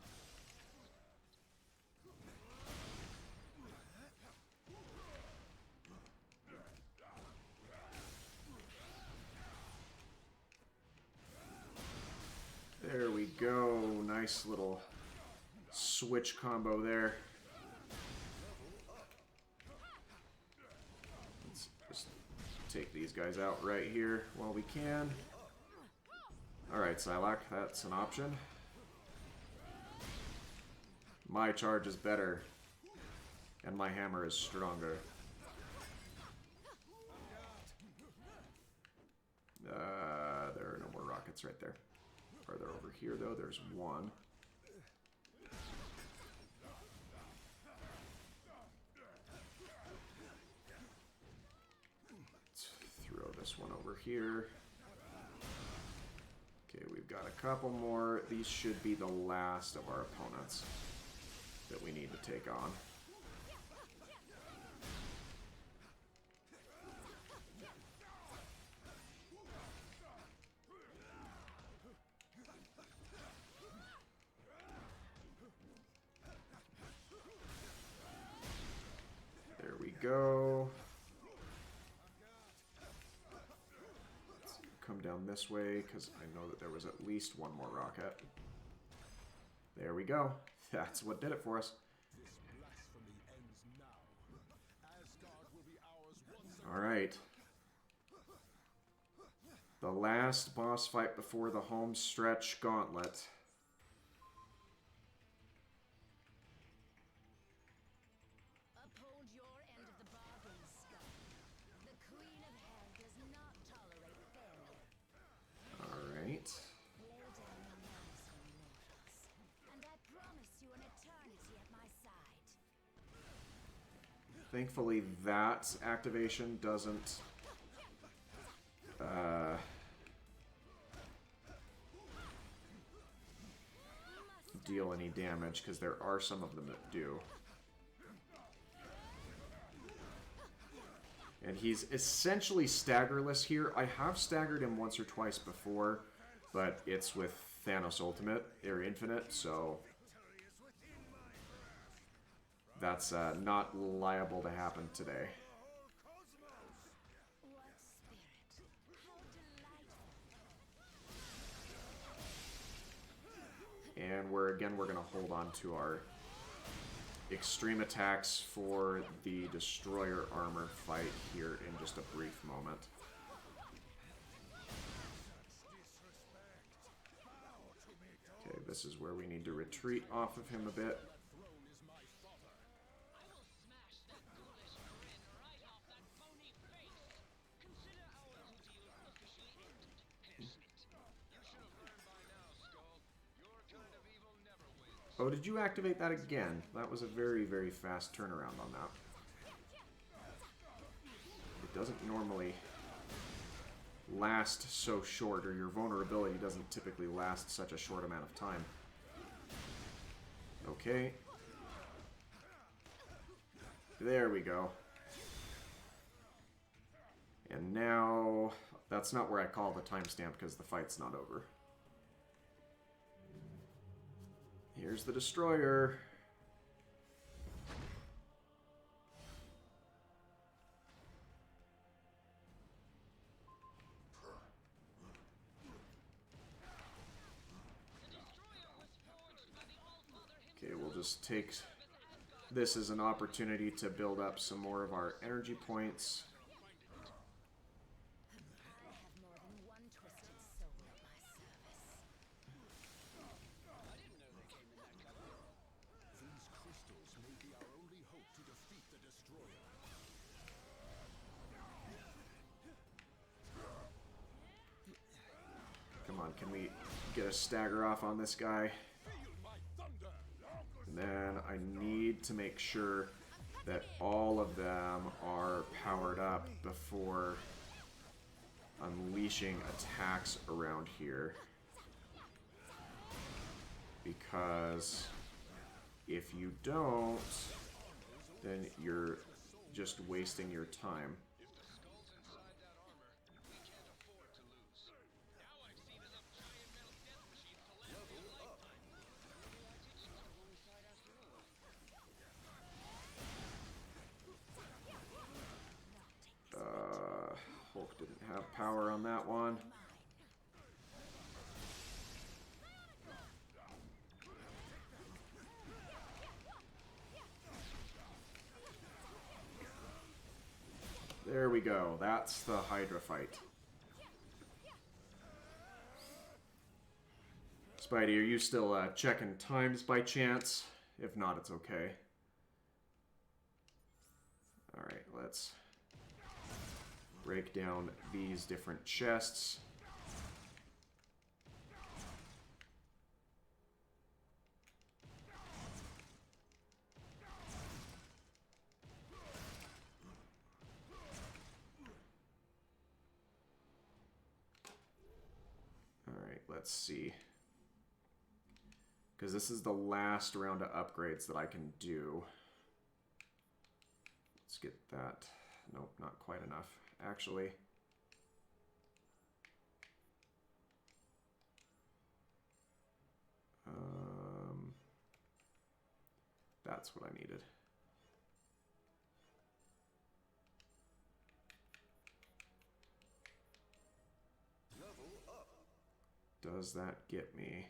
There we go. Nice little switch combo there. Let's just take these guys out right here while we can. Alright, Psylocke, that's an option. My charge is better, and my hammer is stronger. There are no more rockets right there. Farther over here, though, there's one. Let's throw this one over here. Okay, we've got a couple more. These should be the last of our opponents that we need to take on. There we go. Let's come down this way, because I know that there was at least one more rocket. There we go. That's what did it for us. This blasphemy ends now. Asgard will be ours once again. Alright. The last boss fight before the home stretch gauntlet. Thankfully, that activation doesn't deal any damage, because there are some of them that do. And he's essentially staggerless here. I have staggered him once or twice before, but it's with Thanos Ultimate, or Infinite, so that's not liable to happen today. And we're going to hold on to our extreme attacks for the Destroyer armor fight here in just a brief moment. Okay, this is where we need to retreat off of him a bit. Oh, did you activate that again? That was a very, very fast turnaround on that. It doesn't normally last so short, or your vulnerability doesn't typically last such a short amount of time. Okay. There we go. And now, that's not where I call the timestamp because the fight's not over. Here's the Destroyer. Okay, we'll just take this as an opportunity to build up some more of our energy points. Can we get a stagger off on this guy? And then I need to make sure that all of them are powered up before unleashing attacks around here. Because if you don't, then you're just wasting your time. Hulk didn't have power on that one. There we go. That's the Hydra fight. Spidey, are you still checking times by chance? If not, it's okay. Alright, let's break down these different chests. Alright, let's see. Because this is the last round of upgrades that I can do. Let's get that. Nope, not quite enough. Actually, that's what I needed. Does that get me?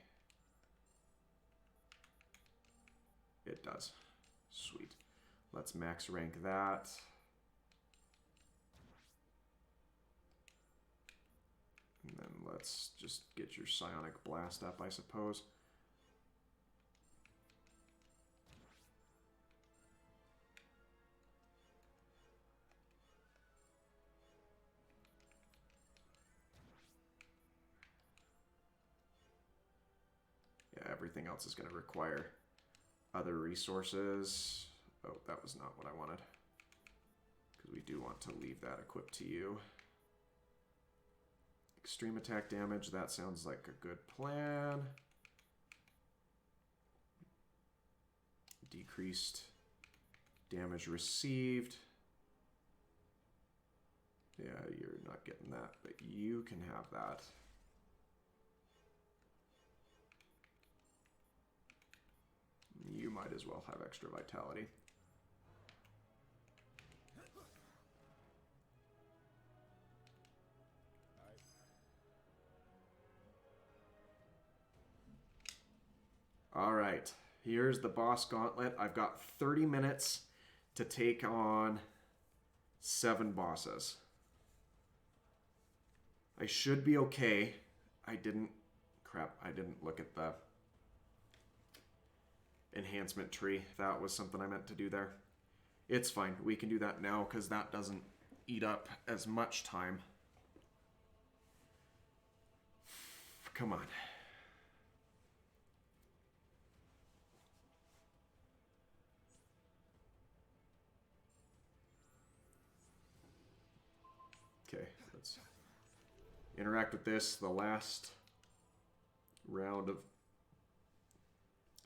It does. Sweet. Let's max rank that. And then let's just get your Psionic Blast up, I suppose. Yeah, everything else is going to require other resources. Oh, that was not what I wanted. Because we do want to leave that equipped to you. Extreme attack damage, that sounds like a good plan. Decreased damage received. Yeah, you're not getting that, but you can have that. You might as well have extra vitality. All right, here's the boss gauntlet. I've got 30 minutes to take on 7 bosses. I should be okay. I didn't look at the enhancement tree. That was something I meant to do there. It's fine. We can do that now because that doesn't eat up as much time. Come on. Okay, let's interact with this. The last round of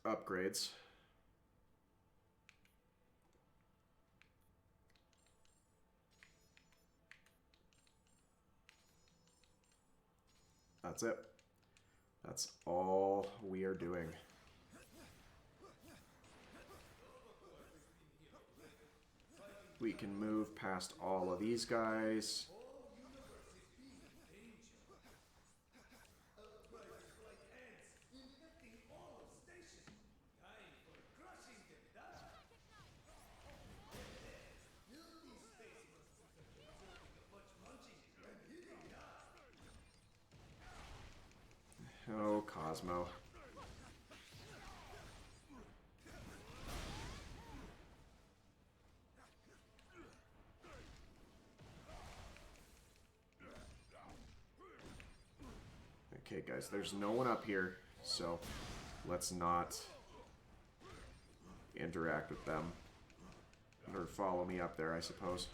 upgrades. That's it. That's all we are doing. We can move past all of these guys. Oh, Cosmo. Okay, guys, there's no one up here, so let's not interact with them. Or follow me up there, I suppose.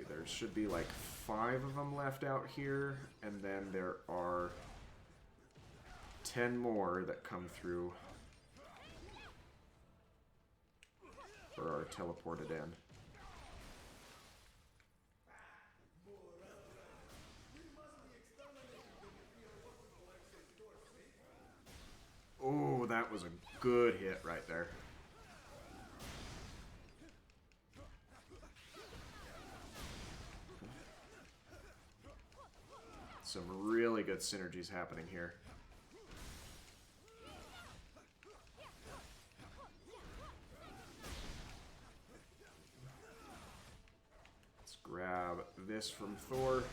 There should be like 5 of them left out here, and then there are 10 more that come through or are teleported in. Oh, that was a good hit right there. Some really good synergies happening here. Let's grab this from Thor.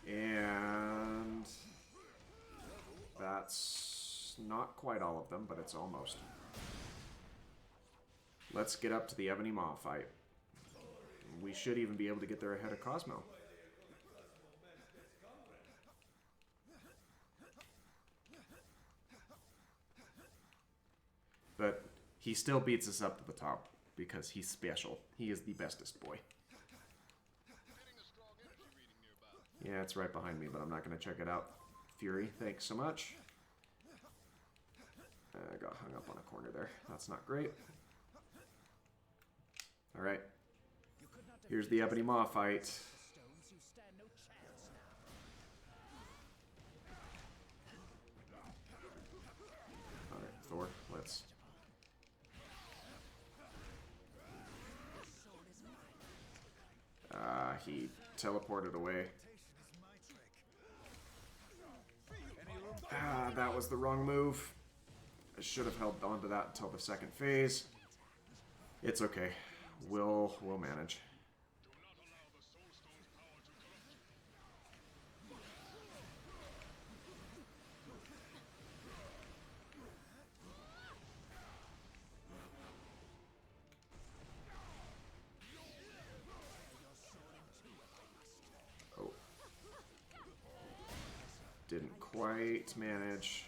And that's not quite all of them, but it's almost. Let's get up to the Ebony Maw fight. We should even be able to get there ahead of Cosmo. But he still beats us up to the top because he's special. He is the bestest boy. Yeah, it's right behind me, but I'm not going to check it out. Fury, thanks so much. I got hung up on a corner there. That's not great. Alright. Here's the Ebony Maw fight. Alright, Thor, let's... he teleported away. That was the wrong move. I should have held on to that until the second phase. It's okay. We'll manage. Didn't quite manage.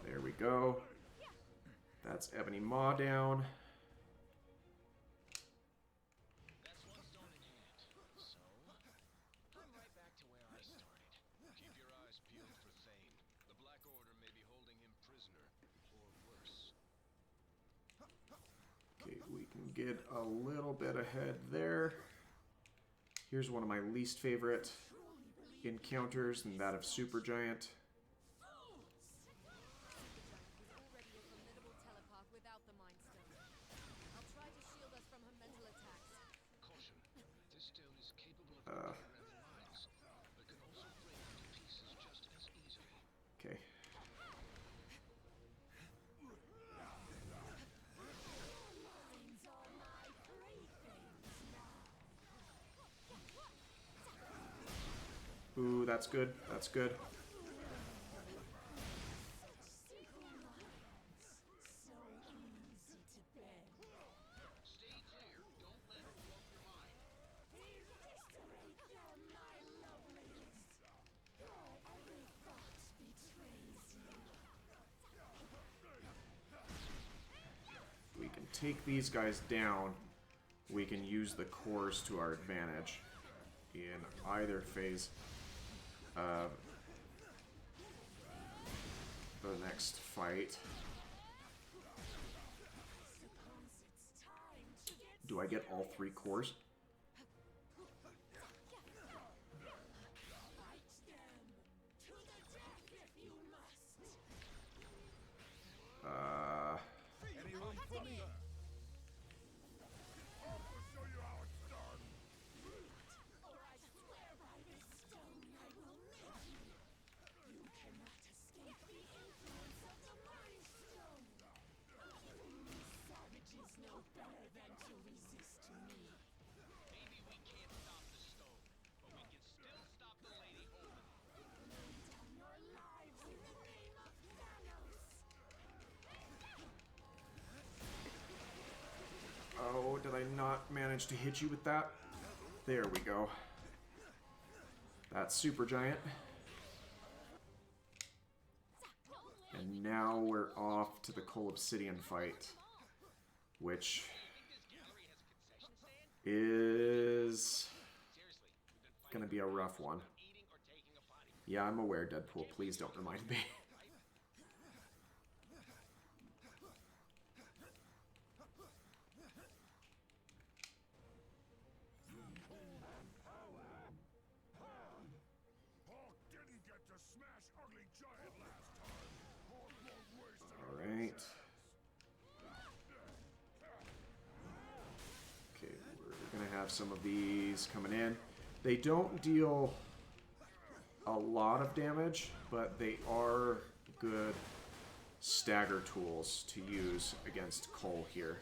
There we go. That's Ebony Maw down. That's one stone in hand. So, I'm right back to where I started. Keep your eyes peeled for Thane. The Black Order may be holding him prisoner, or worse. Okay, we can get a little bit ahead there. Here's one of my least favorite encounters, and that of Supergiant. Already a formidable telepath without the Mind Stone. I'll try to shield us from her mental attacks. Caution. This stone is capable of repairing minds, but can also break into pieces just as easily. Okay. Ooh, that's good. That's good. Stay clear. Don't let her blow your mind. We can take these guys down. We can use the cores to our advantage in either phase of the next fight. Do I get all 3 cores? Anyone for me? I'll show you how it's done. Or I swear by this stone I will make you. You cannot escape the influence of the Mind Stone. These savages know better than to resist me. Maybe we can't stop the stone, but we can still stop the lady holding it. Lay down your lives in the name of Thanos. Oh, did I not manage to hit you with that? There we go. That's Supergiant. And now we're off to the Coal Obsidian fight, which is gonna be a rough one. Yeah, I'm aware, Deadpool. Please don't remind me. Hawk didn't get to smash Ugly Giant last time. Hawk won't waste it. Alright. Okay, we're gonna have some of these coming in. They don't deal a lot of damage, but they are good stagger tools to use against Cole here.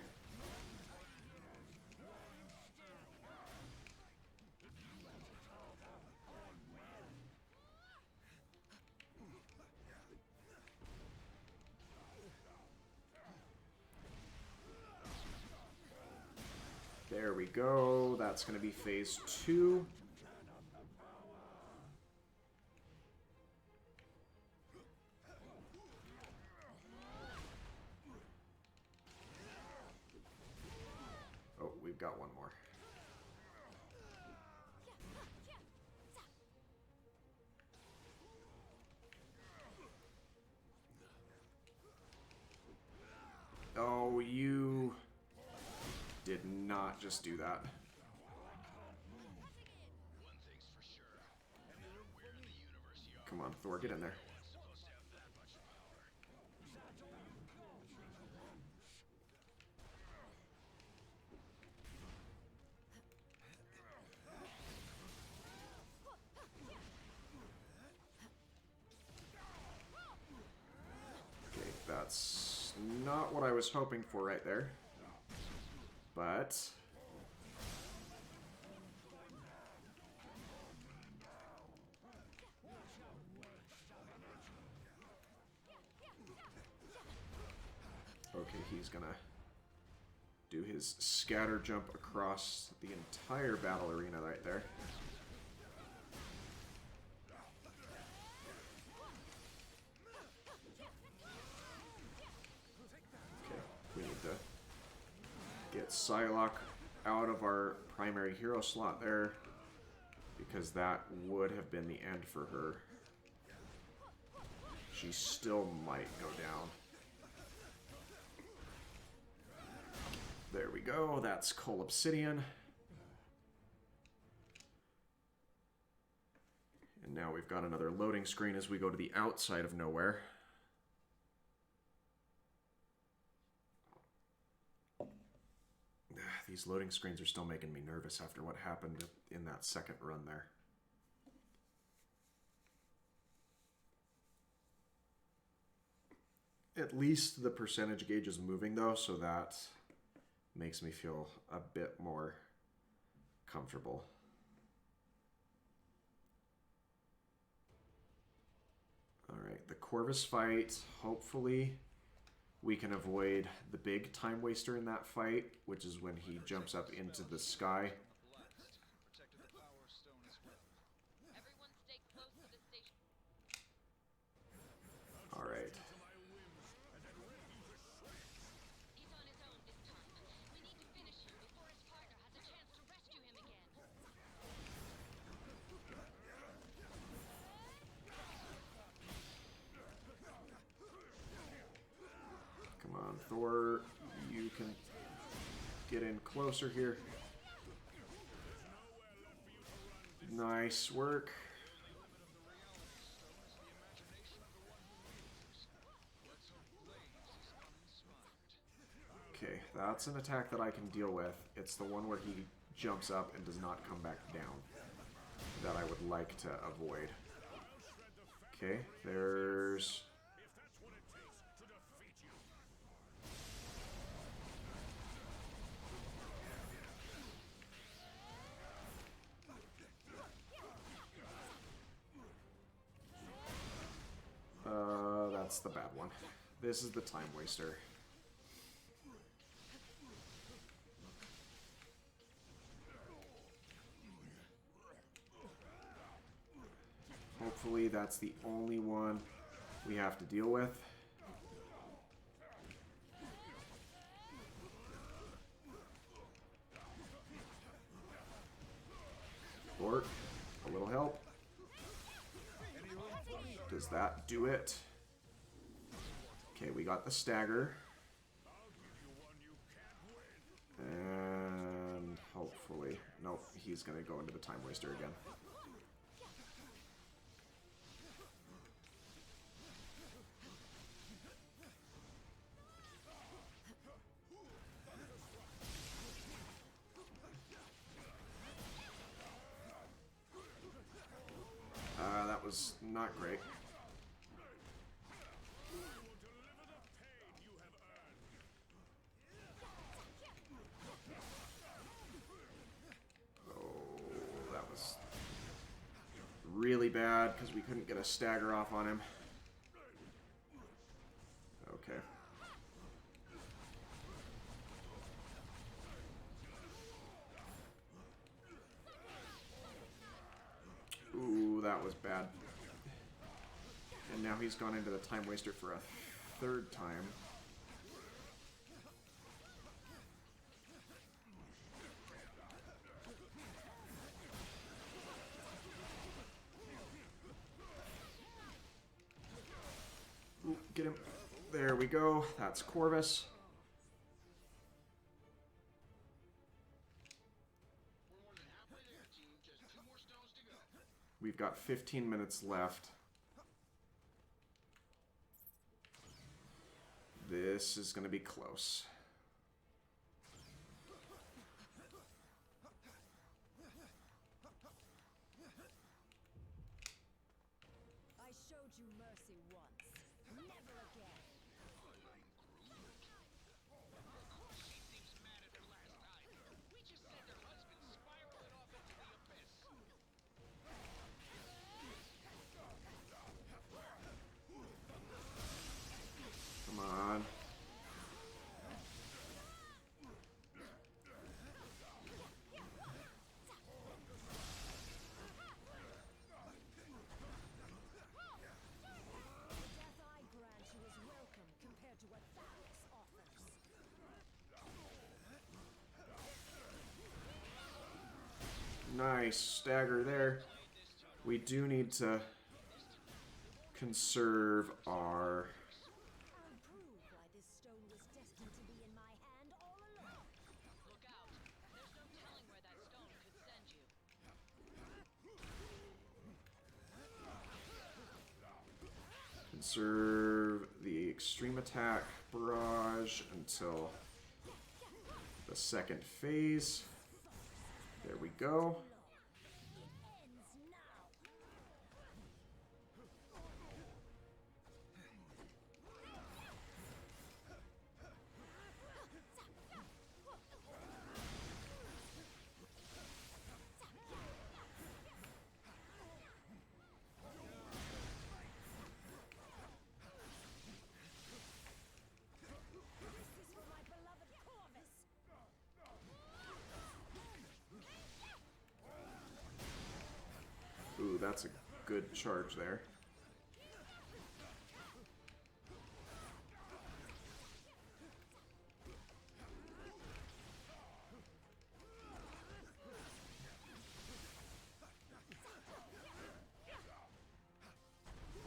There we go. That's going to be phase 2. Oh, we've got one more. Oh, you did not just do that. One thing's for sure. No matter where in the universe you are, Come on, Thor, get in there. one's supposed to have that much power. Okay, that's not what I was hoping for right there. but okay, he's gonna do his scatter jump across the entire battle arena right there. Okay, we need to get Psylocke out of our primary hero slot there, because that would have been the end for her. She still might go down. There we go, that's Coal Obsidian. And now we've got another loading screen as we go to the outside of nowhere. These loading screens are still making me nervous after what happened in that second run there. At least the percentage gauge is moving though, so that makes me feel a bit more comfortable. Alright, the Corvus fight. Hopefully we can avoid the big time waster in that fight, which is when he jumps up into the sky. Everyone stay close to the station. Alright. He's on his own this time. We need to finish him before his partner has a chance to rescue him again. Come on, Thor. You can get in closer here. Nice work. Okay, that's an attack that I can deal with. It's the one where he jumps up and does not come back down that I would like to avoid. Okay, there's... that's the bad one. This is the time waster. Hopefully that's the only one we have to deal with. Or a little help. Does that do it? Okay, we got the stagger. And hopefully... Nope, he's going to go into the time waster again. That was not great. Really bad because we couldn't get a stagger off on him. Okay. Ooh, that was bad. And now he's gone into the time waster for a third time. Ooh, get him. There we go. That's Corvus. We've got 15 minutes left. This is going to be close. I showed you mercy once. Never again. Nice stagger there. We do need to conserve our... I'll prove why this stone was destined to be in my hand all along. Look out. There's no telling where that stone could send you. Conserve the extreme attack barrage until the second phase. There we go. It ends now. This is for my beloved Corvus. Ooh, that's a good charge there.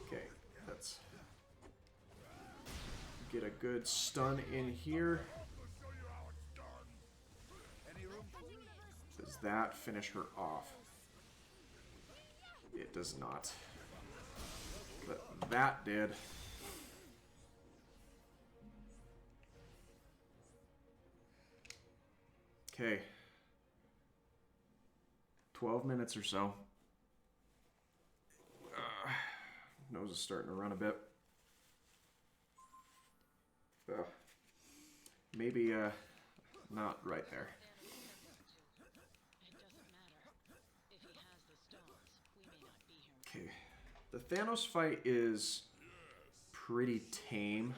Okay, let's get a good stun in here. Does that finish her off? It does not. But that did. Okay. 12 minutes or so. Nose is starting to run a bit. Maybe not right there. It doesn't matter. If he has the stones, we may not be here. Okay. The Thanos fight is pretty tame.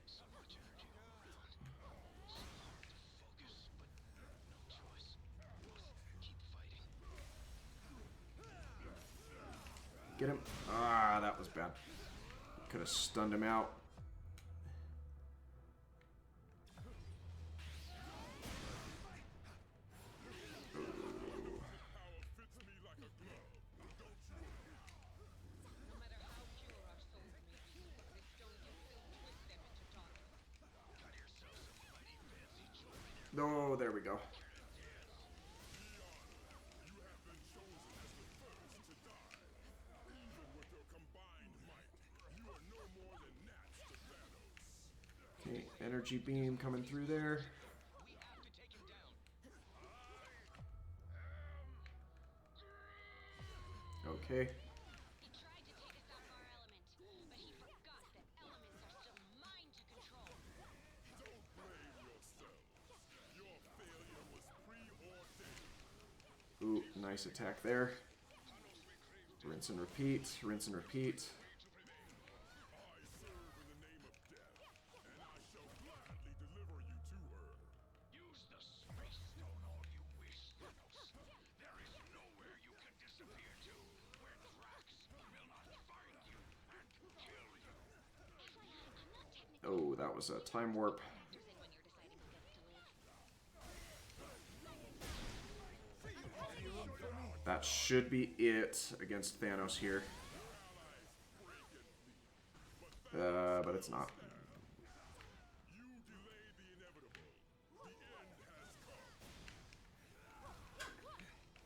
So much energy going around. So hard to focus, but no choice. Keep fighting. Get him. Ah, that was bad. Could have stunned him out. No matter how pure our souls may be, this stone can still twist them into darkness. Oh, there we go. Okay, energy beam coming through there. We have to take him down. Okay. He tried to take us out of our element, but he forgot that elements are still mine to control. Ooh, nice attack there. Rinse and repeat, rinse and repeat. Use the Space Stone all you wish, Thanos. There is nowhere you can disappear to where Drax will not find you and kill you. I'm not technically Oh, that was a time warp. factors in when you're deciding who gets to live. That should be it against Thanos here. But it's not. You delayed the inevitable. The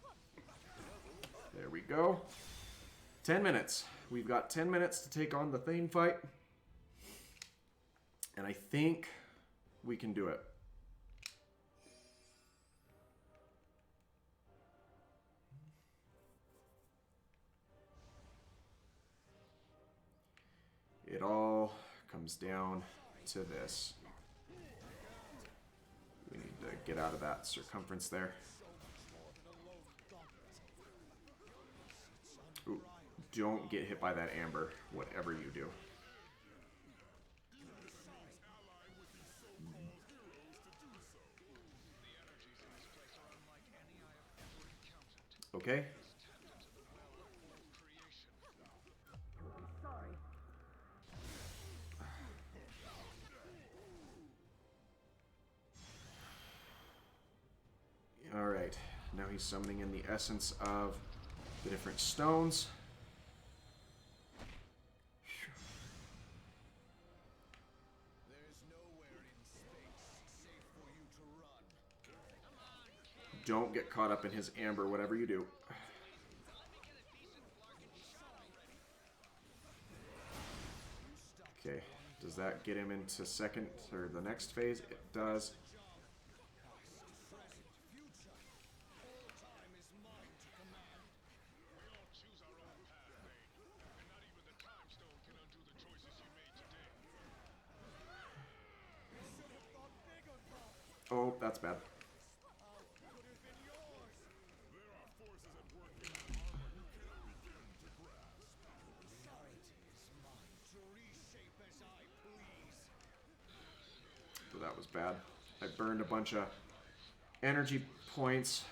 end has come. There we go. 10 minutes. We've got 10 minutes to take on the Thane fight. And I think we can do it. It all comes down to this. We need to get out of that circumference there. Ooh, don't get hit by that amber, whatever you do. Okay. Now he's summoning in the essence of the different stones. There's nowhere in space safe for you to run. Don't get caught up in his amber, whatever you do. Okay, does that get him into second or the next phase? It does. Oh, that's bad. So that was bad. I burned a bunch of energy points.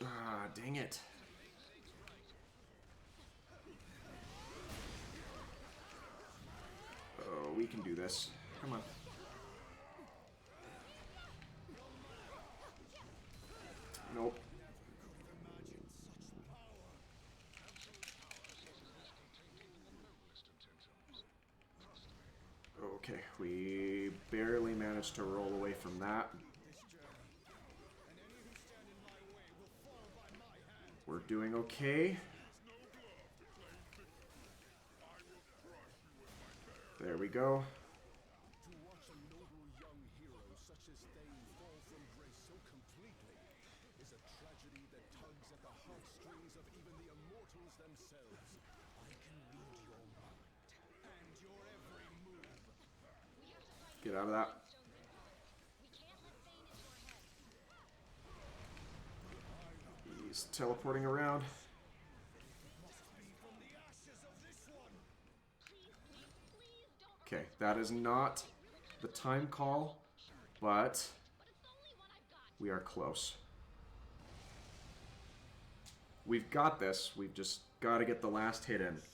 Ah, dang it. Oh, we can do this. Come on. Nope. Okay, we barely managed to roll away from that. We're doing okay. There we go. To watch a noble young hero such as they fall from grace so completely is a tragedy that tugs at the heartstrings of even the immortals themselves. I can read your mind and your every move. Get out of that. He's teleporting around. Okay, that is not the time call, but we are close. We've got this. We've just got to get the last hit in. This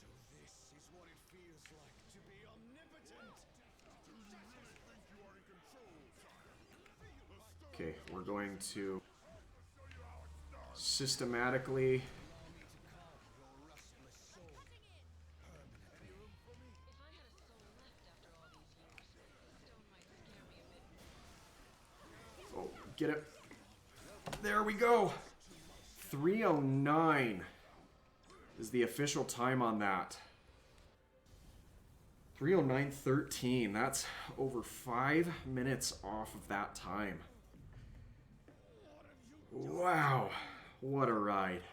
is what it feels like to be omnipotent. Okay, we're going to systematically get it. There we go. 3:09 is the official time on that. 3:09:13. That's over 5 minutes off of that time. Wow. What a ride.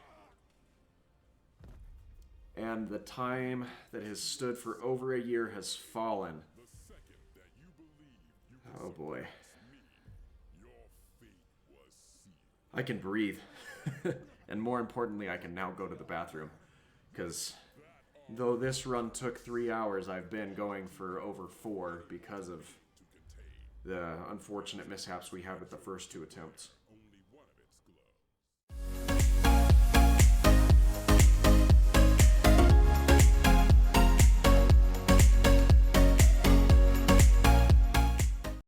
And the time that has stood for over a year has fallen. Oh boy. I can breathe. And more importantly, I can now go to the bathroom. Because though this run took 3 hours, I've been going for over 4 because of the unfortunate mishaps we had with the first 2 attempts.